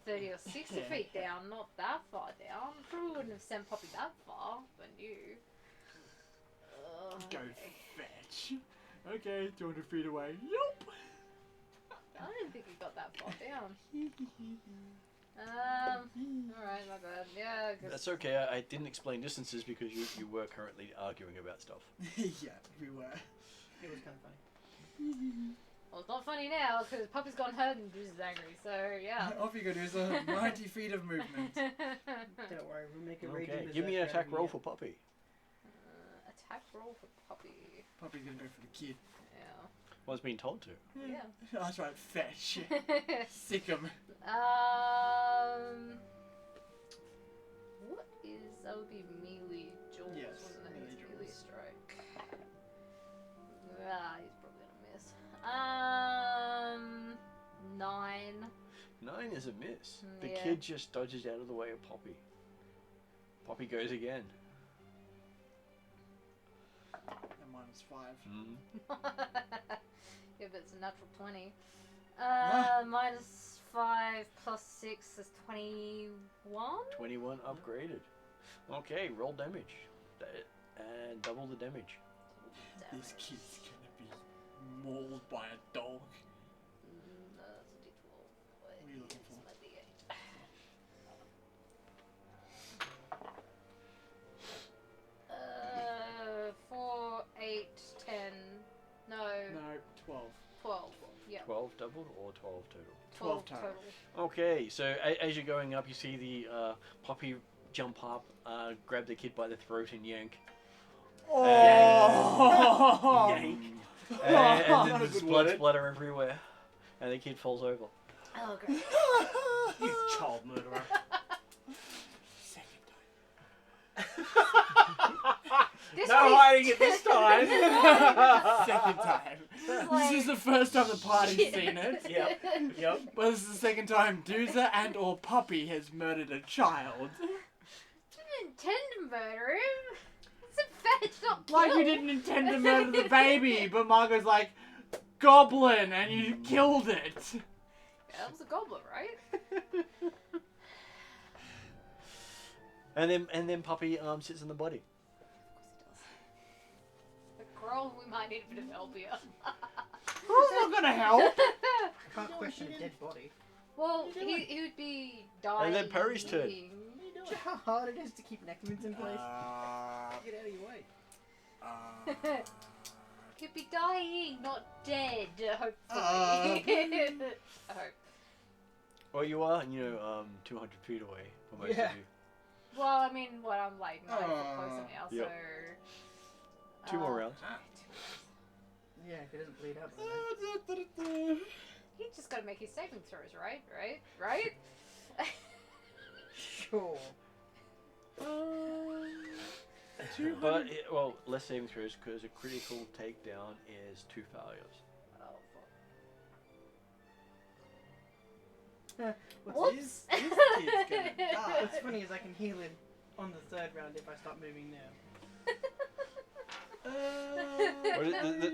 30 or 60 feet down, not that far down. Probably wouldn't have sent Poppy that far, but you. Go Okay. fetch. Okay, 200 feet away. Yup. I didn't think he got that far down. Alright, my bad. Yeah, I guess. that's okay. I didn't explain distances because you were currently arguing about stuff. Yeah, we were. It was kind of funny. Well, it's not funny now because Puppy's gone hurt and Drew's angry, so yeah. Off you go, Dooza. 90 feet of movement. Don't worry, we'll make a raging Okay, give me an berserker attack out of roll you. for Poppy. Attack roll for Puppy. Puppy's gonna go for the kid. Yeah. Well, it's been told to. Yeah. That's right, fetch. Sick him. What is that? Would be melee jaws, Yes, wasn't it? melee It's melee jaws. strike. Ah, he's probably gonna miss. 9. 9 is a miss. The Yeah. kid just dodges out of the way of Poppy. Poppy goes again. And minus 5. Yeah, but it's a natural 20. Minus 5 plus 6 is 21? 21 upgraded. Okay, roll damage. And double the damage. This kid's gonna be mauled by a dog. No, that's a d12. What are you looking for? It's my d8. 4, 8, 10. No, No, 12. 12. Yeah, 12 doubled or 12 total? 12 total. total. Okay, so as you're going up, you see the Poppy jump up, grab the kid by the throat and yank. Oh! Yank. Not And a then good there's blood word. splatter everywhere. And the kid falls over. Oh, great. You child murderer. Second time. This No week- hiding it this time. Second time. like- This is the first time the party's seen it. Yep. Yep. But this is the second time Dooza and or Puppy has murdered a child. Didn't intend to murder him. It's a fetch, not kill. Like you didn't intend to murder the baby, but Margot's like, goblin, and you killed it. Yeah, that was a goblin, right? And then Puppy sits in the body. Of course he does. But girl, we might need a bit of help here. Who's not gonna help? I can't question a dead body. Well, he would be dying. And then Perry's turn. Do you know how hard it is to keep necromants in place? Get out of your way. He'd be dying, not dead, hopefully. I hope. Well, you are, 200 feet away from most Yeah. of you. Well, I mean, I'm like 9 foot closer now, Yep. so... 2 more rounds. Yeah, if it doesn't bleed out by then. He just gotta make his saving throws, right? Right? Sure. But, less saving throws because a critical takedown is 2 failures. Oh, Whoops. His kid's gonna die. What's funny is I can heal him on the third round if I start moving now.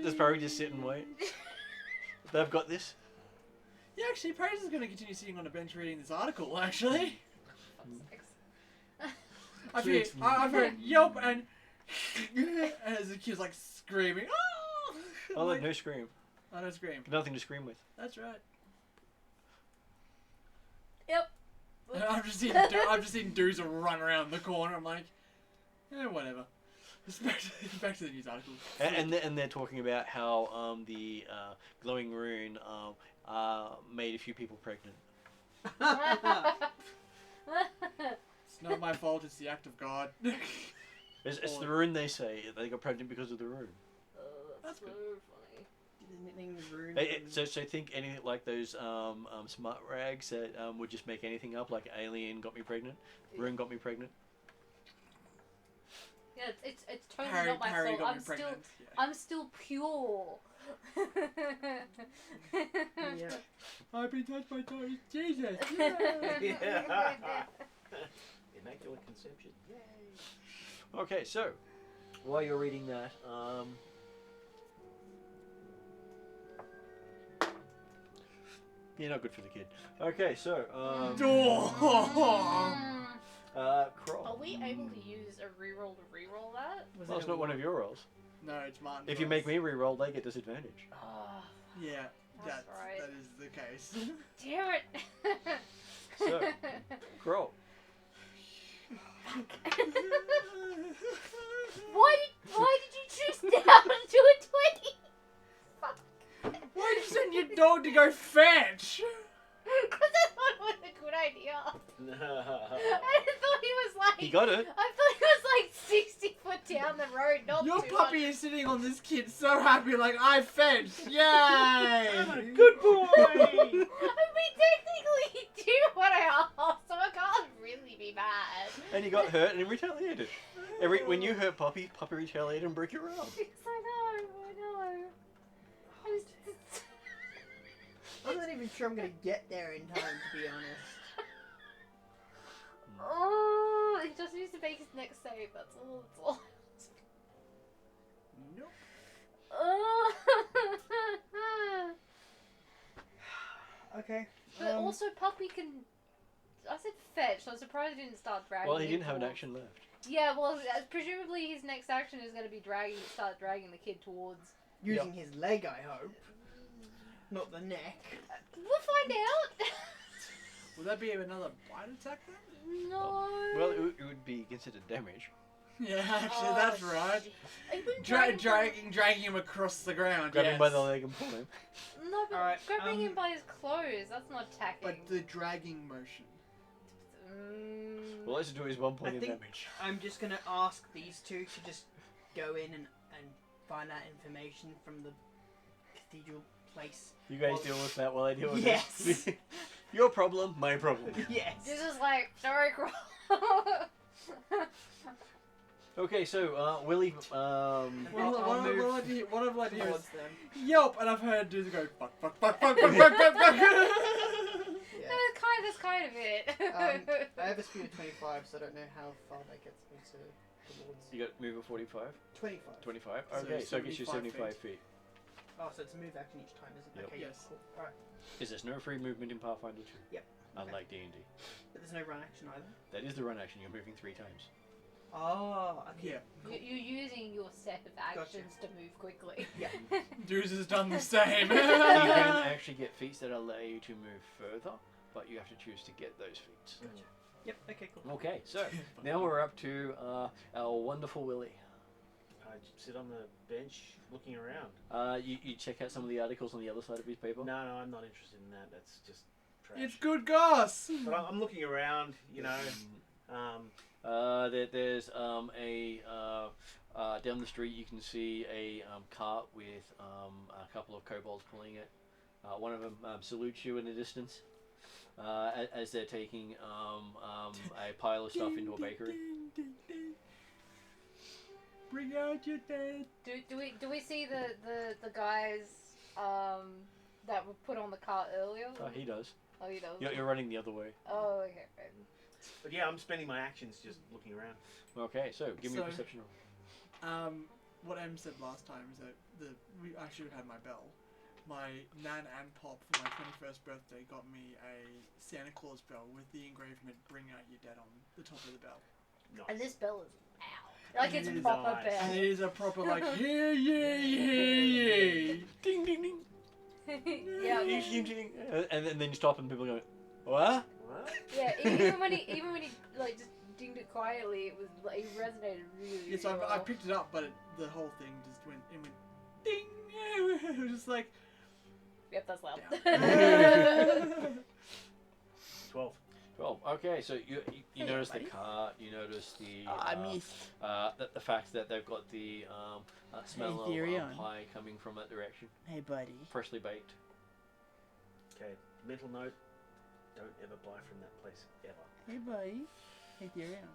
Does Barry just sit and wait? They've got this. Yeah, actually, Praise is going to continue sitting on a bench reading this article, actually. I've heard yelp and as the kid's like screaming. Oh, Oh, look, no scream. I don't scream. Nothing to scream with. That's right. Yep. And I've just seen Doozer run around the corner. I'm like, whatever. It's back to the news article. And they're talking about how the glowing rune made a few people pregnant. It's not my fault. It's the act of God. It's the rune, they say. They got pregnant because of the rune. That's That's good. so funny. So think anything like those smart rags that would just make anything up, like alien got me pregnant, rune got me pregnant. Yeah, it's totally not my Harry fault. got I'm me still pregnant. I'm still pure. Yeah. I've been touched by Jesus. Immaculate conception. Yay. Okay, so while you're reading that, you're not good for the kid. Okay, so Kroll. Are we able to use a reroll to reroll that? Was Well, it it's a not one one? of your rolls. No, it's Martin. If you make me re-roll, they get disadvantage. Oh, Yeah, That's right. that is the case. damn it! So, Kroll. Why did you choose down to a 20? Fuck. Why did you send your dog to go fetch? Because I thought it was a good idea. I thought he was like. He got it. I thought he was like 60 foot down the road, not Your 200. puppy is sitting on this kid so happy, like, I fetched! Yay! Good boy! I mean, technically, he did what I asked, so I can't really be mad. And he got hurt and he retaliated. When you hurt Poppy retaliated and broke your arm. Yes, I know. I'm not even sure I'm gonna get there in time, to be honest. Oh, he just needs to make his next save. That's all. Nope. Oh. Okay. But also, Puppy can. I said fetch, so I'm surprised he didn't start dragging. Well, he it didn't have an towards- action left. Yeah, well, presumably his next action is going to be start dragging the kid towards. Using his leg, I hope. Not the neck. We'll find out. Would that be another bite attack then? No. Well, it would be considered damage. Yeah, actually, Oh, that's right. Are you dragging Dragging him across the ground, Grab him yes. by the leg and pull him. No, but Alright, grabbing him by his clothes, that's not attacking. But the dragging motion. Well, let's do his 1 point I of think- damage. I'm just gonna ask these two to just go in and find out information from the cathedral place. You guys Well, deal with that while I deal with yes. this. Your problem, my problem. Yes. This is like, sorry, Crow. Okay, so Willie. I'll move What I've let you towards is them. yelp, and I've heard dudes go fuck, fuck, fuck, fuck, fuck, fuck, fuck, fuck. Yeah. That's kind of it. I have a speed of 25, so I don't know how far that gets me towards. You got move of 45, 25. 25. So Okay, so it gets you 75 75 feet. Oh, so it's a move action each time, isn't it? Yep. Okay, Yes. cool. Alright. Is there's no free movement in Pathfinder 2? Yep. Unlike D&D. But there's no run action either. That is the run action. You're moving 3 times. Oh, okay. Yeah. You're using your set of actions to move quickly. Yeah. Dudes has done the same. You can actually get feats that allow you to move further, but you have to choose to get those feats. Gotcha. Yep, okay, cool. Okay, so now we're up to our wonderful Willie. I sit on the bench looking around. You check out some of the articles on the other side of his paper. No, I'm not interested in that. That's just trash. It's good goss. But I'm looking around, you know. There's down the street you can see a cart with a couple of kobolds pulling it. One of them salutes you in the distance as they're taking a pile of stuff into a bakery. Bring out your dead. Do we see the guys that were put on the cart earlier? He does. Oh, he does. You're running the other way. Oh, okay. Right. But yeah, I'm spending my actions just looking around. Okay, so give me a So- perception roll. What Em said last time is that I should have had my bell. My Nan and Pop for my 21st birthday got me a Santa Claus bell with the engravement "Bring Out Your Dead" on the top of the bell. Nice. And this bell is loud. Like, And it's it a is proper nice. bell. And it is a proper like hear ye, Ding ding ding. Yeah. Ding, ding, ding. And then you stop and people go, what? What? Yeah, even when he like just dinged it quietly, it was like, it resonated really. Yes, really I well. picked it up, but the whole thing just went ding. It was just like Yep, that's loud. yeah. 12. 12. Okay, so you Hey, notice the buddy. cart, you notice the I missed. the fact that they've got the smell of Therion. pie coming from that direction, Hey, buddy. freshly baked. Okay, mental note, don't ever buy from that place, ever. Hey, buddy. Hey, Therion.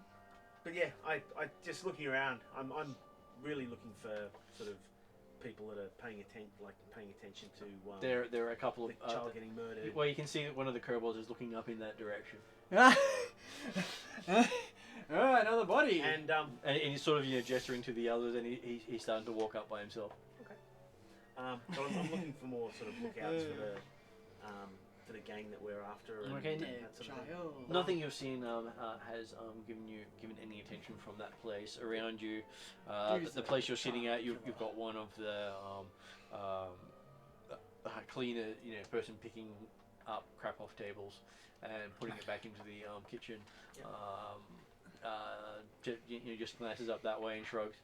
But yeah, I just looking around, I'm really looking for sort of people that are paying attention to There are a couple of the child getting murdered. well, you can see that one of the kobolds is looking up in that direction, Oh, another body. And and he's sort of gesturing to the others, and he's starting to walk up by himself. but I'm looking for more sort of lookouts for the gang that we're after. And Okay, that sort of thing. Child. Nothing you've seen has given any attention from that place around you. The place you're sitting at, you've got one of the cleaner, person picking up crap off tables and putting it back into the kitchen. Yep. Just glances up that way and shrugs.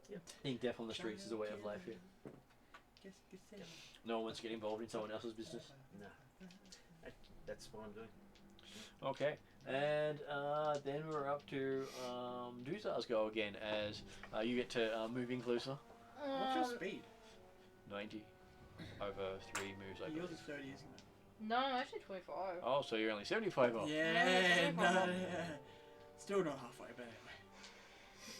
Yep. Being deaf on the streets is a way of life here. No one wants to get involved in someone else's business. No, that's what I'm doing. Okay, and then we're up to Duzar's go again as you get to moving closer. What's your speed? 90 over 3 moves, I Yours believe. is 30, isn't it? No, actually 25. Oh, so you're only 75 off. Yeah, no, no, no. Still not halfway, but anyway.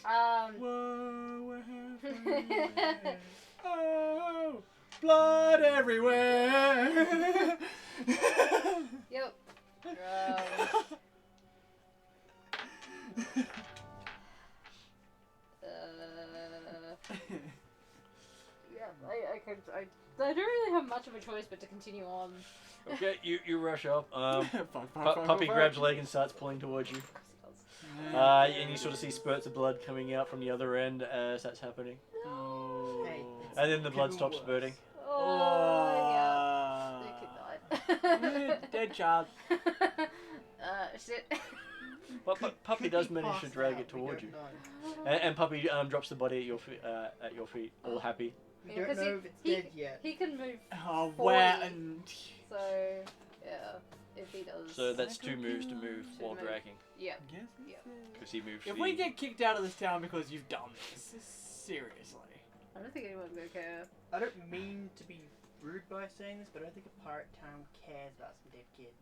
Um. Whoa, we're halfway. Oh, blood everywhere. Yep. Yeah, I don't really have much of a choice but to continue on. Okay, you rush up. Fuck, Puppy grabs leg and starts pulling towards you. Of course he does. And you sort of see spurts of blood coming out from the other end as that's happening. Oh. Hey. And then the blood Could stops worse. spurting. Oh, yeah. The kid died. Dead child. Shit. But Puppy does manage to drag it towards you. And Puppy drops the body at your feet, all happy. We Yeah, don't 'cause know he- if it's he- dead yet. He can move, Oh, 40. where and so yeah, if he does. So that's 2 moves to move while move. dragging. Yeah. yes, Yeah. Because he moves if the... we get kicked out of this town because you've done this, seriously. I don't think anyone's gonna care. I don't mean to be rude by saying this, but I don't think a pirate town cares about some dead kids.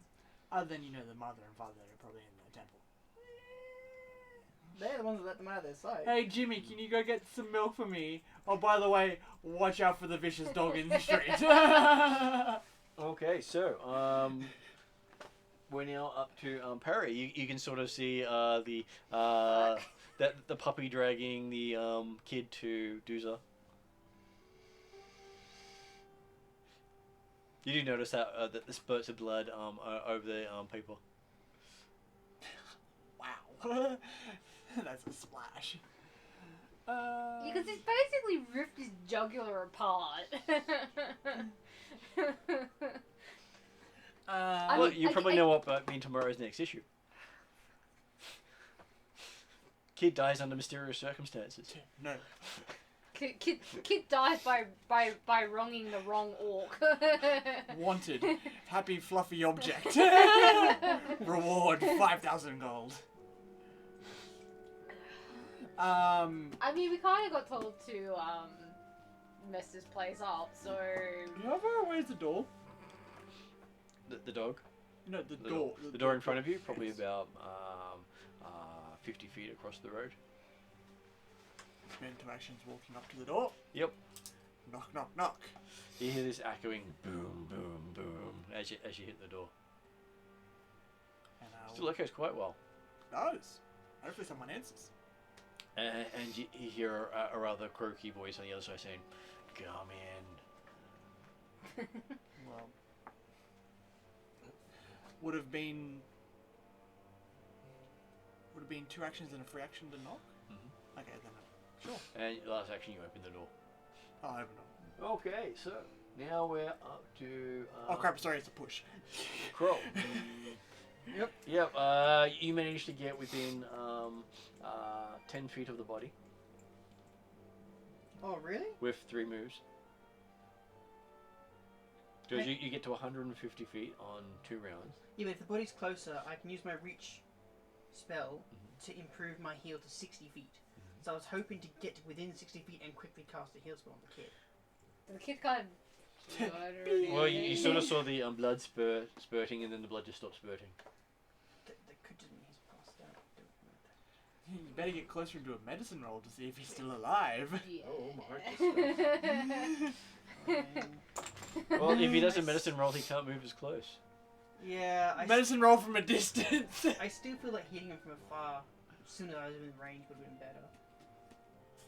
Other than, the mother and father are probably in the temple. They're the ones that let them out of their sight. Hey, Jimmy, can you go get some milk for me? Oh, by the way, watch out for the vicious dog in the street. Okay, so we're now up to Perry. You can sort of see the puppy dragging the kid to Duzar. You do notice that the spurts of blood over the people. Wow. That's a splash. Because he's basically ripped his jugular apart. I Well, mean, you probably know what being tomorrow's next issue. Kid dies under mysterious circumstances. No. Kid dies by wronging the wrong orc. Wanted. Happy fluffy object. Reward 5,000 gold. I mean, we kind of got told to mess this place up, so. How far away is the door? The dog? No, the The door. The door in front of you, probably Yes. about 50 feet across the road. Spend 2 actions walking up to the door. Yep. Knock, knock, knock. You hear this echoing boom, boom, boom as you hit the door. And Still echoes quite well. does. Hopefully someone answers. And you hear a rather croaky voice on the other side saying, "Come in." Well, would have been 2 actions and a free action to knock. Mhm. Okay, then sure. And last action, you open the door. I'll open it. Okay, so now we're up to. Oh crap! Sorry, it's a push. Crow. Yep. Yep. You managed to get within 10 feet of the body Oh, really? with 3 moves. Because you get to 150 feet on 2 rounds. Yeah, but if the body's closer, I can use my reach spell to improve my heal to 60 feet. So I was hoping to get to within 60 feet and quickly cast a heal spell on the kid. The kid kind of. Well, you sort of saw the blood spurting, and then the blood just stopped spurting. That could just mean he's passed out. You better get closer into a medicine roll to see if he's still alive. Yeah. Oh, my Well, if he does a medicine roll, he can't move as close. Yeah, Medicine roll from a distance. I still feel like hitting him from afar as soon as I was in range would have been better.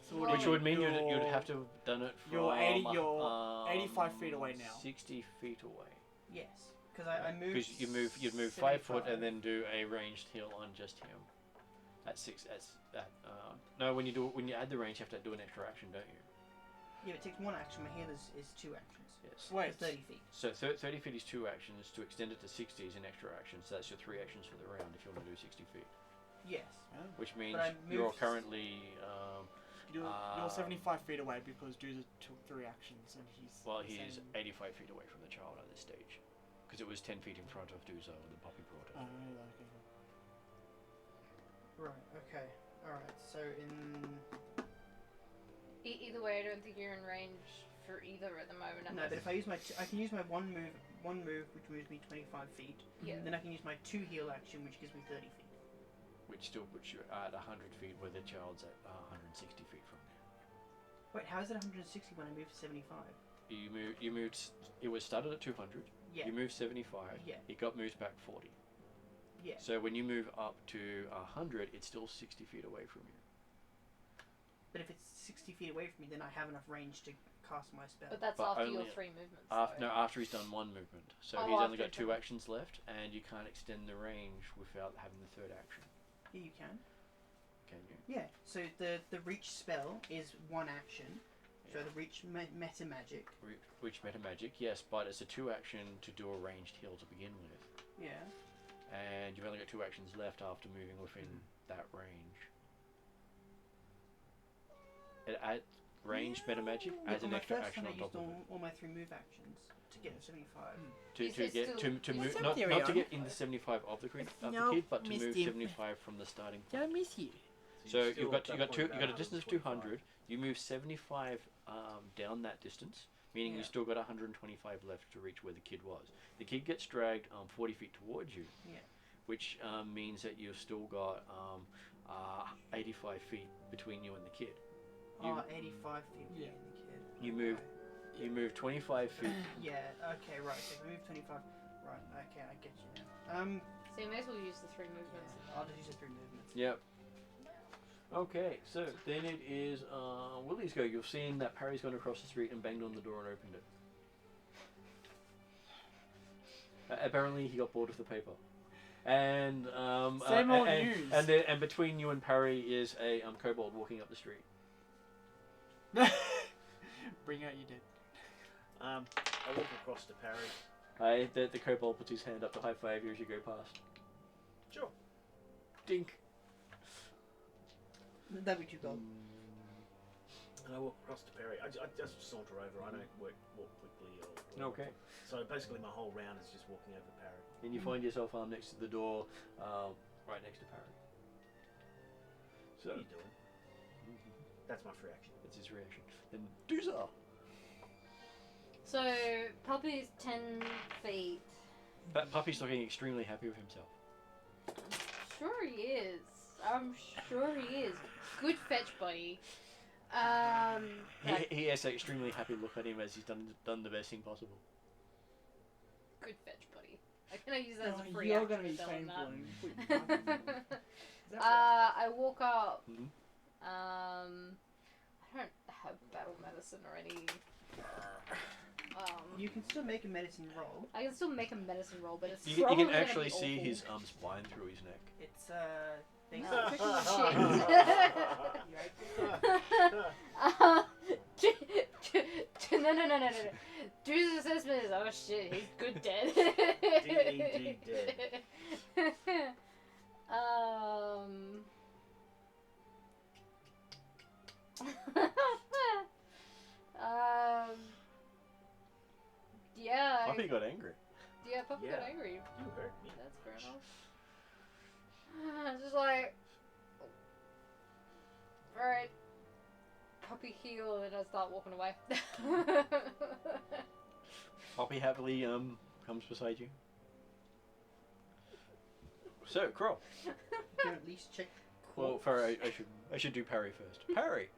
So Which would mean you'd have to have done it from... You're 85 feet away now. 60 feet away. Yes, because I moved. Because you'd move 5 foot and then do a ranged heal on just him. No, when you add the range, you have to do an extra action, don't you? Yeah, it takes 1 action. My heal is 2 actions. Yes. Wait. It's 30 feet. So 30 feet is 2 actions. To extend it to 60 is an extra action. So that's your 3 actions for the round if you want to do 60 feet. Yes. Which means But I you're moved currently... You're 75 feet away because Doozer took 3 actions and he's... Well, he's 85 feet away from the child at this stage. Because it was 10 feet in front of Doozer when the puppy brought it. Right. Okay. All right. So in. Either way, I don't think you're in range for either at the moment. No, but if I use I can use my one move, which moves me 25 feet. Yeah. Then I can use my 2 heal action, which gives me 30 feet. Which still puts you at 100 feet where the child's at 160 feet from there. Wait, how is it 160 when I moved to 75? You moved. It was started at 200. Yeah. You moved 75. Yeah. It got moved back 40. Yeah. So when you move up to 100, it's still 60 feet away from you. But if it's 60 feet away from me, then I have enough range to cast my spell. But that's But after your only 3 movements. After he's done 1 movement. So Oh, he's only after got 2 he's done- actions left, and you can't extend the range without having the 3rd action. Yeah, you can. Can you? Yeah. So the reach spell is 1 action. So the reach meta magic. Which meta magic, yes, but it's a 2 action to do a ranged heal to begin with. Yeah. And you've only got 2 actions left after moving within that range. It adds ranged meta magic adds an extra action on top of it. all my 3 move actions to get to 75. To move Some not theory to on. get in the 75 of the kid, but to missed move him. 75 from the starting point. I miss you. So you got a distance of 200. You move 75 down that distance, meaning you Yeah. still got 125 left to reach where the kid was. The kid gets dragged 40 feet towards you, Yeah. which means that you've still got 85 feet between you and the kid. You, 85 feet Yeah. in the kid. You move- Right. you move 25 feet. Yeah, okay, right. So if I move 25. Right, okay, I get you now. So you may as well use the 3 movements. I'll just use the 3 movements. Yep. Okay, so then it is Willie's go. You've seen that Parry's gone across the street and banged on the door and opened it. Apparently he got bored of the paper. And Same old news. And between you and Parry is a kobold walking up the street. Bring out your dead. I walk across to Parry. The kobold puts his hand up to high five you as you go past. Sure. Dink. That'd be too cold. And I walk across to Perry. I just saunter over. I don't walk quickly or whatever. Okay. So basically my whole round is just walking over Perry. And you find yourself next to the door, right next to Parry. So What are you doing? That's my free action. that's his reaction. Then Doozer. So, Puppy's 10 feet. Puppy's looking extremely happy with himself. Sure he is. I'm sure he is. Good fetch, buddy. He has an extremely happy look at him as he's done the best thing possible. Good fetch, buddy. I'm gonna use that as a free You're action gonna be spell on painful. that. I walk up. Mhm. I don't have battle medicine or any. You can still make a medicine roll. I can still make a medicine roll, but it's You probably can gonna actually be see awful. his spine through his neck. It's things No. like No. Drew's assessment is, oh shit, he's good dead. D.E.D. dead. Yeah. Puppy got angry. Yeah, Puppy Yeah. got angry. You hurt me. That's fair enough. Just like, alright, Puppy heal, and I start walking away. Poppy happily comes beside you. So, Crow. you can at least check. Well, Parry, I should do Parry first. Parry.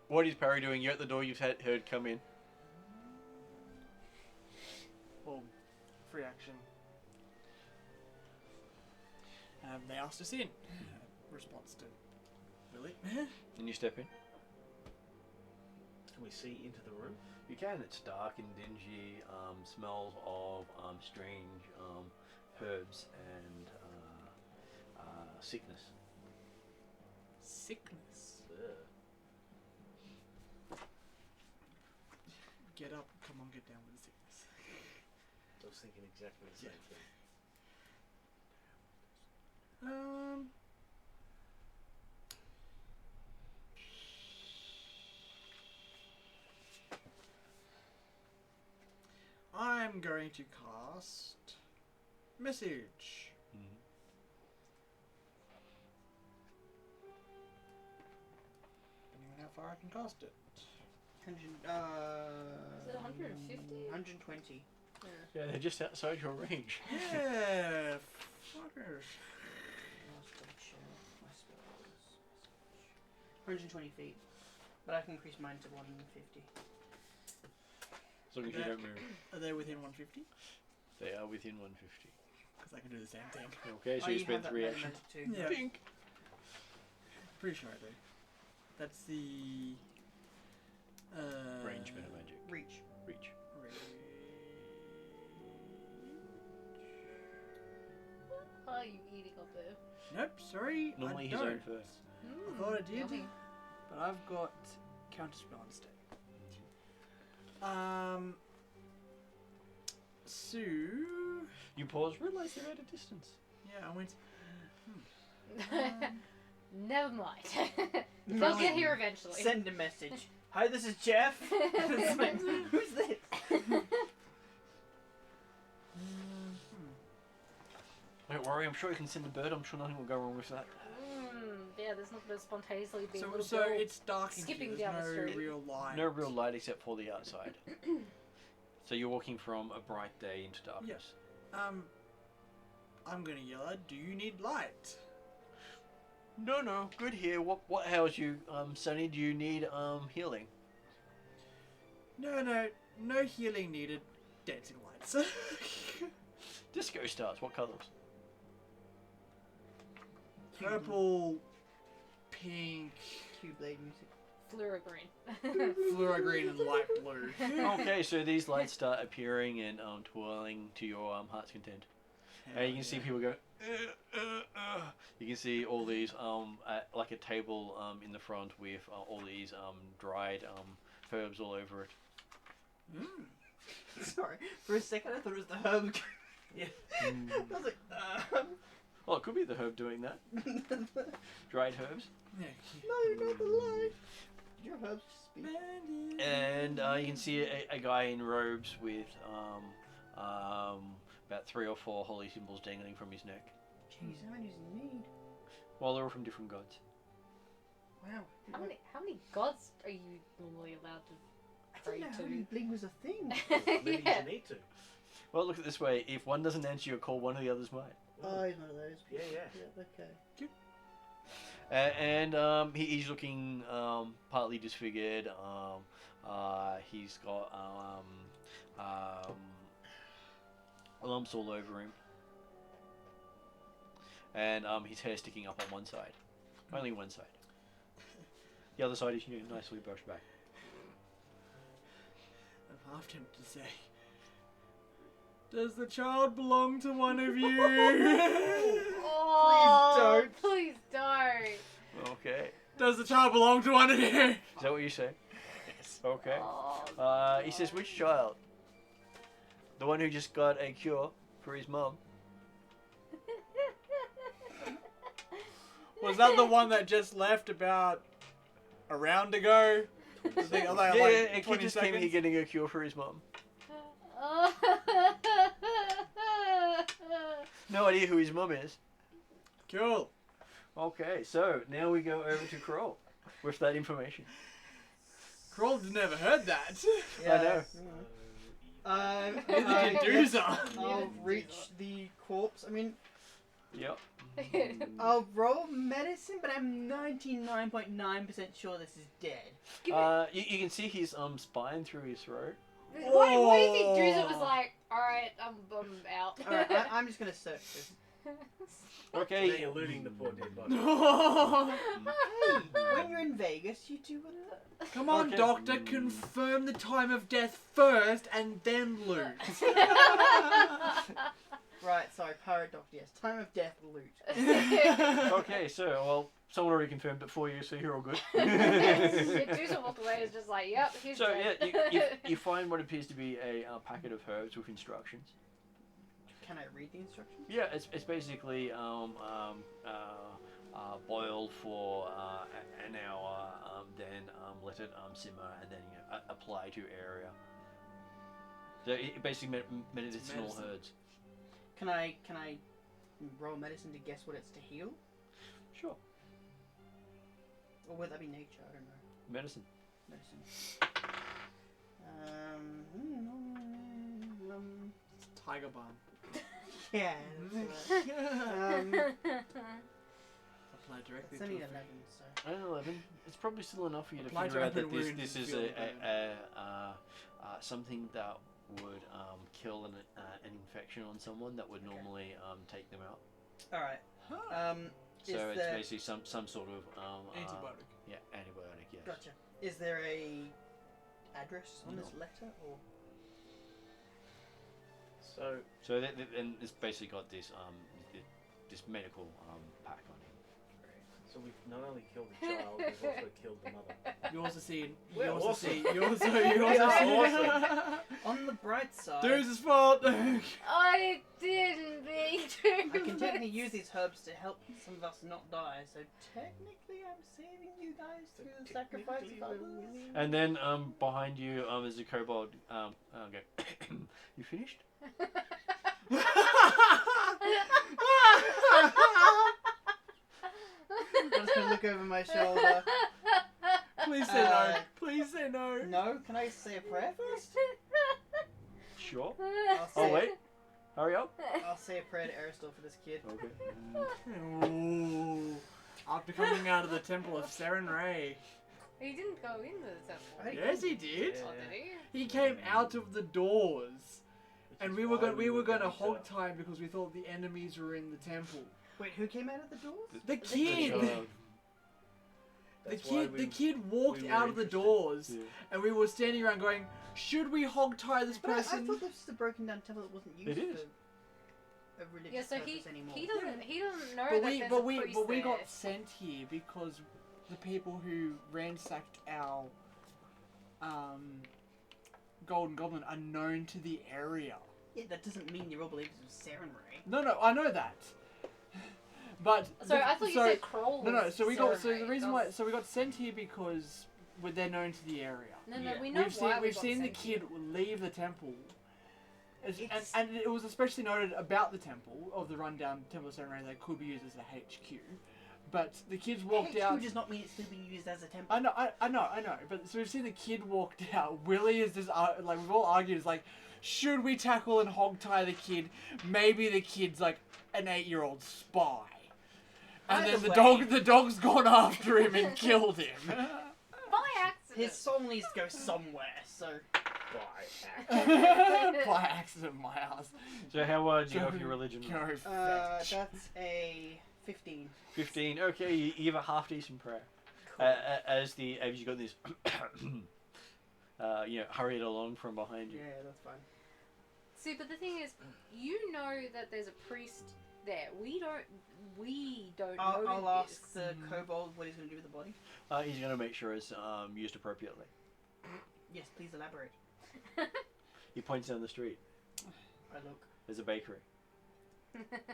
What is Parry doing? You're at the door. You've heard come in. Well, free action. They asked us in. Response to Willie. And you step in. Can we see into the room? You can. It's dark and dingy. Smells of strange herbs and sickness. Sickness. Ugh. Get up. Come on, get down with the sickness. I was thinking exactly the same thing. I'm going to cast message. Depending on how far I can cast it. 100, Is it 150? 120. Yeah, they're just outside your range. Yeah, fuckers. Last double check. My spells. 120 feet. But I can increase mine to 150. As long as you don't move. Are they within 150? They are within 150. Because I can do the same thing. Okay, so you have spend that 3 meta actions. magic too. Yeah. Think. Pretty sure I do. That's the Range meta magic. Reach. Reach. What are you eating up there? Nope, sorry. Normally I his don't. own first. I thought I did, Yummy. but I've got counterspell instead. So You pause, realise they're at a distance. yeah, I went. Never mind. They'll get here eventually. Send a message. Hi, this is Jeff. It's like, who's this? Don't worry, I'm sure you can send a bird. I'm sure nothing will go wrong with that. Yeah, there's not going to spontaneously be a So, little so girl it's dark in skipping here. down There's the no street. real light. No real light except for the outside. So you're walking from a bright day into darkness. I'm gonna yell out, do you need light? No, good here. What ails you, Sonny? Do you need healing? No healing needed. Dancing lights. Disco stars. What colours? Purple, pink, Q-blade music. Fluoro green. fluoro green, and light blue. Okay, so these lights start appearing and twirling to your heart's content. And you can see people go. You can see all these at, like a table in the front with all these dried herbs all over it. Sorry, for a second I thought it was the herb. Yeah. I was like, Well, it could be the herb doing that. Dried herbs. Yeah. no, not the light. Did your herbs speak? And you can see a guy in robes with about 3 or 4 holy symbols dangling from his neck. Jeez, how many does he need? Well, they're all from different gods. Wow. How many gods are you normally allowed to I pray didn't know to? holy bling was a thing. Maybe Yeah. you need to. Well, look at it this way. If one doesn't answer your call, one of the others might. Oh, he's one of those. Yeah. Yeah, okay. He's looking partly disfigured. He's got lumps all over him, and his hair sticking up on one side, only one side. The other side is nicely brushed back. I'm half tempted to say, does the child belong to one of you? Oh, please don't. Okay. Does the child belong to one of you? Is that what you say? Yes. Okay. Oh, He says, which child? The one who just got a cure for his mum. Was that the one that just left about a round ago? A kid just came here getting a cure for his mum. No idea who his mum is. Cool. Okay, so now we go over to Kroll with that information. Kroll's never heard that. I know. Neither did Doozer. I'll reach the corpse. I mean, Yep. I'll roll medicine, but I'm 99.9% sure this is dead. You can see his spine through his throat. Why do you think Druza was like, alright, I'm out? Alright, I'm just gonna search this. Okay. Today you're looting the poor dead body. When you're in Vegas, you do what? Come on, Okay. doctor, confirm the time of death first and then loot. Right, sorry, pirate doctor, yes. Time of death, loot. Okay, so, well, someone already confirmed it for you, so you're all good. Druza walked away is just like, yep, he's So, dead. yeah, you find what appears to be a packet of herbs with instructions. Can I read the instructions? Yeah, it's basically boiled for an hour, then let it simmer, and then apply to area. So it basically medicinal medicine. herbs. Can I roll medicine to guess what it's to heal? Sure. Or would that be nature? I don't know. Medicine. Medicine. Tiger balm. Yeah. Apply directly It's only to 11, so. An 11. It's probably still enough for you to Apply figure to out that open wounds this and is feel something that would kill an infection on someone that would normally take them out. Alright. So Is it's there... basically some sort of antibiotic. yeah, antibiotic. Yes. Gotcha. Is there a address on this letter, or? So, And it's basically got this this medical pack on it. so we've not only killed the child, we've also killed the mother. You also see. We're You also awesome. see. You also Yeah, see. On the bright side, Doozer's fault. I didn't mean to. I can technically use these herbs to help some of us not die, so technically I'm saving you guys through the sacrifice of others. And then behind you is a kobold. Okay, you finished? I'm just gonna look over my shoulder. Please say no. Please say no. No? Can I say a prayer first? Sure. I'll Oh say, wait, hurry up. I'll say a prayer to Aristotle for this kid. Okay. Ooh. After coming out of the temple of Seren Ray. He didn't go into the temple. Yes, he did. Oh, did he? He came out of the doors. Which And is we were why going to damage hog her. tie because we thought the enemies were in the temple. Wait, who came out of the doors? The kid. child. That's why The kid walked we were out of the interested. doors, Yeah. and we were standing around going, "Should we hog tie this But I person?" thought this was a broken down temple that wasn't used It is. for a religious Yeah, so purpose anymore. he doesn't know But that we there's but a we priest but we there. got sent here because the people who ransacked our Golden Goblin are known to the area. Yeah, that doesn't mean you're all believers of Seren Ray. No, I know that. But So I thought you said Kroll. no. was So we got Serenade. the reason That why was- we got sent here because they're known to the area. No, Yeah. we know We've why seen we we've got seen the sent kid here. leave the temple. It's- And it was especially noted about the temple of the rundown Temple of Serenade that could be used as a HQ. But the kids walked HQ out. does not mean it's still being used as a temple. I know. But so we've seen the kid walked out. Willie is just like we've all argued. It's like, should we tackle and hog tie the kid? Maybe the kid's like an 8-year-old spy. And By then the way- the dog's gone after him and killed him. By accident. His soul needs to go somewhere, so... By accident, my ass. So how do you know if your religion? Go fetch. That's a 15. 15. Okay, you have a half decent prayer. Cool. As you got this, hurried along from behind you. Yeah, that's fine. See, but the thing is, you know that there's a priest there. We don't know I'll this. ask the kobold what he's going to do with the body. He's going to make sure it's used appropriately. Yes, please elaborate. He points down the street. I look. There's a bakery.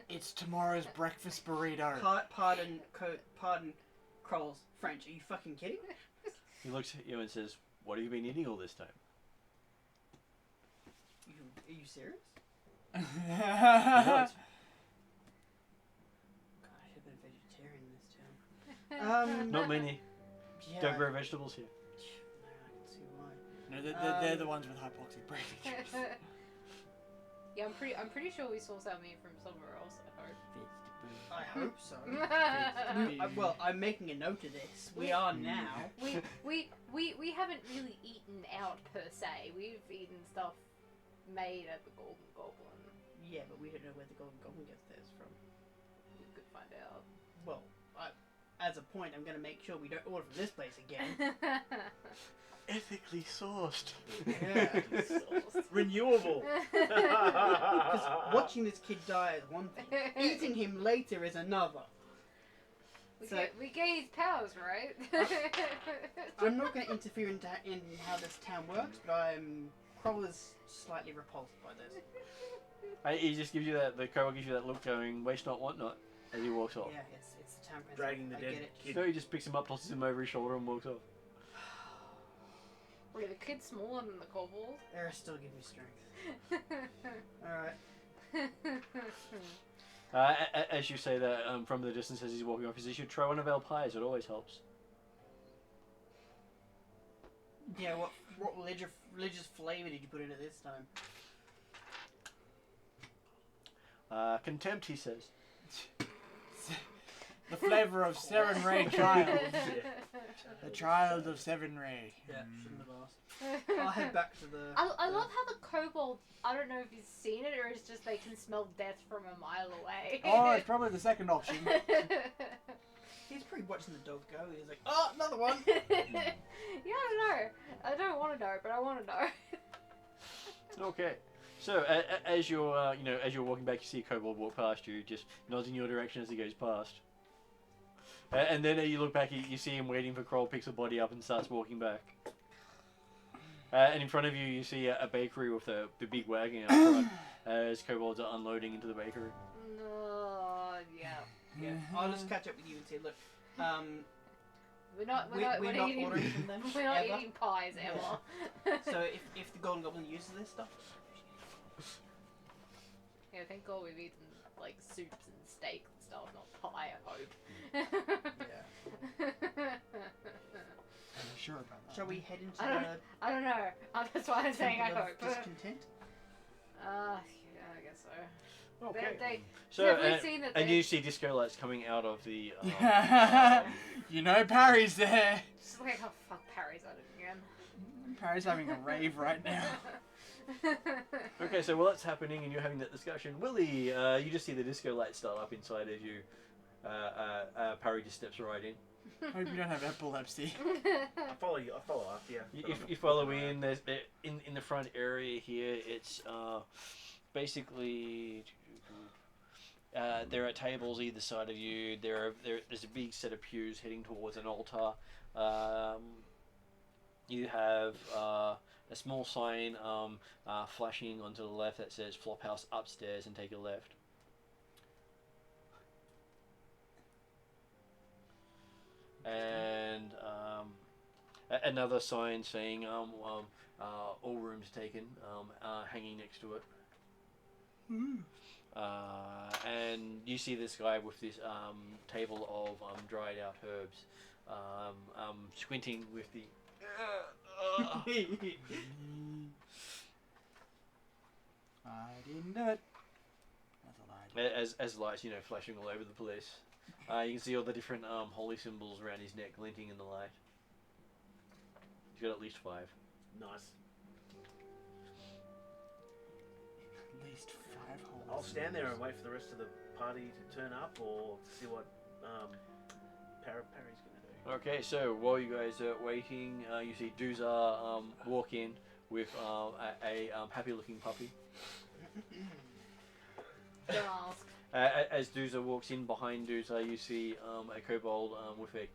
It's tomorrow's breakfast burrito. Pardon, Crolls, French. Are you fucking kidding? He looks at you and says, "What have you been eating all this time?" Are you serious? He Not. nods. God, I should have been vegetarian this town. Not many. Yeah. Don't grow vegetables here. No, I can see why. No, they're the ones with hypoxic brain injuries. Yeah, I'm pretty sure we source our meat from somewhere else. I hope so. Vegetable. Well, I'm making a note of this. We are now. We haven't really eaten out per se. We've eaten stuff made at the Golden Goblin. Yeah, but we don't know where the Golden Goblin gets theirs from. We could find out. Well, as a point, I'm going to make sure we don't order from this place again. Ethically sourced. Yeah. Renewable. Because watching this kid die is one thing. Eating him later is another. We gain his powers, right? I'm not going to interfere in how this town works, but I'm probably slightly repulsed by this. He just gives you the Koa gives you that look going, waste not, want not, as he walks off. Yeah, it's the town principle. Dragging the I dead get it. kid. So he just picks him up, tosses him over his shoulder and walks off. Wait, the kid's smaller than the kobold? They're still giving me strength. Alright. As you say that from the distance as he's walking off, he says, "You should try one of our pies, it always helps." Yeah, what religious flavour did you put in it this time? Contempt, he says. The flavour of Seven Ray Child. The child of Seven Ray. Yeah, shouldn't have asked. I'll head back to the... I love how the kobold, I don't know if he's seen it or it's just they can smell death from a mile away. Oh, it's probably the second option. He's probably watching the dog go. He's like, oh, another one. Yeah, I don't know. I don't want to know, but I want to know. Okay. So as you're as you're walking back, you see a kobold walk past you, just nods in your direction as he goes past. And then you look back, you see him waiting for Kroll, picks the body up and starts walking back. And in front of you, you see a bakery with the big wagon out front as kobolds are unloading into the bakery. No, yeah. Yeah, I'll just catch up with you and say, look, We're not ordering eating, from them. we're not ever. eating pies ever. So if the Golden Goblin uses this stuff, Yeah, thank God we've eaten like soups and steak and stuff, not pie, I hope. yeah. Are you sure about that? Shall we head into I don't know. That's why I'm saying I Temple hope. of Discontent? Yeah, I guess so. Okay. So we've seen that And they- you see disco lights coming out of the. You know Parry's there. Just like, oh fuck, Parry's at it again. Parry's having a rave right now. Okay, so while that's happening and you're having that discussion, Willie, you just see the disco lights start up inside as you. Parry just steps right in. Hope you don't have epilepsy. I follow you. I follow after you. You follow in. There's in the front area here. It's basically there are tables either side of you. There's a big set of pews heading towards an altar. You have a small sign flashing onto the left that says "Flophouse upstairs" and take a left. And another sign saying all rooms taken, hanging next to it. And you see this guy with this table of dried out herbs, squinting with the. I didn't do it. That's a lie. As lights, flashing all over the place. You can see all the different holy symbols around his neck glinting in the light. He's got at least 5. Nice. At least 5 holes. I'll stand there and wait for the rest of the party to turn up, or to see what Parry's going to do. Okay, so while you guys are waiting, you see Doozar walk in with a happy-looking puppy. Don't ask. As Doozar walks in, behind Doozar, you see a kobold with the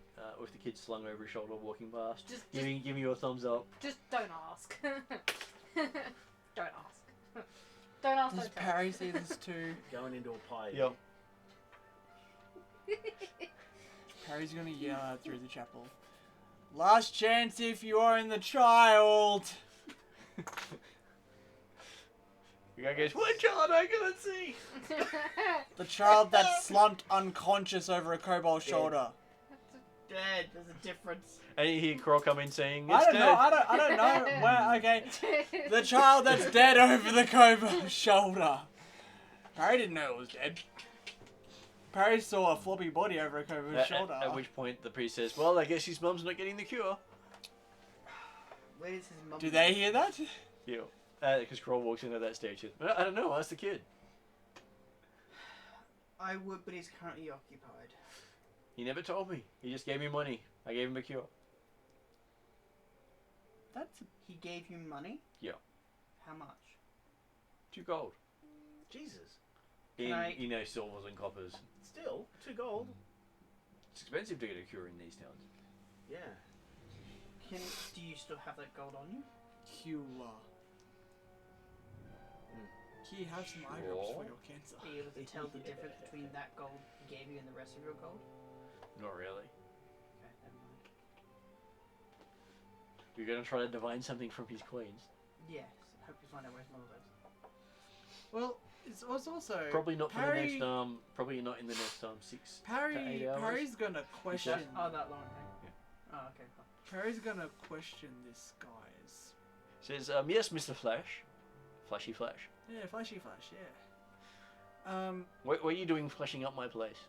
kid slung over his shoulder walking past, giving you a thumbs up. Just don't ask. Don't ask. Don't ask. Does Don't tell. Parry see this too? Going into a pie. Yep. Parry's gonna yell out through the chapel. Last chance if you are in the child! The guy goes, "What child I gonna see?" The child that's slumped unconscious over a kobold's shoulder. Dead. There's a difference. And you hear Crow come in saying, "It's I don't dead." know, I don't know. Well, okay. The child that's dead over the kobold's shoulder. Parry didn't know it was dead. Parry saw a floppy body over a kobold's shoulder. At which point the priest says, "Well, I guess his mum's not getting the cure." Where is his mum? Do they hear that? Yeah. Because Kroll walks in at that stage. I don't know, ask the kid. I would, but he's currently occupied. He never told me. He just gave me money. I gave him a cure. He gave you money? Yeah. How much? 2 gold. Jesus. In, I- silvers and coppers. Still, 2 gold. It's expensive to get a cure in these towns. Yeah. Do you still have that gold on you? Cure. Here, have some eye drops for your cancer. Are you able to tell the difference between that gold he gave you and the rest of your gold? Not really. Okay, never mind. You're going to try to divine something from his coins. Yes. Hope you find out where his mother lives. Well, it's also Probably not for Parry, the next, probably not in the next, 6 to 8 hours. Parry's gonna question. Oh, that long, right? Yeah. Oh, okay, cool. Parry's gonna question this guy's. Says, "Yes, Mr. Flash." Flashy Flash. Yeah, flashy flash. Yeah. What are you doing flashing up my place?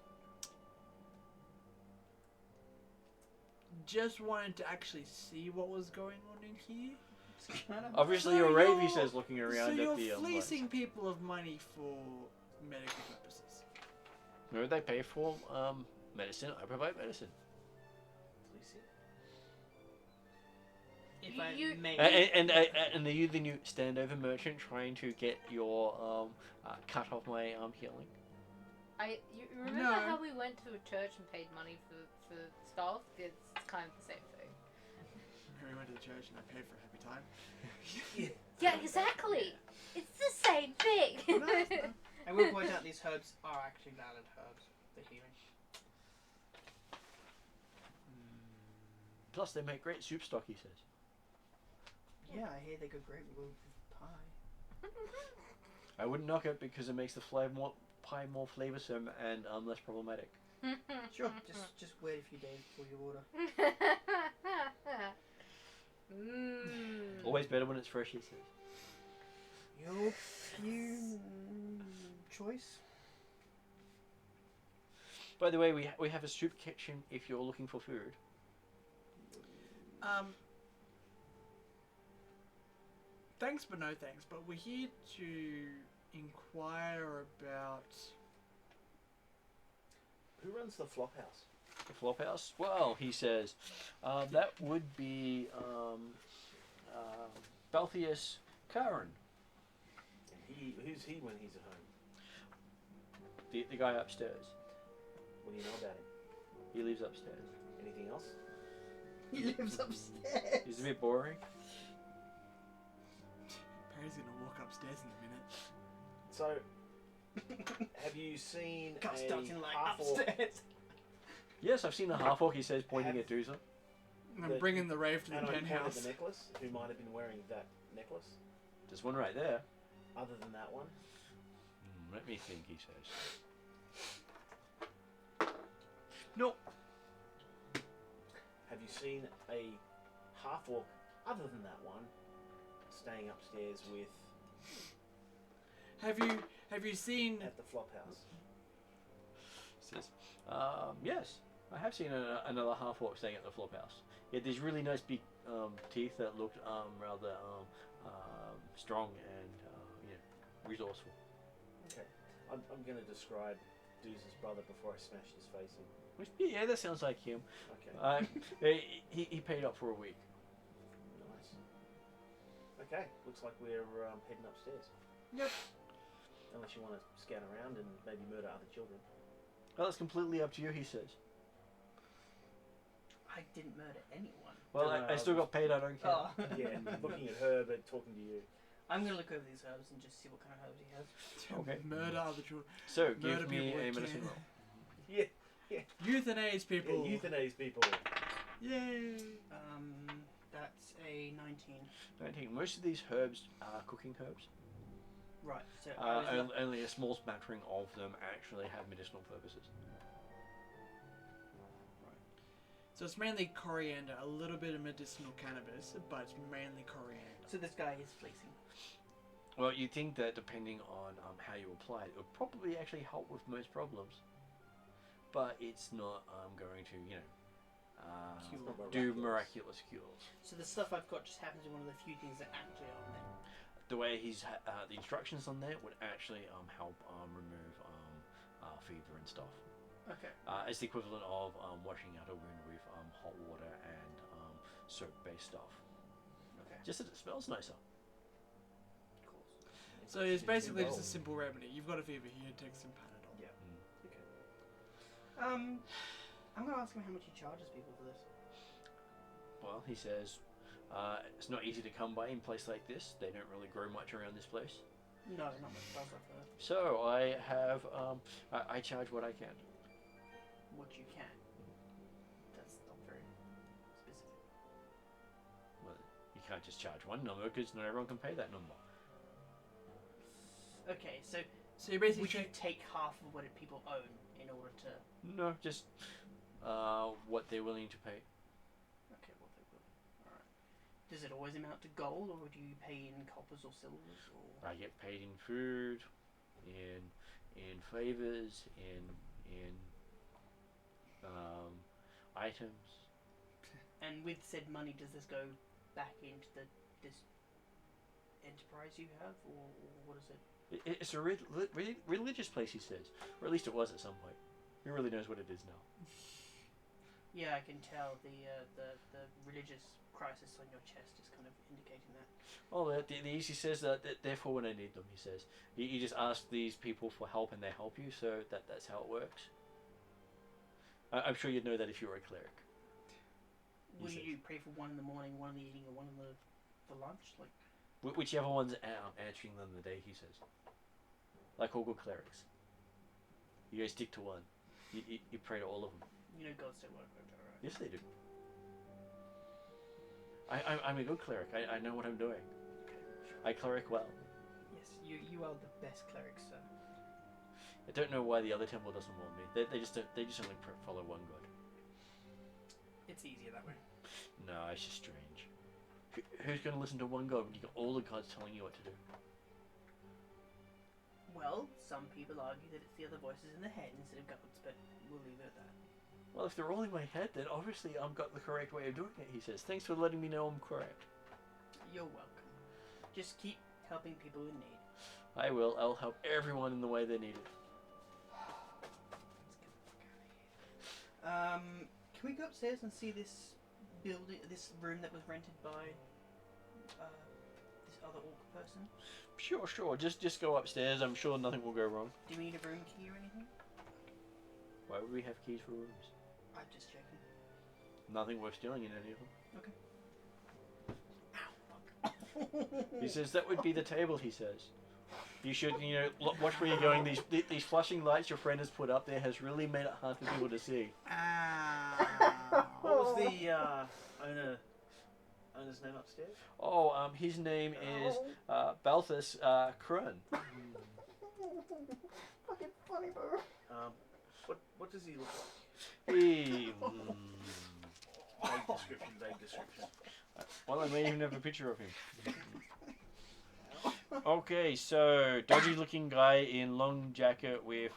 Just wanted to actually see what was going on in here. Obviously, So you're Ravy you're- says looking around so at the you're lights. fleecing people of money for medical purposes. No, they pay for medicine. I provide medicine. If I You- may. And are you the new standover merchant trying to get your cut off my healing? You remember No. how we went to a church and paid money for stuff? It's kind of the same thing. We went to the church and I paid for a happy time. Yeah, exactly. It's the same thing. I will point out these herbs are actually valid herbs for healing. Plus, they make great soup stock. He says. Yeah, I hear they go great with pie. I wouldn't knock it because it makes the pie more flavoursome and less problematic. Sure, just wait a few days before you order. Always better when it's fresh. He says. Your choice. By the way, we have a soup kitchen if you're looking for food. Thanks but no thanks, but we're here to inquire about... Who runs the flop house? The flop house? Well, he says, that would be Balthius Karen, And who's he when he's at home? the guy upstairs. What do you know about him? He lives upstairs. Anything else? He lives upstairs. He's a bit boring. Perry's gonna walk upstairs in a minute. So, have you seen Gus a starting like half-orc? upstairs. Yes, I've seen a half-orc, he says, pointing at Doozer. And I'm bringing the rave to the And I pointed penthouse. the necklace. Who might have been wearing that necklace? There's one right there. Other than that one? Let me think, he says. No. Have you seen a half-orc other than that one staying upstairs with Have you seen... at the flop house? says, yes, I have seen another half-orc staying at the flop house. He had these really nice big teeth that looked rather strong and resourceful. Okay. I'm going to describe Dooz's brother before I smash his face in. Which, yeah, that sounds like him. Okay. He paid up for a week. Nice. Okay. Looks like we're heading upstairs. Yep. Unless you want to scout around and maybe murder other children. Well, that's completely up to you, he says. I didn't murder anyone. Well, Don't know, I still got paid, I don't care. Oh. Yeah, and looking at her but talking to you. I'm gonna look over these herbs and just see what kind of herbs he has. Okay. Murder other children. So, Murder give me people a with medicine care. Yeah. Euthanize people. Yeah, euthanize people. Yay. That's a 19. 19. Most of these herbs are cooking herbs. Right. So I was not- Only a small smattering of them actually have medicinal purposes. So it's mainly coriander, a little bit of medicinal cannabis, but it's mainly coriander. so this guy is fleecing. Well, you think that depending on how you apply it, it would probably actually help with most problems. But it's not going to, do miraculous cures. So the stuff I've got just happens to be one of the few things that actually are on there. The way the instructions on there would actually help remove fever and stuff. Okay. It's the equivalent of washing out a wound with hot water and soap-based stuff. Okay. Just that it smells nicer. Of course. So it's basically just a simple remedy. You've got a fever here, take some Panadol. Yeah. Okay. I'm gonna ask him how much he charges people for this. Well, he says, it's not easy to come by in a place like this. They don't really grow much around this place. No, not much buzz I've heard. So I have, I charge what I can. What you can. That's not very specific. Well, you can't just charge one number because not everyone can pay that number. Okay, so So you basically would you take half of what people own in order to? No, just what they're willing to pay. Okay, what they will. All right. Does it always amount to gold, or do you pay in coppers or silvers, or? I get paid in food, in favors, in items. And with said money, does this go back into this enterprise you have, or what is it? It's a religious place, he says, or at least it was at some point. Who really knows what it is now? Yeah, I can tell the religious crisis on your chest is kind of indicating that. Well, the easy says that therefore when I need them, he says. You just ask these people for help and they help you, so that's how it works. I'm sure you'd know that if you were a cleric. Will says. you pray for one in the morning, one in the evening, or one in the lunch? Like, Whichever one's answering them the day, he says. Like all good clerics. You go stick to one. You pray to all of them. you know, gods don't work like that, right? Yes, they do. I'm a good cleric. I know what I'm doing. Okay, sure. I cleric well. Yes, you are the best cleric, sir. I don't know why the other temple doesn't want me. They just only follow one god. It's easier that way. No, it's just strange. Who's going to listen to one god when you got all the gods telling you what to do? Well, some people argue that it's the other voices in the head instead of gods, but we'll leave it at that. Well, if they're all in my head, then obviously I've got the correct way of doing it, he says. Thanks for letting me know I'm correct. You're welcome. Just keep helping people in need. I will. I'll help everyone in the way they need it. Let's get the fuck out of here. Can we go upstairs and see this building, this room that was rented by this other orc person? Sure. Just go upstairs. I'm sure nothing will go wrong. Do we need a room key or anything? Why would we have keys for rooms? I'm just checking. Nothing worth stealing in any of them. Okay. Ow, fuck. He says that would be the table, he says. You should, watch where you're going. These flashing lights your friend has put up there has really made it hard for people to see. What was the owner's name upstairs? Oh, his name is Balthus Krun. Fucking funny, bro. What does he look like? He. Vague description. Well, I may even have a picture of him. Okay, so dodgy-looking guy in long jacket with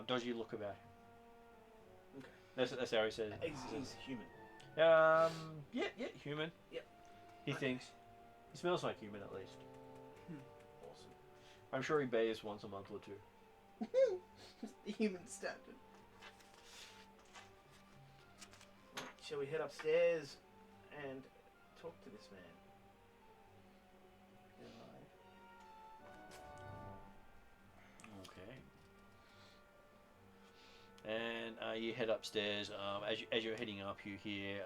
dodgy look about him. Okay. That's how he says it. He's human. Yeah, human. Yep. He thinks. He smells like human at least. Awesome. I'm sure he bathes once a month or two. The human standard. Shall we head upstairs and talk to this man? Okay. And you head upstairs. As you're heading up, you hear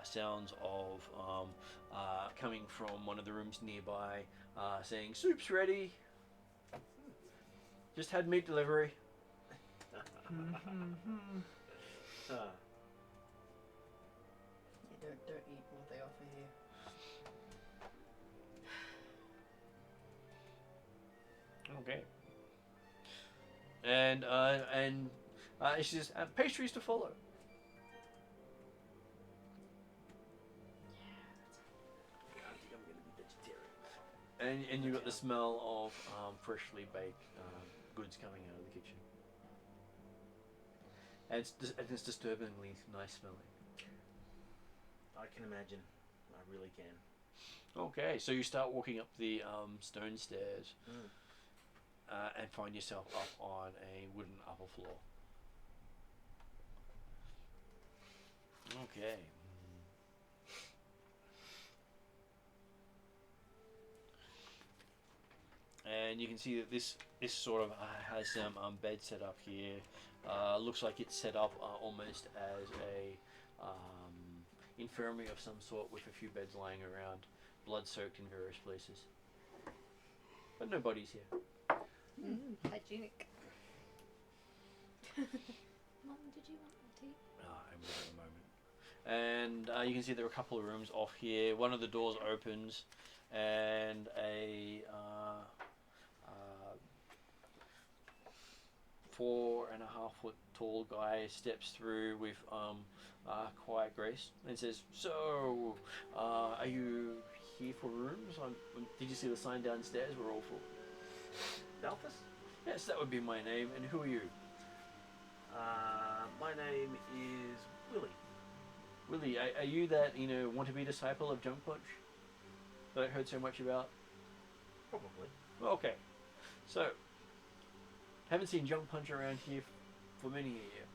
sounds of coming from one of the rooms nearby, saying, "Soup's ready. Just had meat delivery." Yeah, don't eat what they offer here. Okay. And she says, "Pastries to follow." I think I'm going to be vegetarian. And you got the smell of freshly baked goods coming out of the kitchen. And it's disturbingly nice smelling. I can imagine. I really can. Okay, so you start walking up the stone stairs and find yourself up on a wooden upper floor. Okay. And you can see that this sort of has some bed set up here. Looks like it's set up almost as a infirmary of some sort, with a few beds lying around, blood soaked in various places. But nobody's here. Hygienic. Mum, did you want tea? I will in a moment. And you can see there are a couple of rooms off here. One of the doors opens, and a 4.5-foot tall guy steps through with quiet grace and says, "So, are you here for rooms? Did you see the sign downstairs? We're all full." Balthus? Yes, that would be my name. And who are you? My name is Willie. Willie, are you that, want-to-be disciple of Junk Punch that I heard so much about? Probably. Okay. So, haven't seen Junk Punch around here for many a year.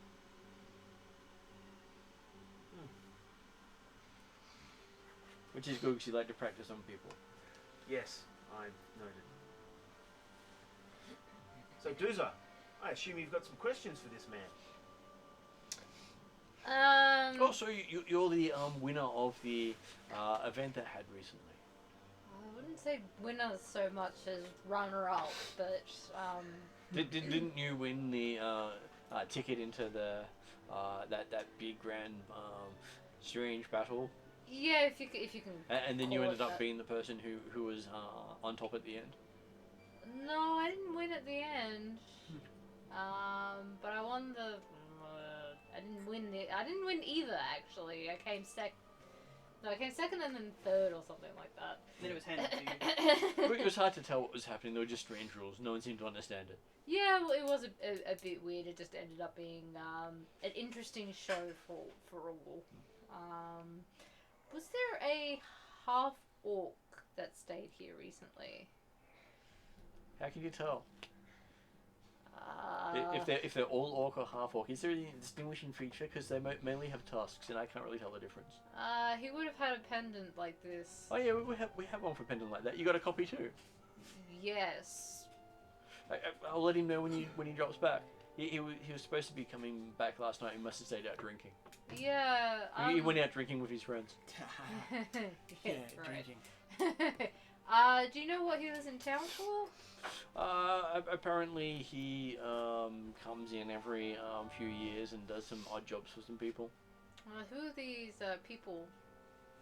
Which is good because you like to practice on people. Yes, I noted. So, Dooza, I assume you've got some questions for this man. Oh, so you're the winner of the event that had recently. I wouldn't say winner so much as runner-up, but Didn't you win the ticket into the that big grand strange battle? yeah, if you can. And then you call ended it up that. being the person who was on top at the end. No, I didn't win at the end. But I won the. I didn't win either. Actually, I came second. No, I came second and then third or something like that. Then it was handed to you. It was hard to tell what was happening. There were just strange rules. No one seemed to understand it. Yeah, well, it was a bit weird. It just ended up being an interesting show for all. Was there a half orc that stayed here recently? How can you tell? If they're all orc or half orc, is there any distinguishing feature? Because they mainly have tusks, and I can't really tell the difference. He would have had a pendant like this. Oh yeah, we have one for pendant like that. You got a copy too. Yes. I'll let him know when he drops back. He was supposed to be coming back last night. He must have stayed out drinking. Yeah. He went out drinking with his friends. yeah, drinking. Do you know what he was in town for? Apparently he comes in every few years and does some odd jobs for some people. Who are these people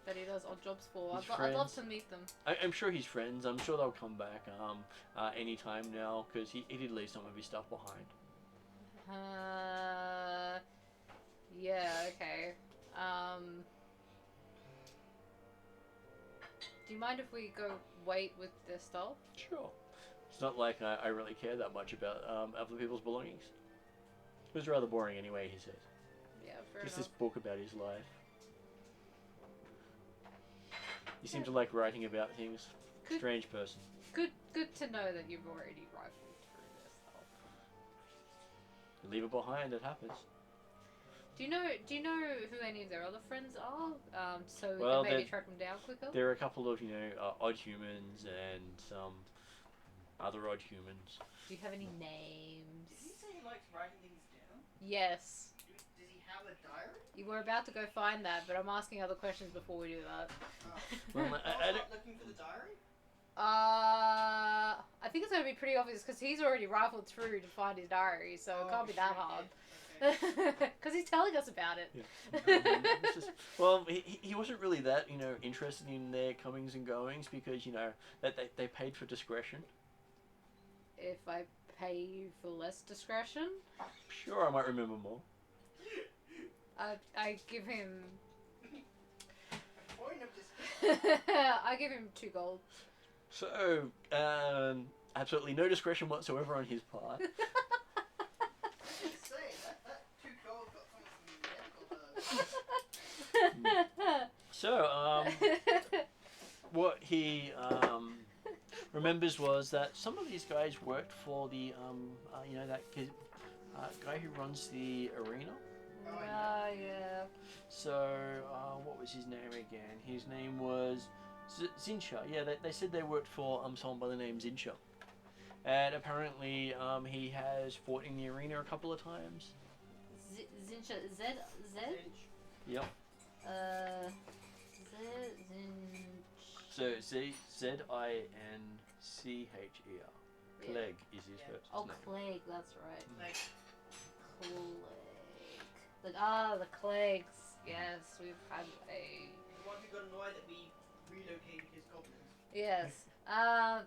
that he does odd jobs for? His I'd love friends. to meet them. I'm sure he's friends. I'm sure they'll come back anytime now, because he did leave some of his stuff behind. Yeah, okay. Do you mind if we go wait with their stuff? Sure. It's not like I really care that much about other people's belongings. It was rather boring anyway, he says. Yeah, fair Just enough. this book about his life. He seemed to like writing about things. Good. Strange person. Good to know that you've already rifled through this stuff. You leave it behind, it happens. Do you know who any of their other friends are? So we Well, can maybe they're- track them down quicker? There are a couple of, odd humans and some other odd humans. Do you have any Did he names? say he likes writing things down? Yes. Does he have a diary? You were about to go find that, but I'm asking other questions before we do that. Well, I not looking for the diary? I think it's going to be pretty obvious because he's already rifled through to find his diary, so it can't be that hard. Because he's telling us about it. Yeah. It's just, well, he wasn't really that, interested in their comings and goings because, that they paid for discretion. If I pay you for less discretion, Sure, I might remember more. I give him... Point of discussion. I give him 2 gold. So, absolutely no discretion whatsoever on his part. Just say that 2 gold got someone from the medical bird. So, what he remembers was that some of these guys worked for the, that guy who runs the arena. Yeah. So, what was his name again? His name was Zincha. Yeah, they said they worked for someone by the name Zincha. And apparently, he has fought in the arena a couple of times. Zincha. Z? Yep. So, Zincher. Clegg is his first Oh, name. Clegg, that's right. Like, Clegg. The Cleggs. Yes, we've had a... the one who got annoyed that we relocated his goblins. Yes.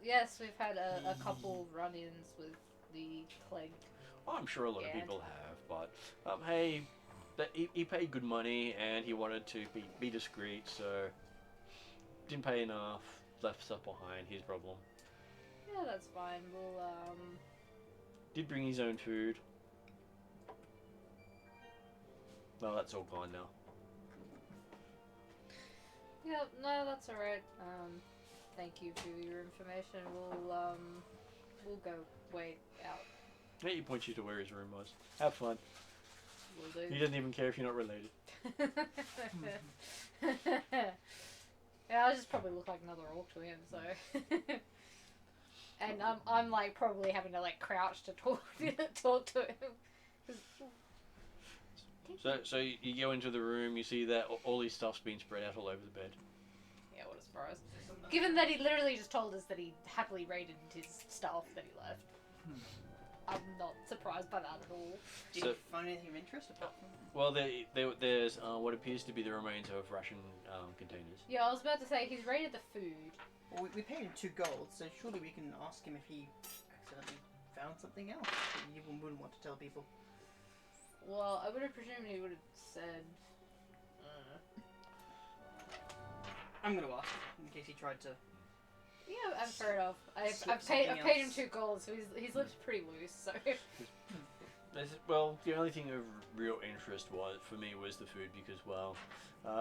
Yes, we've had a couple run-ins with the Clegg. I'm sure a lot of Yeah. people have, but hey, he paid good money and he wanted to be discreet, so didn't pay enough, left stuff behind. His problem. Yeah, that's fine. We'll Did bring his own food. Well, that's all gone now. Yeah, no, that's alright. Thank you for your information. We'll go wait out. Yeah, he points you to where his room was. Have fun. We'll do. He doesn't even care if you're not related. Yeah, I just probably look like another orc to him, so. And I'm like probably having to like crouch to talk to him. So you go into the room, you see that all his stuff's been spread out all over the bed. Yeah, what a surprise. Given that he literally just told us that he happily raided his stuff that he left. I'm not surprised by that at all. Did So- you find anything of interest apart from Well, there's what appears to be the remains of ration containers. Yeah, I was about to say he's raided the food. Well, we paid him 2 gold, so surely we can ask him if he accidentally found something else that you wouldn't want to tell people. Well, I would have presumed he would have said. I'm gonna ask him in case he tried to. Yeah, I'm fair enough. I've Slip paid something him else. 2 gold, so he's lived pretty loose. So Well, the only thing of real interest for me was the food because, well,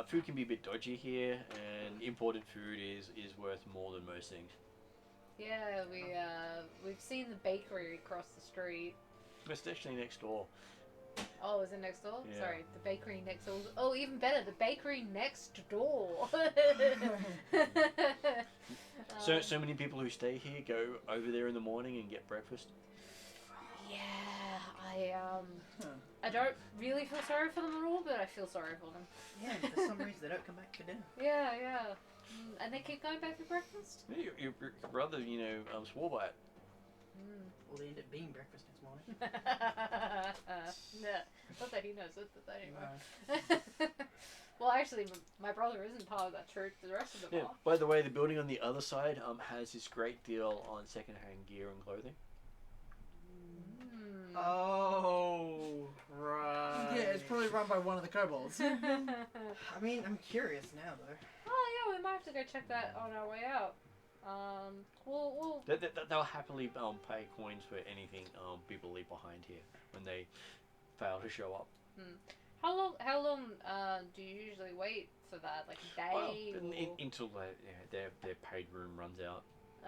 food can be a bit dodgy here, and imported food is worth more than most things. yeah, we've seen the bakery across the street. It's actually next door. Oh, is it next door? Yeah. Sorry, the bakery next door. Oh, even better, the bakery next door. So many people who stay here go over there in the morning and get breakfast. Yeah, I don't really feel sorry for them at all, but I feel sorry for them. Yeah, and for some reason they don't come back for dinner. Yeah. And they keep going back for breakfast? Yeah, your brother, swore by it. Well, they end up being breakfast next morning. No, not that he knows it, but anyway. Well, actually, my brother isn't part of that church. The rest of them Yeah. are. By the way, the building on the other side has this great deal on second-hand gear and clothing. Oh, right. Yeah, it's probably run by one of the kobolds. I mean, I'm curious now though. Oh yeah, we might have to go check that on our way out. We'll They'll happily pay coins for anything people leave behind here when they fail to show up. How long do you usually wait for that? Like a day? Until their paid room runs out.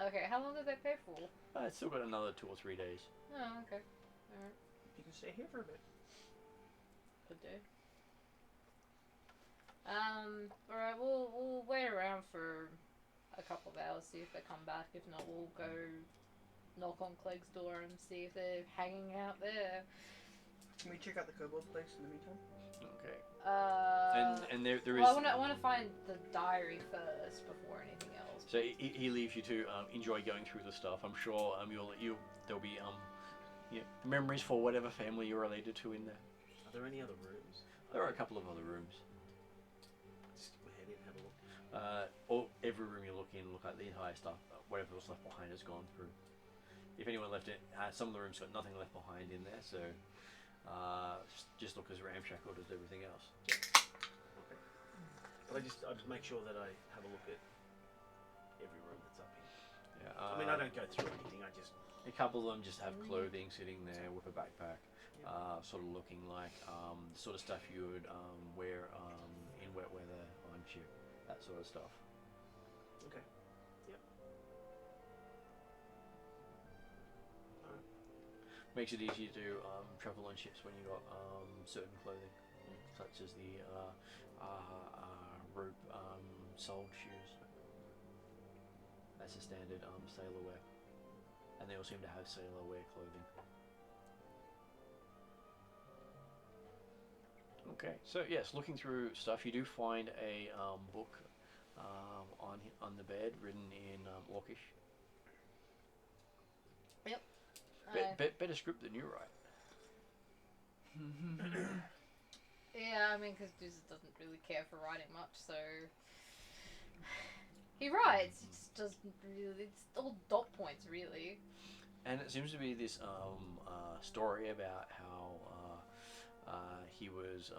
Okay, how long do they pay for? It's still got another 2 or 3 days. Oh, okay. Alright. You can stay here for a bit. Could do. Alright, we'll wait around for a couple of hours, see if they come back. If not, we'll go knock on Clegg's door and see if they're hanging out there. Can we check out the kobold place in the meantime? Okay. And there is. well, I want to find the diary first before anything else. So he leaves you to enjoy going through the stuff. I'm sure there'll be memories for whatever family you're related to in there. Are there any other rooms? There are a couple of other rooms. Just go ahead and have a look. Every room you look in, look at the entire stuff. Whatever was left behind has gone through. If anyone left it, some of the rooms got nothing left behind in there. So just look as ramshackled as everything else. Okay. But I just make sure that I have a look at every room that's up here. Yeah. I mean, I don't go through anything. I just. A couple of them just have clothing sitting there with a backpack, sort of looking like the sort of stuff you would wear in wet weather on ship, that sort of stuff. Okay. Yep. Alright. Makes it easier to travel on ships when you got certain clothing, such as the rope soled shoes. That's a standard sailor wear. And they all seem to have sailor wear clothing. Okay, so yes, looking through stuff, you do find a book on the bed written in Orcish. Yep. Better script than you write. Yeah, I mean, because Deuces doesn't really care for writing much, so he writes. He just doesn't really. It's all dot points, really. And it seems to be this story about how he was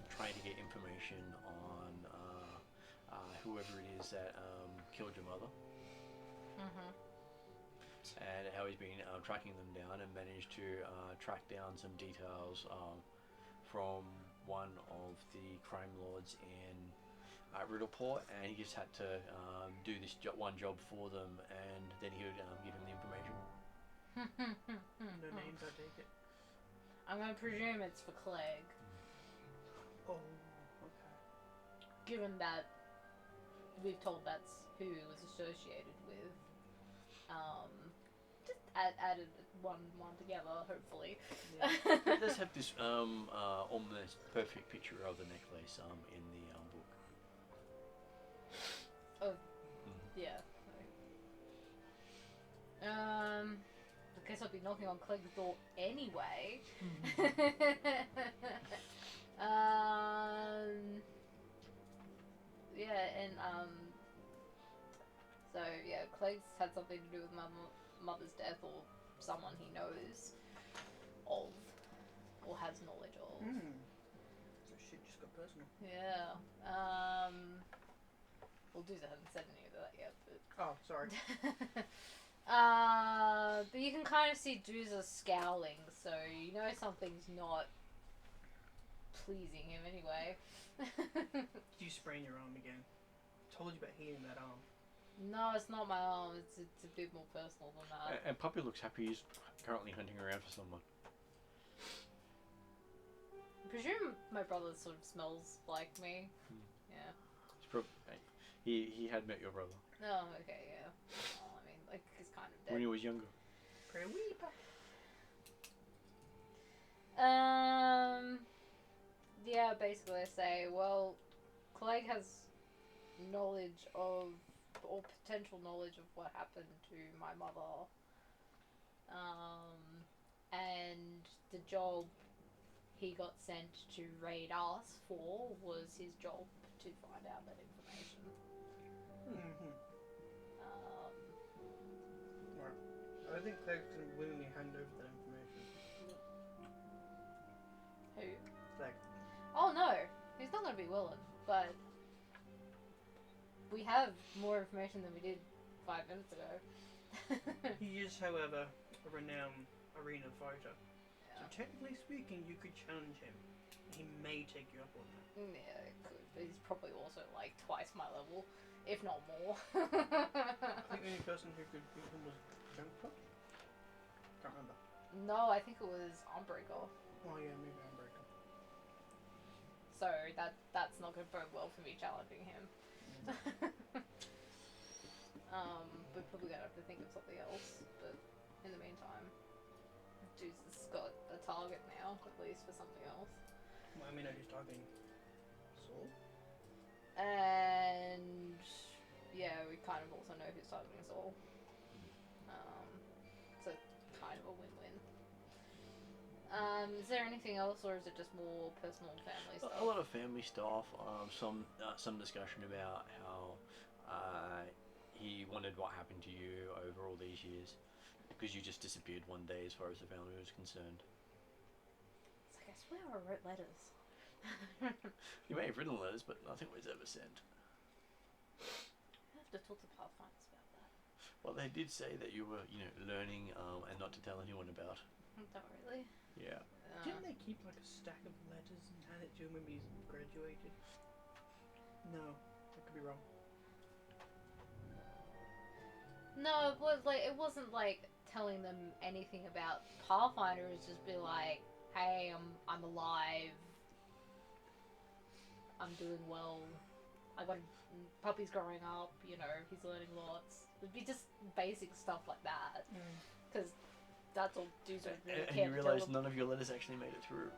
trying to get information on whoever it is that killed your mother. Mm-hmm. And how he's been tracking them down and managed to track down some details from one of the crime lords in Riddleport, and he just had to do this one job for them, and then he would give him the information. No names, I take it. I'm going to presume it's for Clegg, Oh, okay. given that we've told that's who he was associated with. Just added one together, hopefully. It does have this almost perfect picture of the necklace in the book. Oh, yeah. I guess I'll be knocking on Clegg's door anyway. Yeah, and so yeah, Clegg's had something to do with my mother's death, or someone he knows of, or has knowledge of. So shit just got personal. Yeah. Well, Deuce hasn't said any of that yet, but. Oh, sorry. But you can kind of see Dooza scowling, so you know something's not pleasing him anyway. Did you sprain your arm again? Told you about healing that arm. No, it's not my arm. It's a bit more personal than that. And Puppy looks happy. He's currently hunting around for someone. I presume my brother sort of smells like me. Yeah. He had met your brother Oh, okay, yeah. Well, I mean, like, he's kind of dead. when he was younger. Pretty wee. Yeah, basically I say, well, Clegg has knowledge of, or potential knowledge of what happened to my mother. And the job he got sent to raid us for was his job to find out that information. Right. I don't think Clegg can willingly hand over that information. Who? Clegg. Oh no, he's not going to be willing, but we have more information than we did 5 minutes ago. He is, however, a renowned arena fighter. Yeah. So technically speaking, you could challenge him. He may take you up on that. Yeah, it could, but he's probably also like twice my level, if not more. I think the only person who could beat him was Junkpot. Can't remember. No, I think it was Unbreaker. Oh yeah, maybe Unbreaker. So that's not going to bode well for me challenging him. We're probably going to have to think of something else, but in the meantime, Juice has got a target now, at least for something else. Well, I mean, I'm just targeting Saul. And yeah, we kind of also know who's targeting Saul. So kind of a win-win. Is there anything else, or is it just more personal family stuff? A lot of family stuff. Some discussion about how he wondered what happened to you over all these years, because you just disappeared one day, as far as the family was concerned. It's like, I swear I wrote letters. You may have written letters, but nothing was ever sent. I have to talk to Pathfinders about that. Well, they did say that you were, learning and not to tell anyone about. Not really. Yeah. Didn't they keep like a stack of letters and hand it to him when he graduated? No, I could be wrong. No, it wasn't like telling them anything about Pathfinder. It was just be like, hey, I'm alive. I'm doing well. I got puppy's growing up. He's learning lots. It'd be just basic stuff like that. Because that's all dudes are really And care you to realise tell them. none of your letters actually made it through.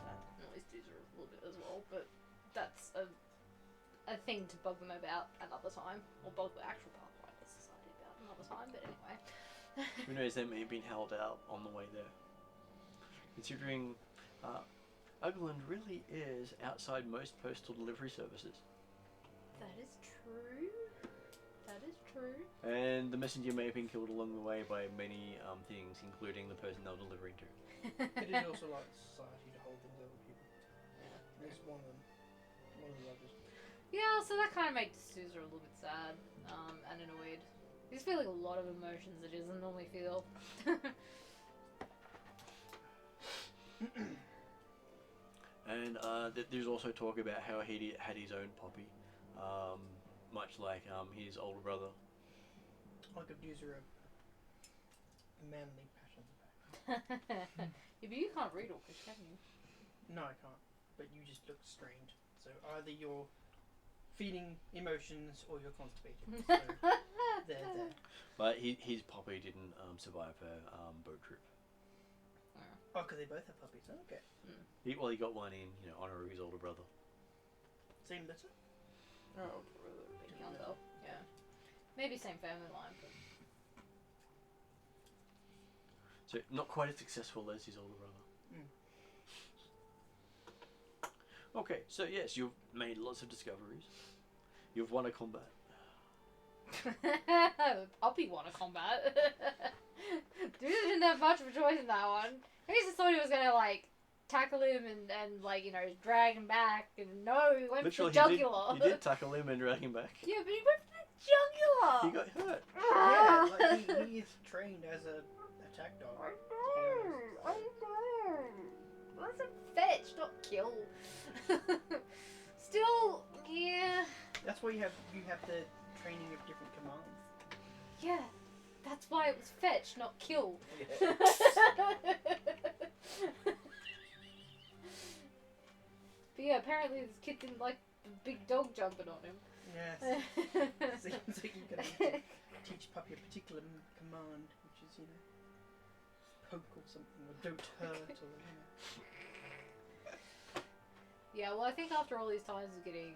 That annoys dudes a little bit as well, but that's a thing to bug them about another time, or bug the actual Pathfinder Society about another time. But anyway. Who knows, they may have been held out on the way there. Considering Ugland really is outside most postal delivery services. That is true. That is true. And the messenger may have been killed along the way by many things, including the person they're delivering to. It is also like society to hold things over people. At least one of them. One of the others. Yeah, so that kind of makes Suzer a little bit sad and annoyed. He's feeling a lot of emotions that he doesn't normally feel. And there's also talk about how he had his own puppy, much like his older brother. I could use a manly passion. Yeah, but you can't read Orcish, can you? No, I can't. But you just look strange. So either you're feeling emotions or you're constipated. So there. But his puppy didn't survive her boat trip. Oh, because they both have puppies. Oh, okay. He got one in, honor of his older brother. Same litter? Oh, bit younger. Yeah. Maybe same family line, but... So not quite as successful as his older brother. Okay, so yes, you've made lots of discoveries. You've won a combat. Puppy won a combat. Dude didn't have much of a choice in that one. I just thought he was gonna tackle him and drag him back, and no, he went Literally, for the jugular. he did tackle him and drag him back. Yeah, but he went for the jugular. He got hurt. Yeah, he is trained as a attack dog. I know. That's a fetch, not kill. Still, yeah. That's why you have the training of different commands. Yeah, that's why it was fetch, not kill. Yeah. But yeah, apparently this kid didn't like the big dog jumping on him. Yes. Seems like you can teach puppy a particular command, which is, poke or something, or don't hurt, or, Yeah, well, I think after all these times of getting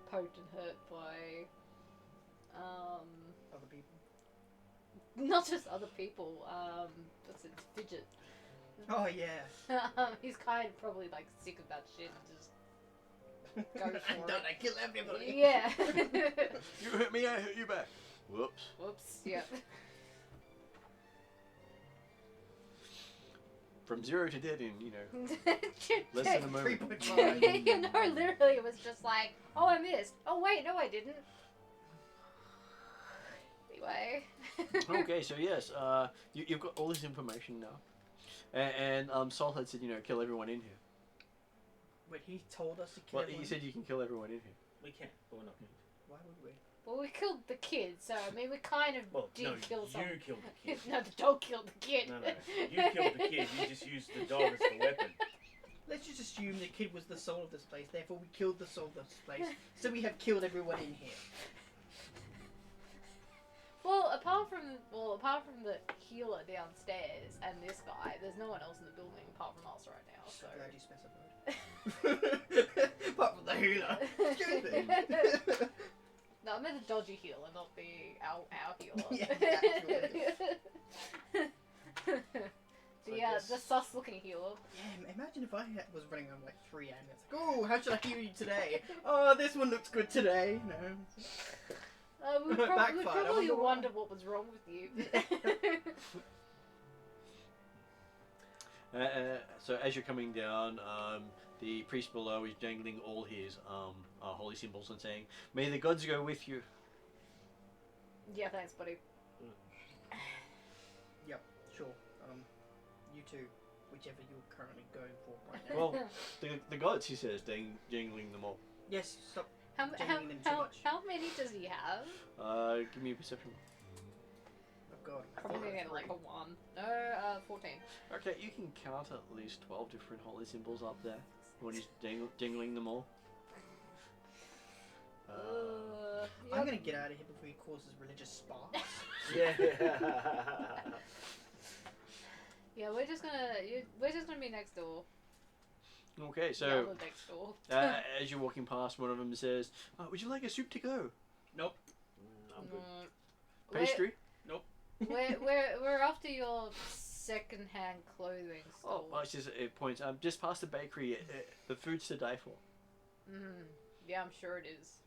poked and hurt by other people. not just other people, what's it, Fidget. Oh, yeah. He's kind of probably sick of that shit and just goes for I'm done, I kill everybody. Yeah. You hit me, I hit you back. Whoops. Whoops, yeah. From 0 to dead in, less than a moment. 3.5. Literally it was just oh, I missed. Oh, wait, no, I didn't. Okay, so yes, you've got all this information now, and Sol had said, kill everyone in here. Wait, he told us to kill Well, everyone? you said you can kill everyone in here. We can, but we're not going to. Why would we? Well, we killed the kid, so I mean, we kind of Well, did no, kill someone. you killed the kid. No, the dog killed the kid. No, you killed the kid. You just used the dog as the weapon. Let's just assume the kid was the soul of this place, therefore we killed the soul of this place, so we have killed everyone in here. Well, apart from the healer downstairs and this guy, there's no one else in the building apart from us right now. So. Glad you specified. Apart from the healer. Excuse me. No, I meant the dodgy healer, not our healer. Yeah, the sus looking healer. Yeah, imagine if I was running on like 3 amulets. Like, oh, how should I heal you today? Oh, this one looks good today. No. We Backfired, I probably wonder why. wonder what was wrong with you. So as you're coming down, the priest below is jangling all his holy symbols and saying, "May the gods go with you." Yeah, thanks, buddy. Yep, sure. You two, whichever you're currently going for right now. Well, the gods, he says, jangling them all. Yes, stop. How jangling them too much. many does he have? Give me a perception. Oh god. I Probably thought it get was like a 1. No, 14. Okay, you can count at least 12 different holy symbols up there when he's jangling them all. I'm gonna get out of here before he causes religious sparks. Yeah. Yeah, we're just gonna be next door. Okay, Yeah, so we're next door. as you're walking past, one of them says, "Would you like a soup to go? Nope. I'm good. Pastry?" We're after your second-hand clothing Oh, store. it's just it points. Just past the bakery. The food's to die for. Yeah, I'm sure it is.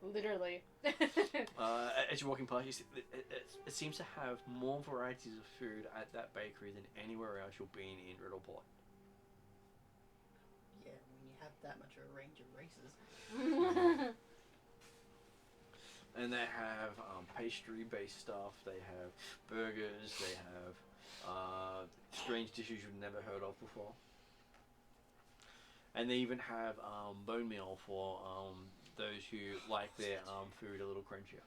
Literally. As you're walking past, you see, it seems to have more varieties of food at that bakery than anywhere else you've been in Riddleport. Yeah, when you have that much of a range of races. And they have pastry-based stuff. They have burgers. They have strange dishes you've never heard of before. And they even have bone meal for those who like their food a little crunchier.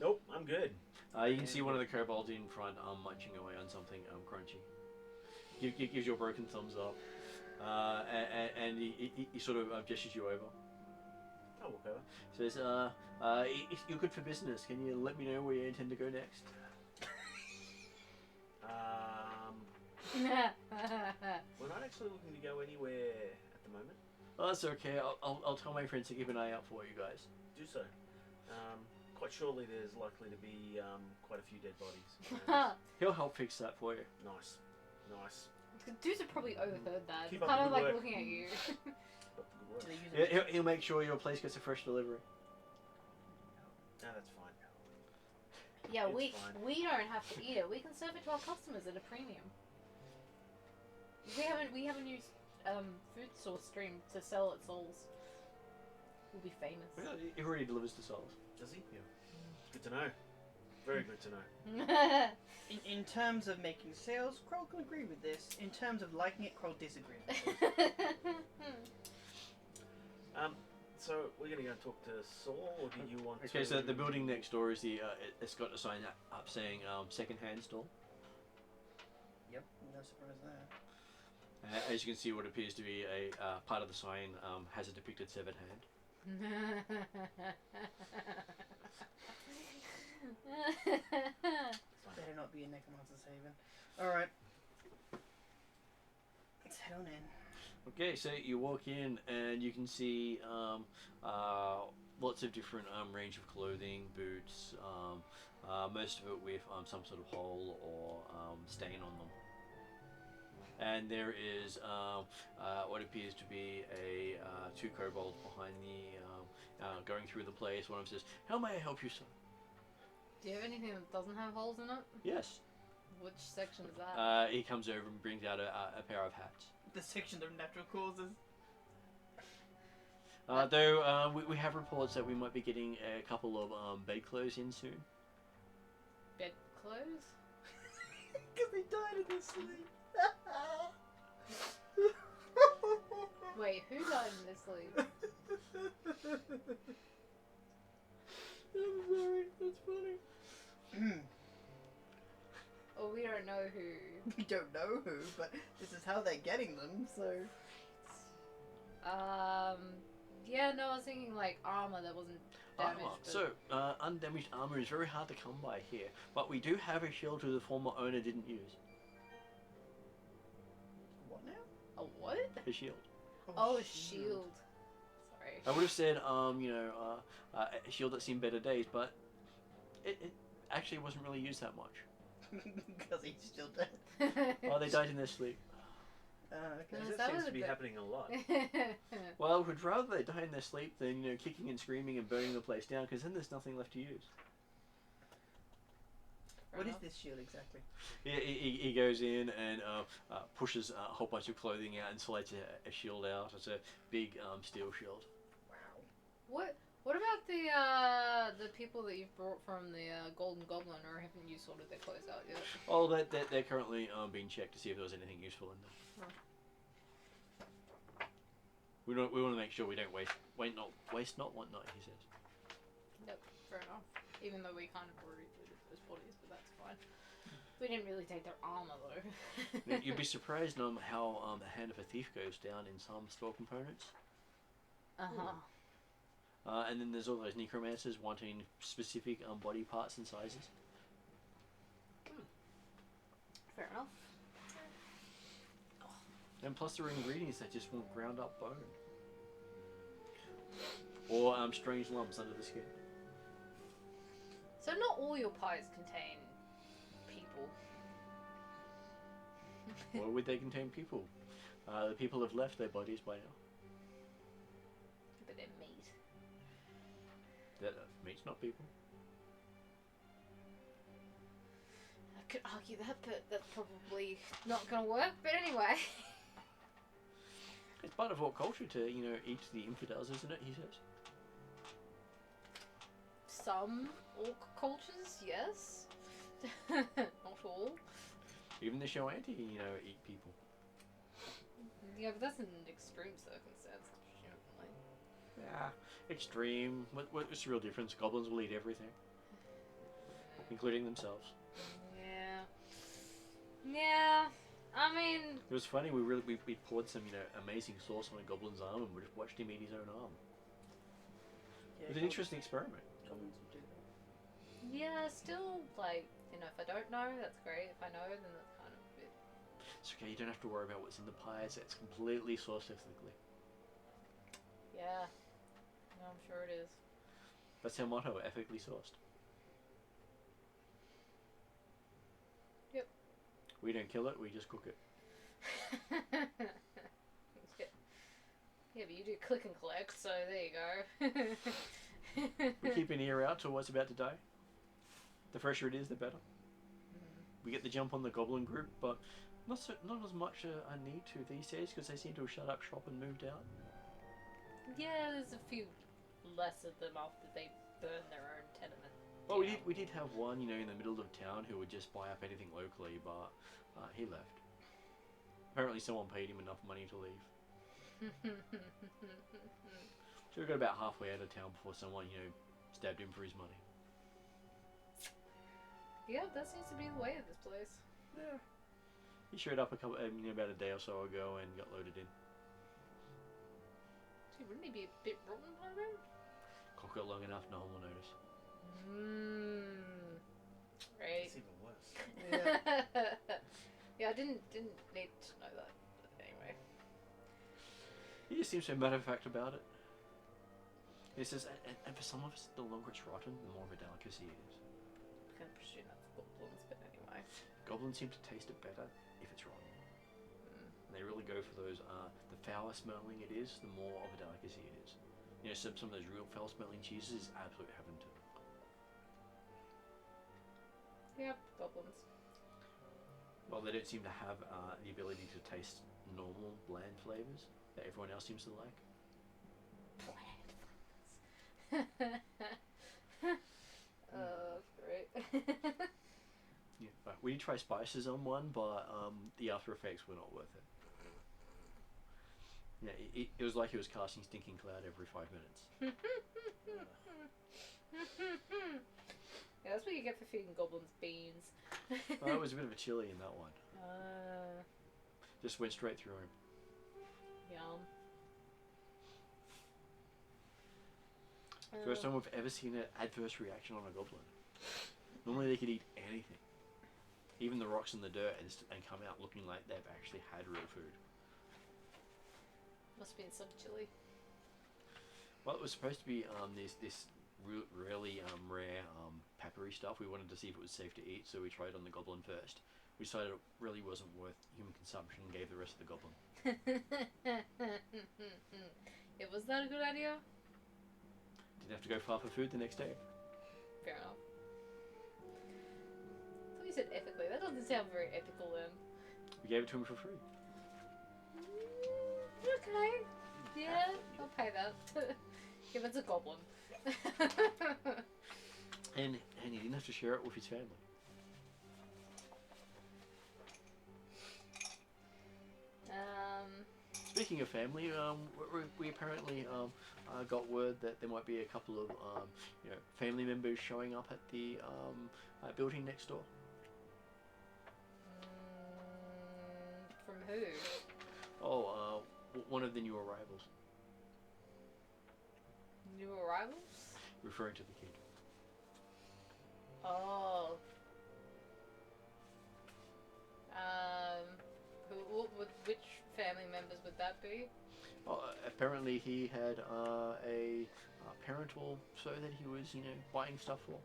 Nope, I'm good. You can see one of the kobolds in front munching away on something crunchy. Gives you a broken thumbs up. And he sort of gestures you over. I'll walk over. Says, "You're good for business. Can you let me know where you intend to go next?" We're not actually looking to go anywhere at the moment. Oh, that's okay. I'll tell my friends to keep an eye out for you guys. Do so. Quite surely there's likely to be quite a few dead bodies. He'll help fix that for you. Nice. Nice. The dudes have probably overheard that. Keep up Kind the of good like work. looking at you. Keep up the good work. Do they use it? He'll make sure your place gets a fresh delivery. No, that's fine. Yeah, It's we fine. don't have to eat it. We can serve it to our customers at a premium. We have a new food source stream to sell at Souls. We'll be famous. He already delivers to souls. Does he? Yeah. Good to know. Very good to know. In terms of making sales, Kroll can agree with this. In terms of liking it, Kroll disagrees with this. So we're gonna go and talk to Saul, or do you want to? Okay, so the building next door is it's got a sign up saying second-hand store. Yep, no surprise there. As you can see, what appears to be a part of the sign has a depicted severed hand. Better not be a necromancer's haven. Alright. Let's head on in. Okay, so you walk in and you can see lots of different range of clothing, boots, most of it with some sort of hole or stain on them. And there is what appears to be two kobolds behind going through the place. One of them says, "How may I help you, sir?" Do you have anything that doesn't have holes in it? Yes. Which section is that? He comes over and brings out a pair of hats. The section of natural causes. Though we have reports that we might be getting a couple of bedclothes in soon. Bed clothes? Because they died in their sleep. Wait, who died in their sleep? I'm sorry, that's funny. Well, we don't know who. We don't know who, but this is how they're getting them, so... Yeah, no, I was thinking like armor that wasn't damaged. Armor. but- So, undamaged armor is very hard to come by here, but we do have a shield who the former owner didn't use. What now? A what? A shield. Oh, a shield. Sorry. I would have said, a shield that's seen better days, but it actually wasn't really used that much. Because he's still dead. Oh, they died in their sleep. Okay. Yes, That that seems was to a be bit- happening a lot. Well, I would rather they die in their sleep than, kicking and screaming and burning the place down, because then there's nothing left to use. What is this shield exactly? He goes in and pushes a whole bunch of clothing out and slides a shield out. It's a big steel shield. Wow. What about the people that you've brought from the Golden Goblin, or haven't you sorted their clothes out yet? Oh, they're currently being checked to see if there was anything useful in them. We want to make sure we don't waste not want not, he says. Yep, fair enough. Even though we kind of already looted those bodies, but that's fine. We didn't really take their armor though. You'd be surprised how the hand of a thief goes down in some spell components. And then there's all those necromancers wanting specific body parts and sizes. Fair enough. And plus there are ingredients that just want ground up bone. Or strange lumps under the skin. So not all your pies contain people. Or would they contain people? The people have left their bodies by now. But they're meat. That meat's not people. I could argue that, but that's probably not gonna work. But anyway. It's part of our culture to, eat the infidels, isn't it? He says. Some orc cultures, yes. Not all. Even the Shoanti, eat people. Yeah, but that's an extreme circumstance, presumably. Yeah, extreme. What's the real difference? Goblins will eat everything, including themselves. Yeah. I mean, It was funny. We poured some, amazing sauce on a goblin's arm, and we just watched him eat his own arm. It was an interesting experiment. Goblins would do that. yeah, still, like, if I don't know, that's great. If I know, then that's kind of a bit... It's okay. You don't have to worry about what's in the pies. It's completely sourced ethically. Yeah. No, I'm sure it is. That's our motto: ethically sourced. Yep. We don't kill it. We just cook it. Yeah, but you do click and collect, so there you go. We keep an ear out to what's about to die. The fresher it is, the better. We get the jump on the goblin group, but not as much a need to these days because they seem to have shut up shop and moved out. Yeah, there's a few less of them after they burn their own tenement. Well, we did have one, in the middle of town who would just buy up anything locally, but he left. Apparently, someone paid him enough money to leave. So we got about halfway out of town before someone, stabbed him for his money. Yeah, that seems to be the way of this place. Yeah. He showed up about a day or so ago and got loaded in. Gee, wouldn't he be a bit rotten by then? Cook it long enough, no one will notice. Right. It's even worse. Yeah, I didn't need to know that. But anyway. He just seems so matter of fact about it. He says, and for some of us, the longer it's rotten, the more of a delicacy it is. I'm gonna presume that's goblins, but anyway. Goblins seem to taste it better if it's rotten. And they really go for those, the fouler smelling it is, the more of a delicacy it is. Some of those real foul smelling cheeses is absolute heaven to them. Yep, goblins. Well, they don't seem to have the ability to taste normal, bland flavours that everyone else seems to like. Bland. Oh, great. Yeah, but we did try spices on one, but the after effects were not worth it. Yeah, it was like he was casting stinking cloud every 5 minutes. Yeah, that's what you get for feeding goblins beans. Oh, it was a bit of a chili in that one. Uh, Just went straight through him. Yum. First time we've ever seen an adverse reaction on a goblin. Normally they could eat anything, even the rocks and the dirt, and come out looking like they've actually had real food. Must have been some chili. Well, it was supposed to be this really rare peppery stuff. We wanted to see if it was safe to eat, so we tried on the goblin first. We decided it really wasn't worth human consumption and gave the rest to the goblin. Yeah, was that a good idea? Didn't have to go far for food the next day. Fair enough. I thought you said ethically. That doesn't sound very ethical then. We gave it to him for free. Okay. Yeah, I'll pay that. If it's a goblin. And he didn't have to share it with his family. Speaking of family, we apparently got word that there might be a couple of family members showing up at the building next door. From who? Oh, one of the new arrivals. New arrivals? Referring to the kid. Oh. Which family members would that be? Apparently he had a parental show that he was, buying stuff for.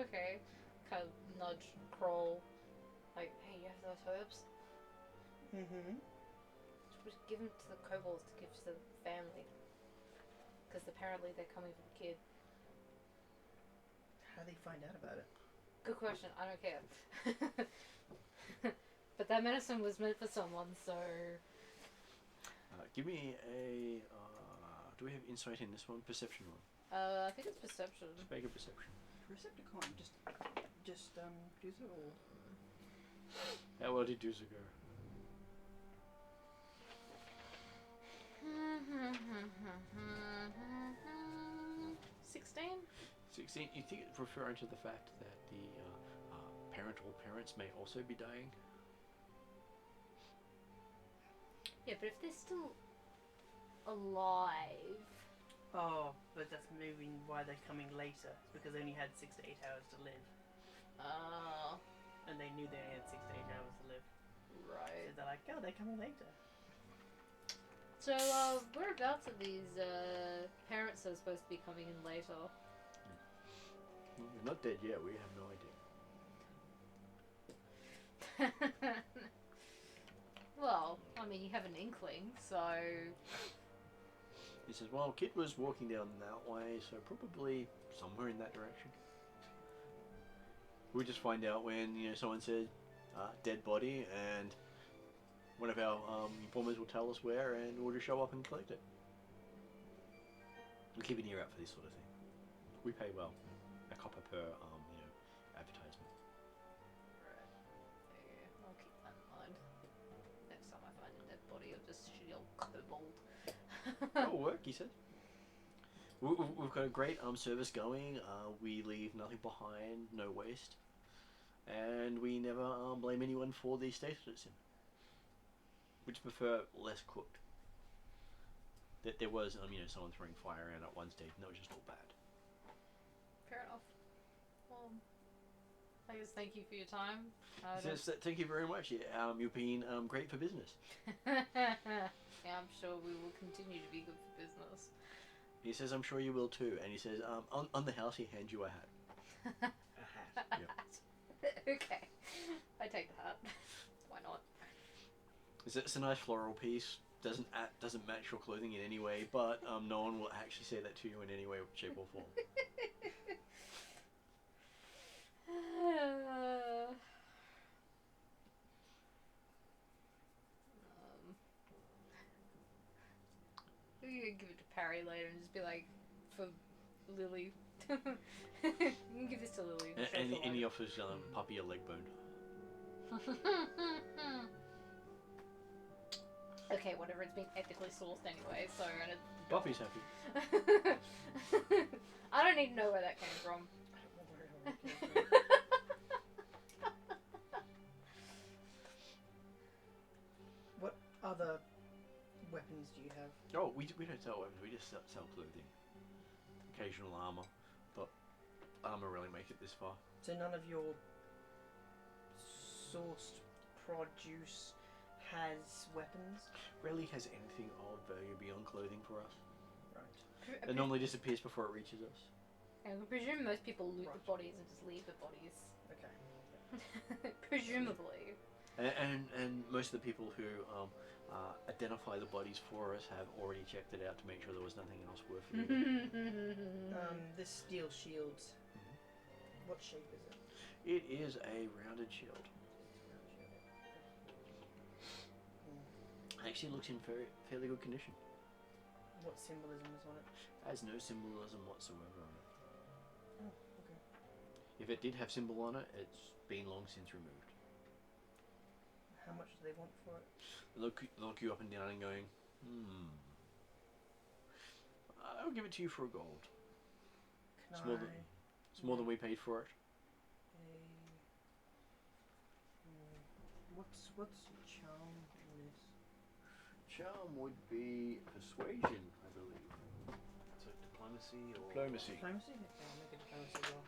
Okay. Kind of nudge, crawl. Like, hey, you have those herbs? Mm-hmm. Just give them to the kobolds to give to the family. Because apparently they're coming for the kid. How do they find out about it? Good question. I don't care. But that medicine was meant for someone, so... Give me a... do we have insight in this one? Perception one. I think it's perception. Just make a perception. Recepticon, just do so. How well did Duza go? 16? 16. You think it's referring to the fact that the parental parents may also be dying? Yeah, but if they're still alive... Oh, but that's maybe why they're coming later. It's because they only had 6 to 8 hours to live. Oh. And they knew they only had 6 to 8 hours to live. Right. So they're like, oh, they're coming later. So, whereabouts are these parents that are supposed to be coming in later? We're not dead yet, we have no idea. Well, I mean, you have an inkling, so... He says, well, Kid was walking down that way, so probably somewhere in that direction. We just find out when, someone says, dead body, and one of our informers will tell us where, and we'll just show up and collect it. We keep an ear out for this sort of thing. We pay well. A copper per, advertisement. Right. Yeah, I'll keep that in mind. Next time I find a dead body, I'll just yell kobold. That'll work, he said. We've got a great service going. We leave nothing behind, no waste. And we never blame anyone for the state that it's in. We just prefer less cooked. That there was, someone throwing fire around at one stage, and that was just all bad. Fair enough. Well, I guess thank you for your time. Yes, thank you very much. Yeah, you've been great for business. Yeah, I'm sure we will continue to be good for business. He says, I'm sure you will too. And he says, on the house, he hands you a hat. A hat. Yep. Okay. I take the hat. Why not? It's a nice floral piece. Doesn't match your clothing in any way, but no one will actually say that to you in any way, shape, or form. you give it to Parry later and just be like, for Lily. You can give this to Lily. And he offers Puppy a leg bone. Okay, whatever. It's been ethically sourced anyway, so. Puppy's happy. I don't need to know where that came from. What other weapons do you have? Oh, we don't sell weapons. We just sell clothing. Occasional armor, but armor really make it this far. So none of your sourced produce has weapons? Rarely has anything of value beyond clothing for us. Right. It normally disappears before it reaches us. I presume most people loot Right. the bodies and just leave the bodies. Okay. Presumably. Mm-hmm. And most of the people who identify the bodies for us have already checked it out to make sure there was nothing else worth looting. This steel shield. What shape is it? It is a rounded shield. Actually looks in fairly good condition. What symbolism is on it? Has no symbolism whatsoever on it. Oh, okay. If it did have symbol on it, it's been long since removed. How much do they want for it? They look you up and down and going, I'll give it to you for a gold. Can It's more than we paid for it. What's charm in this? Charm would be persuasion, I believe. So diplomacy or Diplomacy. Diplomacy? Okay, I'll make a diplomacy roll.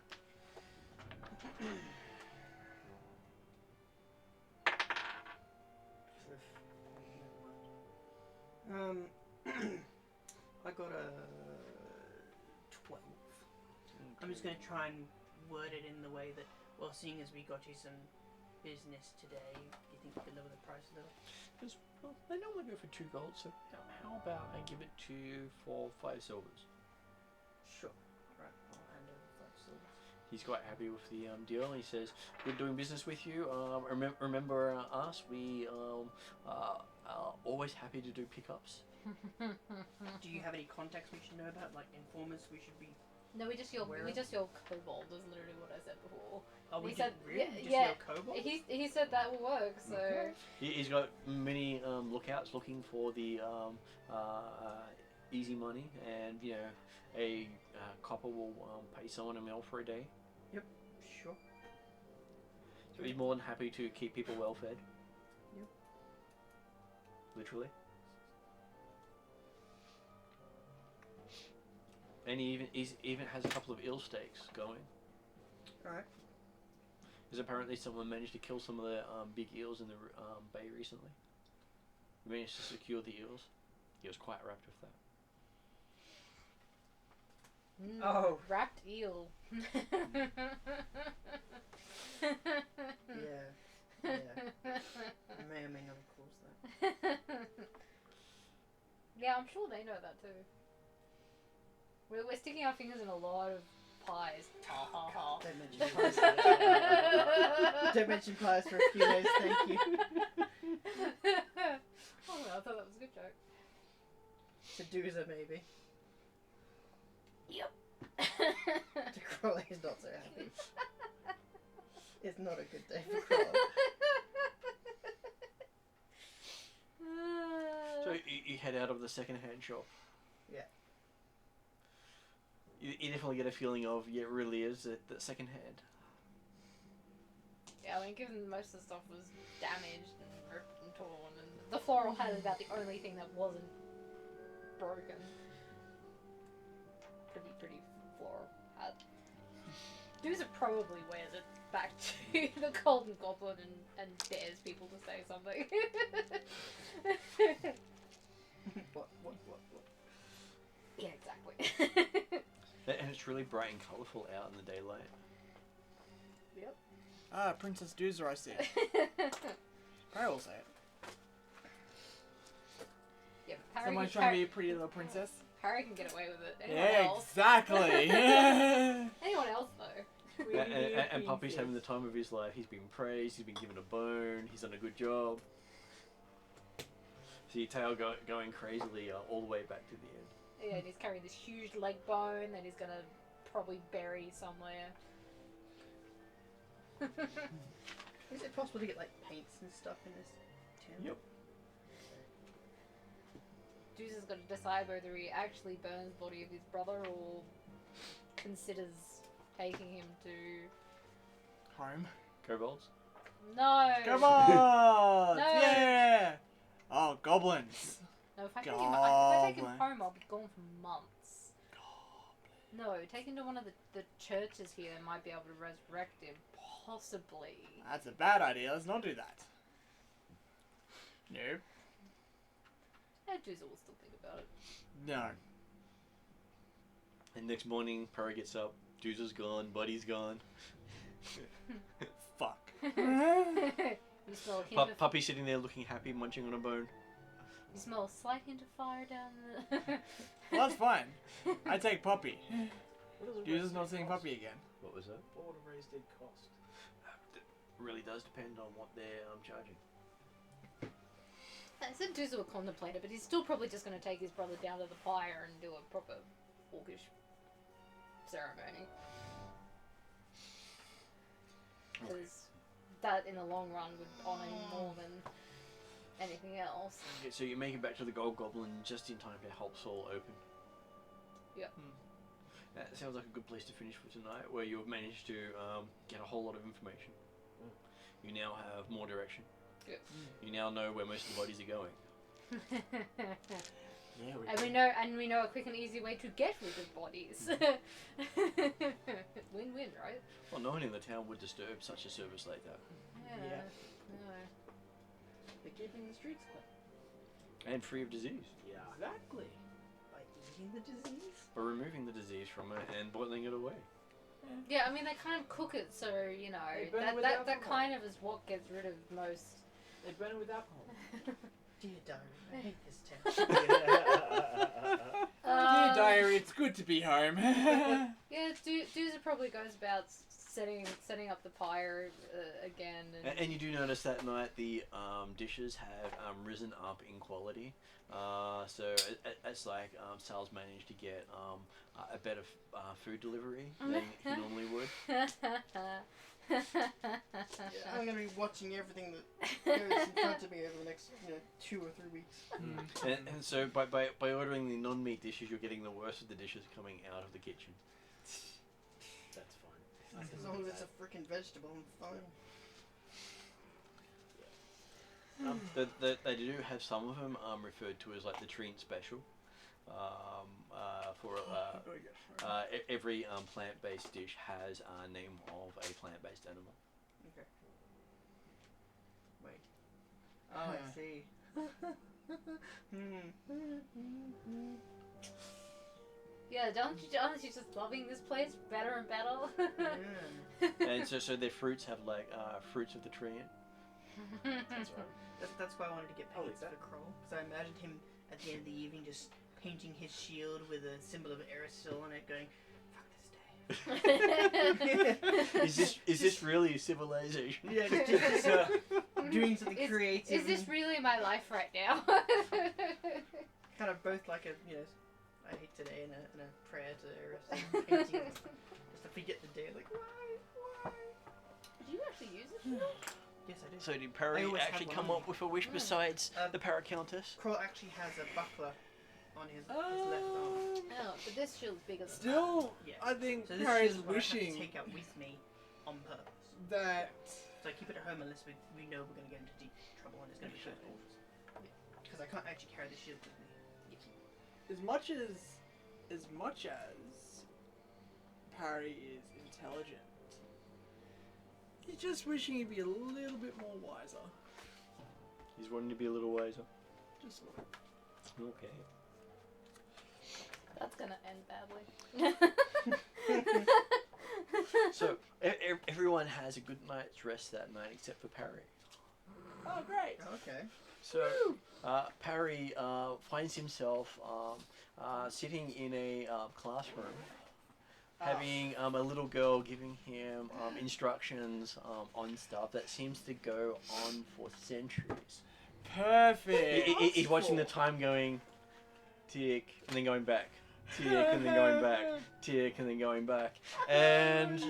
I got a 12. I'm just going to try and word it in the way that, well, seeing as we got you some business today, you think you could lower the price a little? Because, well, they normally go for 2 gold, so how about I give it to you for 5 silvers? Sure. Right, I'll hand over 5 silver. He's quite happy with the deal. He says, "Good doing business with you. Remember us? We are always happy to do pickups." Do you have any contacts we should know about, like informers we should be? No, we just your Where? kobold is literally what I said before. Oh, we He said- didn't really? Just yeah, your kobold? He said that will work, so Okay. He's got many lookouts looking for the easy money, and a copper will pay someone a mil for a day. Sure. So he's more than happy to keep people well fed. Yep. Literally. And he even has a couple of eel steaks going. Alright. Because apparently someone managed to kill some of the big eels in the bay recently. He managed to secure the eels. He was quite wrapped with that. Oh. wrapped eel. Yeah. May or may not have caused that. Yeah, I'm sure they know that too. We're sticking our fingers in a lot of pies. Ha ha ha. Don't mention pies. Don't mention pies for a few days, thank you. Oh, I thought that was a good joke. Seducer, maybe. Yep. To Crowley is not so happy. It's not a good day for Crowley. So you head out of the second-hand shop. Yeah. You definitely get a feeling of, yeah, it really is that second-hand. Yeah, I mean, given most of the stuff was damaged and ripped and torn, and the floral hat is about the only thing that wasn't broken. Pretty floral hat. Dooza probably wears it back to the Golden Goblin and dares people to say something. What? Yeah, exactly. And it's really bright and colourful out in the daylight. Yep. Ah, Princess Doozer, I see. I will say it. Yeah, but Parry Someone's can, trying to be a pretty little princess. Parry can get away with it. Anyone Yeah, else? exactly. Anyone else though? And Puppy's having the time of his life. He's been praised, he's been given a bone, he's done a good job. See your tail going crazily all the way back to the end. Yeah, and he's carrying this huge leg bone that he's gonna probably bury somewhere. Is it possible to get like paints and stuff in this town? Yep. Juice has got to decide whether he actually burns the body of his brother or considers taking him to... Home. Kobolds? No! Come on! No. Yeah! Oh, goblins. No, if I take him Goblin. home, I'll be gone for months. No, take him to one of the churches here that might be able to resurrect him. Possibly. That's a bad idea. Let's not do that. No. Juice will still think about it. No. And next morning, Perry gets up. Juice is gone. Buddy's gone. Fuck. You smell a hint of... Puppy sitting there looking happy, munching on a bone. You smell a slight hint of fire down the... Well, that's fine. I take Puppy. What does a You're raised just not dead seeing cost? Puppy again. What was that? What would a raised dead cost? Really does depend on what they're charging. I said Juice will contemplate it, but he's still probably just going to take his brother down to the pyre and do a proper orcish ceremony. Because that, in the long run, would honour him more than anything else. Okay, so you make it back to the Gold Goblin just in time to help Saul open. Yep. That sounds like a good place to finish for tonight, where you've managed to get a whole lot of information. You now have more direction. Good. You now know where most of the bodies are going. Yeah, and we know a quick and easy way to get rid of bodies. Win-win, right? Well, no one in the town would disturb such a service like that. Yeah. No. They're keeping the streets clean. And free of disease. Yeah. Exactly. By eating the disease. By removing the disease from it and boiling it away. Yeah, I mean they kind of cook it, so you know They burn it that with that alcohol. kind of is what gets rid of most. They burn it with alcohol. Dear diary, I hate this town. Dear diary, it's good to be home. Yeah, Doozer probably goes about setting up the pyre again. And you do notice that night the dishes have risen up in quality. So it's like Sal's managed to get a better food delivery than he normally would. I'm going to be watching everything that goes in front of me over the next 2 or 3 weeks. And so by ordering the non-meat dishes, you're getting the worst of the dishes coming out of the kitchen. That's fine. As long as it's a freaking vegetable, I'm fine. They do have some of them referred to as like the treat special. For every plant-based dish has a name of a plant-based animal. Okay. Wait. Oh, I see. Yeah, aren't you just loving this place better and better? Yeah. And so their fruits have like fruits of the tree. That's right. That's why I wanted to get Oh, paints is that- for Kroll. Because I imagined him at the end of the evening just painting his shield with a symbol of Aristotle on it going, fuck this day. Is this really civilization? Yeah, just doing something creative. Is this really my life right now? kind of both like a, I hate today and a prayer to Aristotle. Painting just to forget the day. Like, why? Did you actually use it? Yes, I did. So did I Perry always have actually one come on up with a wish besides the Paracountess? Kroll actually has a buckler on his left arm. Oh, but this shield's bigger than Still, Yeah. I think So this Harry's is what I have to wishing take out with me on purpose. that So I keep it at home unless we know we're going to get into deep trouble and it's going to be close quarters. Because I can't actually carry the shield with me. as much as Parry is intelligent, he's just wishing he'd be a little bit more wiser. He's wanting to be a little wiser. Just a little. Okay. That's gonna end badly. So everyone has a good night's rest that night except for Parry. Oh, great. Okay. So Parry finds himself sitting in a classroom, having a little girl giving him instructions on stuff that seems to go on for centuries. Perfect. He's watching the time going tick and then going back, tick and then going back, tick and then going back, and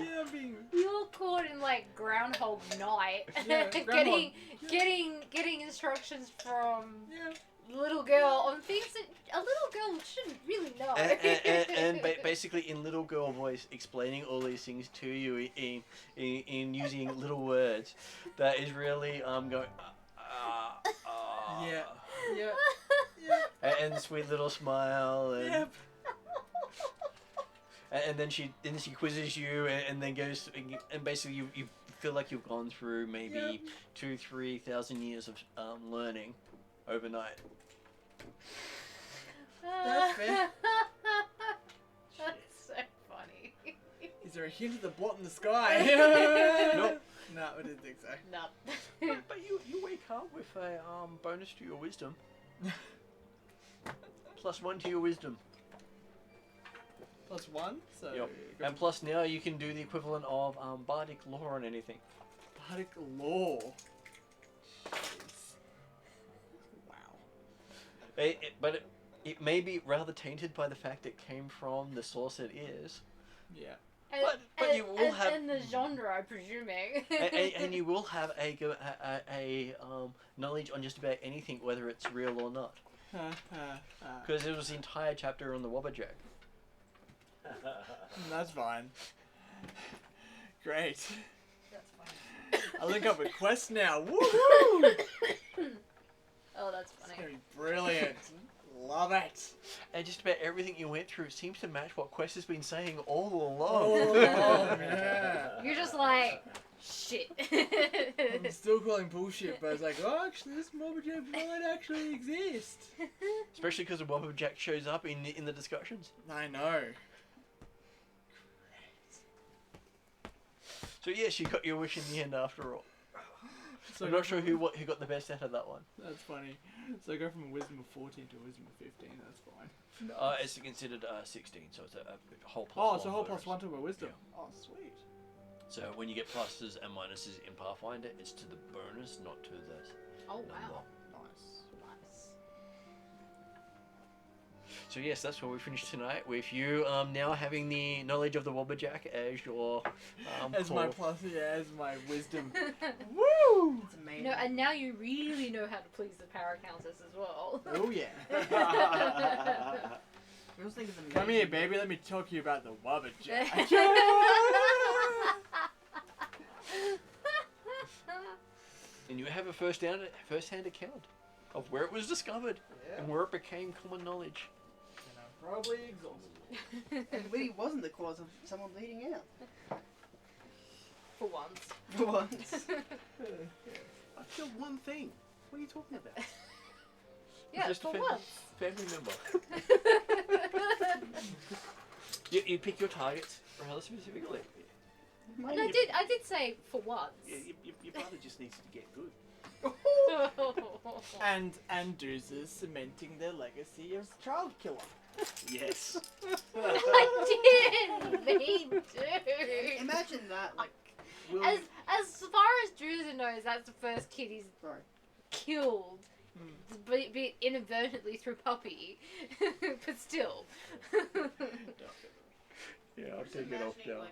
You're caught in like Groundhog Night, Yeah, Groundhog. getting instructions from little girl on things that a little girl shouldn't really know. and basically in little girl voice explaining all these things to you in using little words that is really going Yeah. and sweet little smile and Yep. and then she quizzes you and then goes and basically you feel like you've gone through maybe 2,000-3,000 years of learning overnight. That's fair. That's so funny. Is there a hint of the blot in the sky? Nope. No, I didn't think so. No. But you wake up with a bonus to your wisdom. +1 to your wisdom. +1, so... Yep. And plus now you can do the equivalent of bardic lore on anything. Bardic law. Jeez. Wow. But it may be rather tainted by the fact it came from the source it is. Yeah. But you will have... And the genre, I'm presuming. and you will have a knowledge on just about anything, whether it's real or not. Because there was the entire chapter on the Wobberjack. That's fine. Great. That's funny. I'll link up with Quest now. Woohoo! Oh, that's It's funny. gonna be brilliant. Love it. And just about everything you went through seems to match what Quest has been saying all along. Oh, yeah. You're just like, shit. I'm still calling bullshit, but I was like, oh, actually, this Wobberjack might actually exist. Especially because the Wobberjack shows up in the discussions. I know. So yes, you got your wish in the end after all. So I'm not sure who got the best out of that one. That's funny. So I go from a wisdom of 14 to a wisdom of 15. That's fine. It's considered 16, so it's a whole plus Oh, one it's a whole bonus. +1 to a wisdom. Oh, sweet. So when you get pluses and minuses in Pathfinder, it's to the bonus, not to the Oh, number. wow. Nice. Nice. So yes, that's where we finished tonight, with you now having the knowledge of the Wobberjack as your As my core. plus, yeah, as my wisdom. Woo! It's amazing. No, and now you really know how to please the power counters as well. Oh, yeah. I was thinking it's Come amazing. here, baby. Let me talk to you about the Wobberjack. And you have a first-hand account of where it was discovered and where it became common knowledge. And I'm probably exhausted. And really wasn't the cause of someone bleeding out. For once. For once. I killed one thing. What are you talking about? Yeah, Just a for family- once. Family member. You pick your targets rather specifically. And I did say for once. Yeah, your brother just needs to get good. And Doozers cementing their legacy as child killer. Yes. I didn't mean to. Imagine that, like, Will... As far as Druza knows, that's the first kid he's Right. killed, be inadvertently through puppy, but still. Yeah, I'll take it off now.